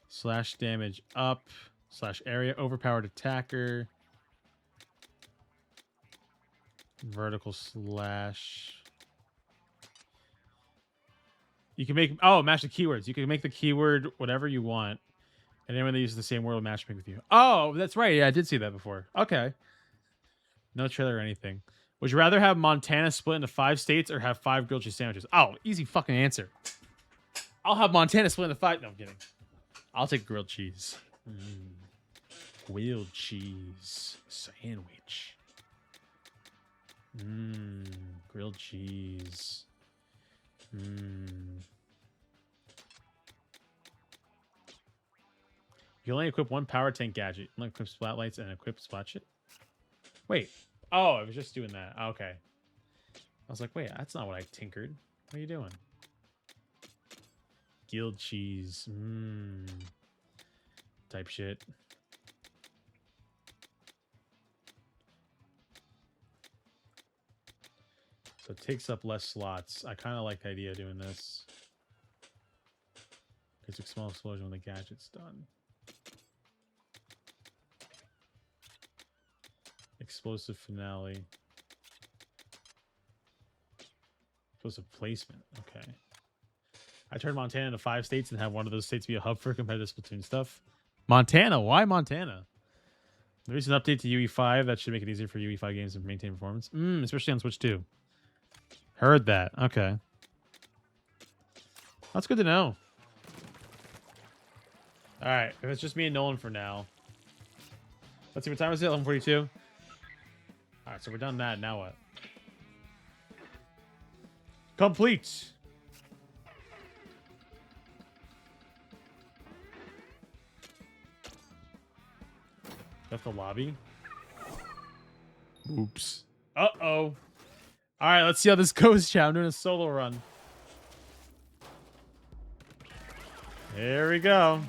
Slash damage up. Slash area overpowered attacker. Vertical slash. You can make match the keywords. You can make the keyword whatever you want, and anyone that uses the same word will matchmake with you. Oh, that's right. Yeah, I did see that before. Okay. No trailer or anything. Would you rather have Montana split into 5 states or have 5 grilled cheese sandwiches? Oh, easy fucking answer. I'll have Montana split into 5. No, I'm kidding. I'll take grilled cheese. Grilled cheese sandwich. Grilled cheese. You only equip 1 power tank gadget. Only equip spotlights and equip spot shit. Wait. Oh, I was just doing that. Okay. I was like, wait, that's not what I tinkered. What are you doing? Grilled cheese. Type shit. So it takes up less slots. I kind of like the idea of doing this. It's a small explosion when the gadget's done. Explosive finale. Explosive placement. Okay. I turned Montana into 5 states and have one of those states be a hub for competitive Splatoon stuff. Montana? Why Montana? There's an update to UE5 that should make it easier for UE5 games to maintain performance. Especially on Switch 2. Heard that. Okay. That's good to know. Alright, if it's just me and Nolan for now. Let's see, what time is it? 11:42? Alright, so we're done that. Now what? Complete! Left the lobby. Oops. Uh-oh. Alright, let's see how this goes, chat. I'm doing a solo run. Here we go.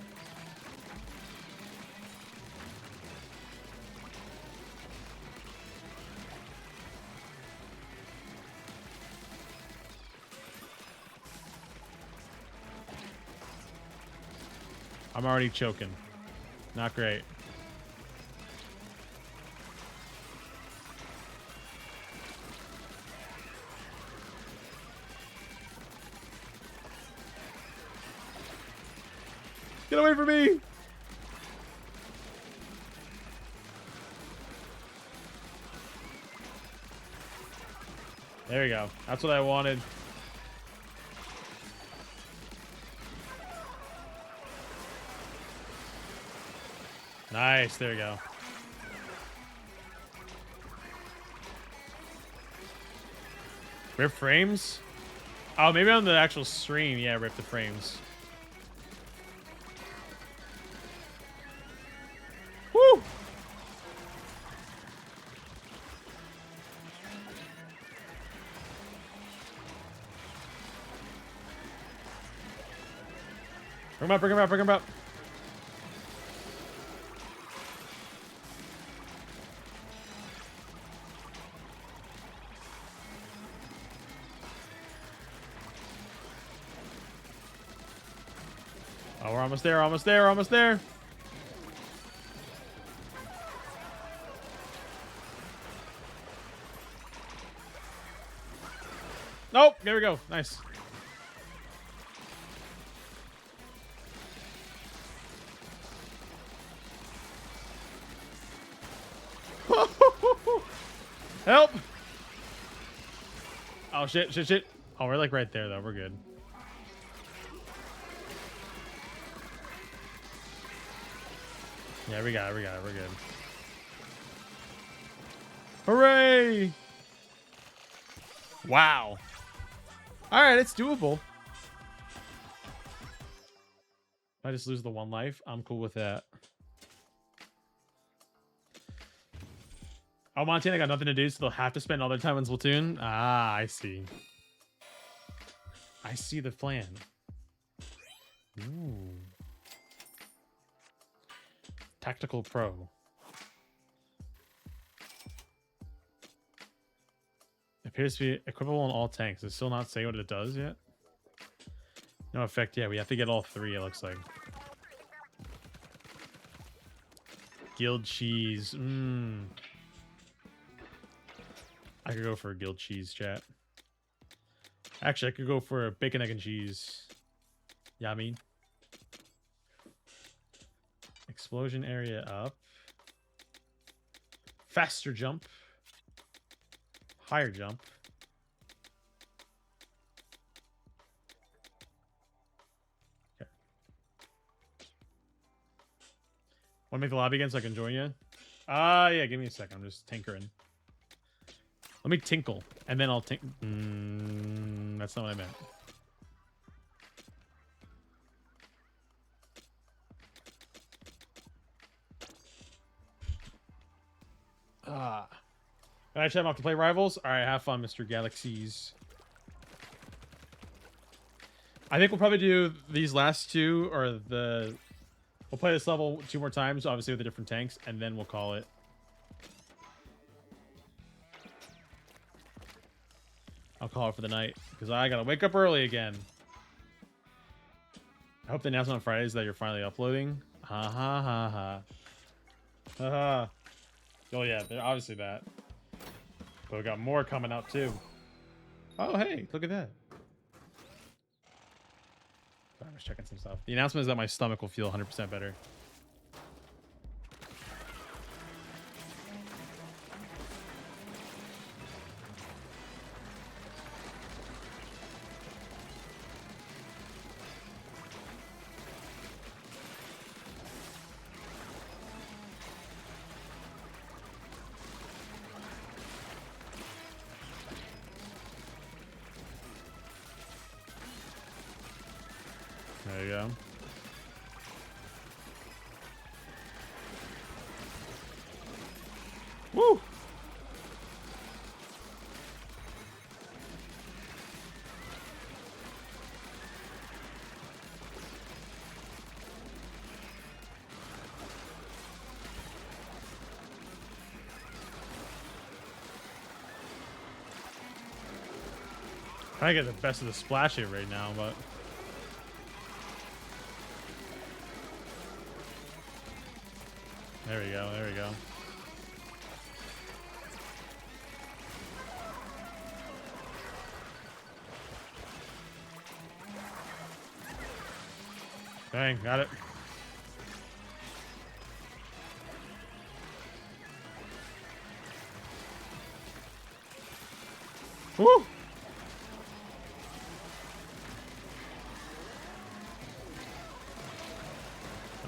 I'm already choking. Not great. Get away from me! There we go. That's what I wanted. Nice. There we go. Rip frames? Oh, maybe on the actual stream. Yeah, rip the frames. Woo! Bring him up, bring him up, bring him up. Oh, we're almost there, almost there, almost there. Nope, there we go. Nice. Help! Oh, shit, shit, shit. Oh, we're like right there, though. We're good. Yeah, we got it, we got it. We're good. Hooray! Wow. All right, it's doable. I just lose the 1 life. I'm cool with that. Oh, Montana got nothing to do, so they'll have to spend all their time on Splatoon? Ah, I see. I see the plan. Ooh. Tactical Pro. Appears to be equipable in all tanks. Does it still not say what it does yet? No effect. Yeah, we have to get all 3, it looks like. Guild cheese. I could go for a guild cheese, chat. Actually, I could go for a bacon, egg, and cheese. Yeah, I mean. Explosion area up. Faster jump. Higher jump. Okay. Want to make the lobby again so I can join you? Yeah, give me a second. I'm just tinkering. Let me tinkle, and then I'll tink. That's not what I meant. Alright, chat, I'm off to play Rivals. Alright, have fun, Mr. Galaxies. I think we'll probably do these last 2, or the... We'll play this level 2 more times, obviously with the different tanks, and then we'll call it. I'll call it for the night, because I gotta wake up early again. I hope the announcement on Friday is that you're finally uploading. Ha ha ha ha. Ha ha. Oh yeah, they're obviously that. But we got more coming out too. Oh hey, look at that. I was checking some stuff. The announcement is that my stomach will feel 100% better. There you go. Woo! I get the best of the splash hit right now, but there we go, there we go. Dang, got it. Woo!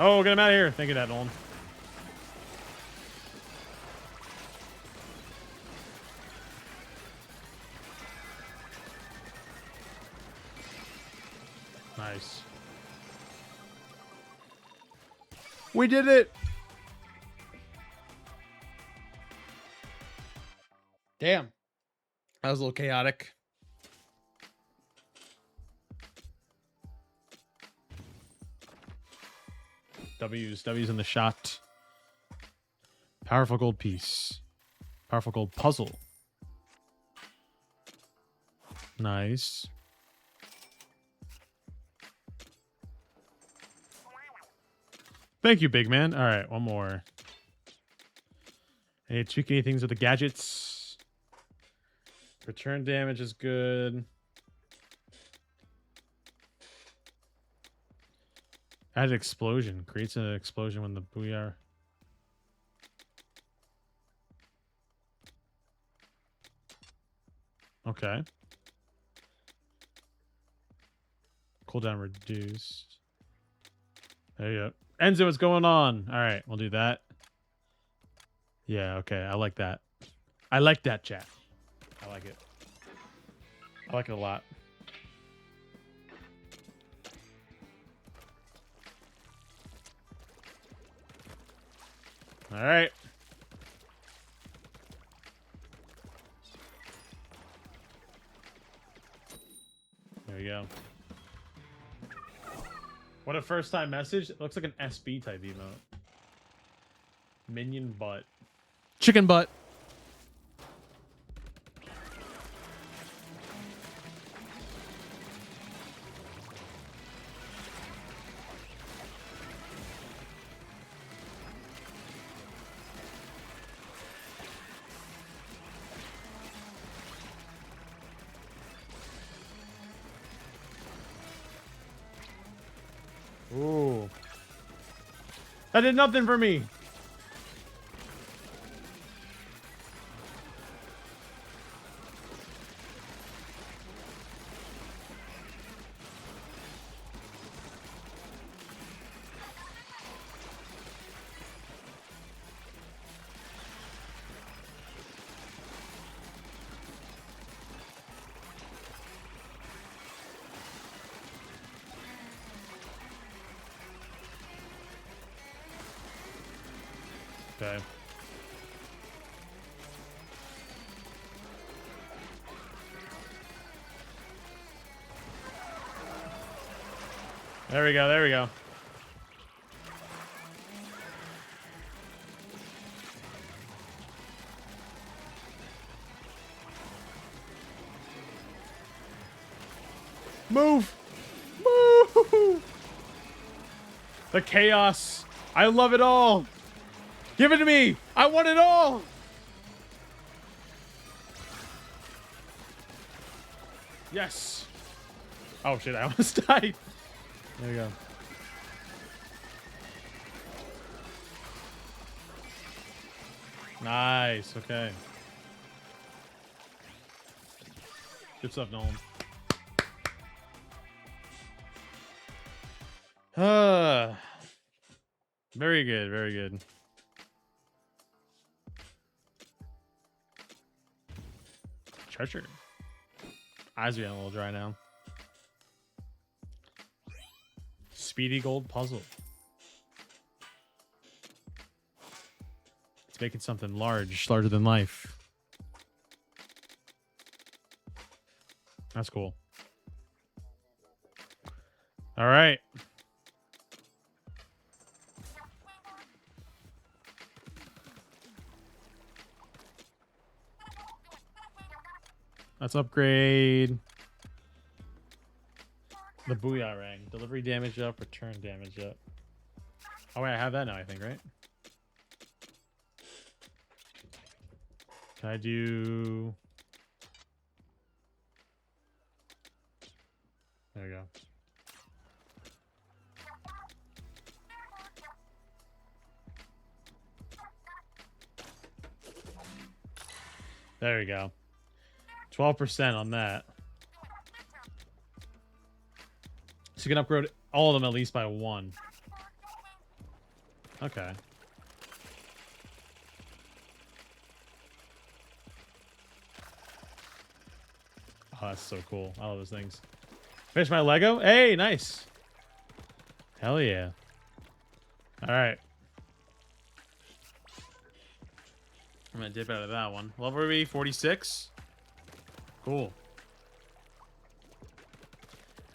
Oh, get him out of here. Thank you, that Nolan. Nice. We did it! Damn. That was a little chaotic. W's in the shot. Powerful gold piece. Powerful gold puzzle. Nice. Thank you, big man. All right, one more. Any tweak any things with the gadgets? Return damage is good. Added explosion. Creates an explosion when the booyah. Okay. Cooldown reduced. There you go. Enzo, what's going on? All right, we'll do that. Yeah, okay. I like that. I like that, chat. I like it. I like it a lot. All right. There you go. What a first time message. It looks like an SB type emote. Minion butt. Chicken butt. That did nothing for me. Okay. There we go. There we go. Move. Move. The chaos. I love it all. Give it to me. I want it all. Yes. Oh, shit. I almost died. There we go. Nice. Okay. Good stuff, Nolan. Very good. Very good. Treasure. Eyes are getting a little dry now. Speedy gold puzzle. It's making something larger than life. That's cool. All right. Let's upgrade the Booyah Ring. Delivery damage up, return damage up. Oh, wait, I have that now, I think, right? Can I do... There we go. There we go. 12% on that. So you can upgrade all of them at least by 1. Okay. Oh, that's so cool. I love those things. Finish my Lego? Hey, nice. Hell yeah. All right. I'm going to dip out of that one. Level be 46. Cool.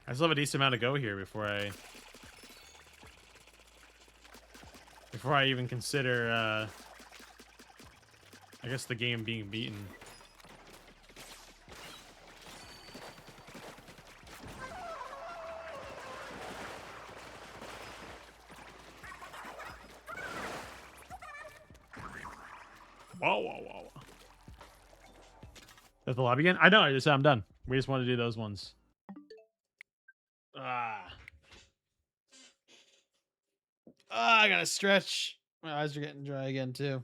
I still have a decent amount to go here before I even consider, I guess, the game being beaten. Whoa, whoa, whoa. That's the lobby again? I know, I just said I'm done. We just want to do those ones. I gotta stretch. My eyes are getting dry again, too.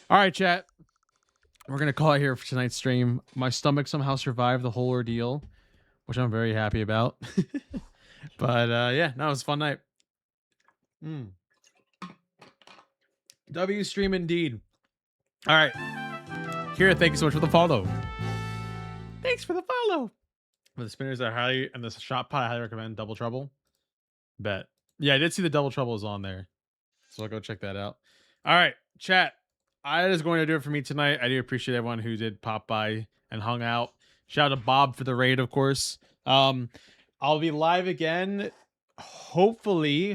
All right, chat. We're going to call it here for tonight's stream. My stomach somehow survived the whole ordeal, which I'm very happy about. But, yeah, no, it was a fun night. W stream indeed. All right. Kira, thank you so much for the follow. Thanks for the follow. For the spinners that highly and the shot pot, I highly recommend Double Trouble. Bet. Yeah, I did see the Double Trouble is on there. So I'll go check that out. All right, chat. That is going to do it for me tonight. I do appreciate everyone who did pop by and hung out. Shout out to Bob for the raid, of course. I'll be live again, hopefully,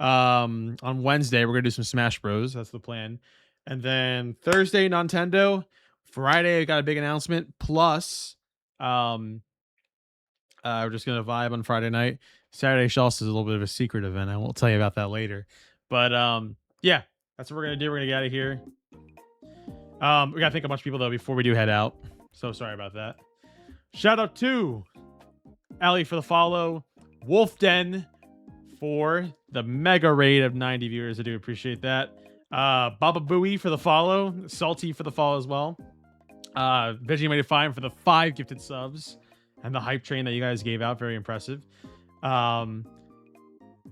on Wednesday. We're gonna do some Smash Bros. That's the plan. And then Thursday, Nintendo. Friday, I got a big announcement. Plus, we're just gonna vibe on Friday night. Saturday, Shaw's is a little bit of a secret event. I won't tell you about that later. But yeah, that's what we're gonna do. We're gonna get out of here. We gotta thank a bunch of people though before we do head out. So sorry about that. Shout out to Ali for the follow, Wolf Den, for the mega raid of 90 viewers. I do appreciate that. Baba Booey for the follow. Salty for the follow as well. Vegemite5 for the 5 gifted subs. And the hype train that you guys gave out. Very impressive. Papa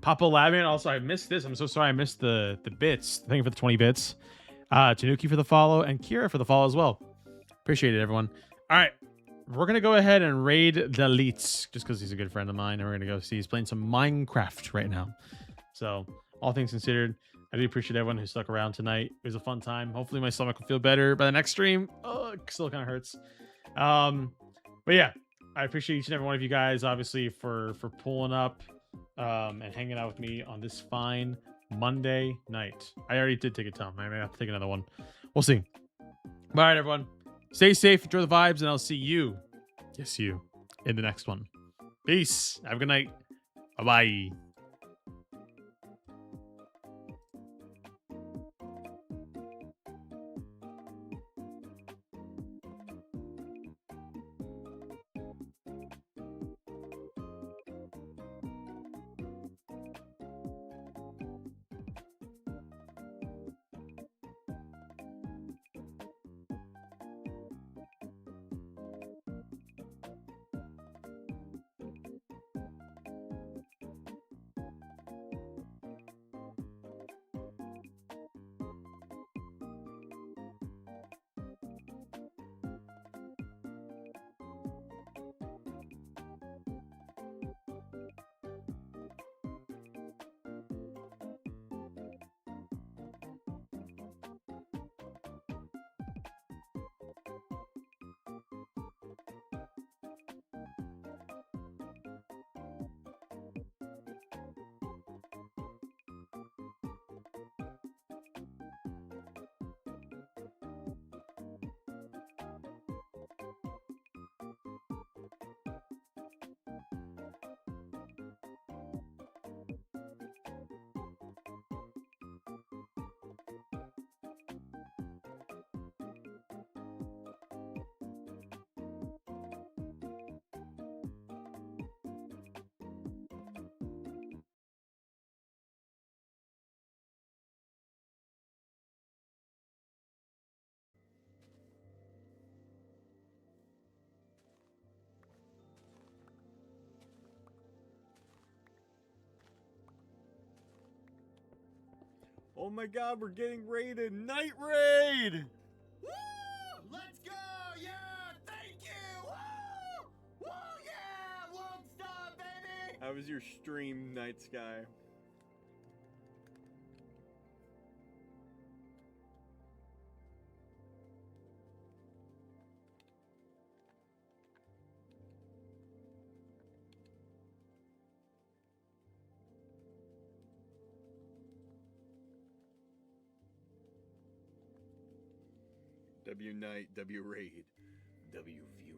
Lavian. Also, I missed this. I'm so sorry I missed the bits. Thank you for the 20 bits. Tanuki for the follow. And Kira for the follow as well. Appreciate it, everyone. All right. We're going to go ahead and raid Dalitz just because he's a good friend of mine. And we're going to go see he's playing some Minecraft right now. So, all things considered, I do appreciate everyone who stuck around tonight. It was a fun time. Hopefully my stomach will feel better by the next stream. Oh, it still kind of hurts. But yeah, I appreciate each and every one of you guys, obviously, for pulling up and hanging out with me on this fine Monday night. I already did take a time. I may have to take another one. We'll see. All right, everyone. Stay safe, enjoy the vibes, and I'll see you, yes, you, in the next one. Peace. Have a good night. Bye-bye. Oh my god, we're getting raided! Night raid! Woo! Let's go! Yeah! Thank you! Woo! Woo! Yeah! Won't stop, baby! How was your stream, Night Sky? W Night, W Raid, W View.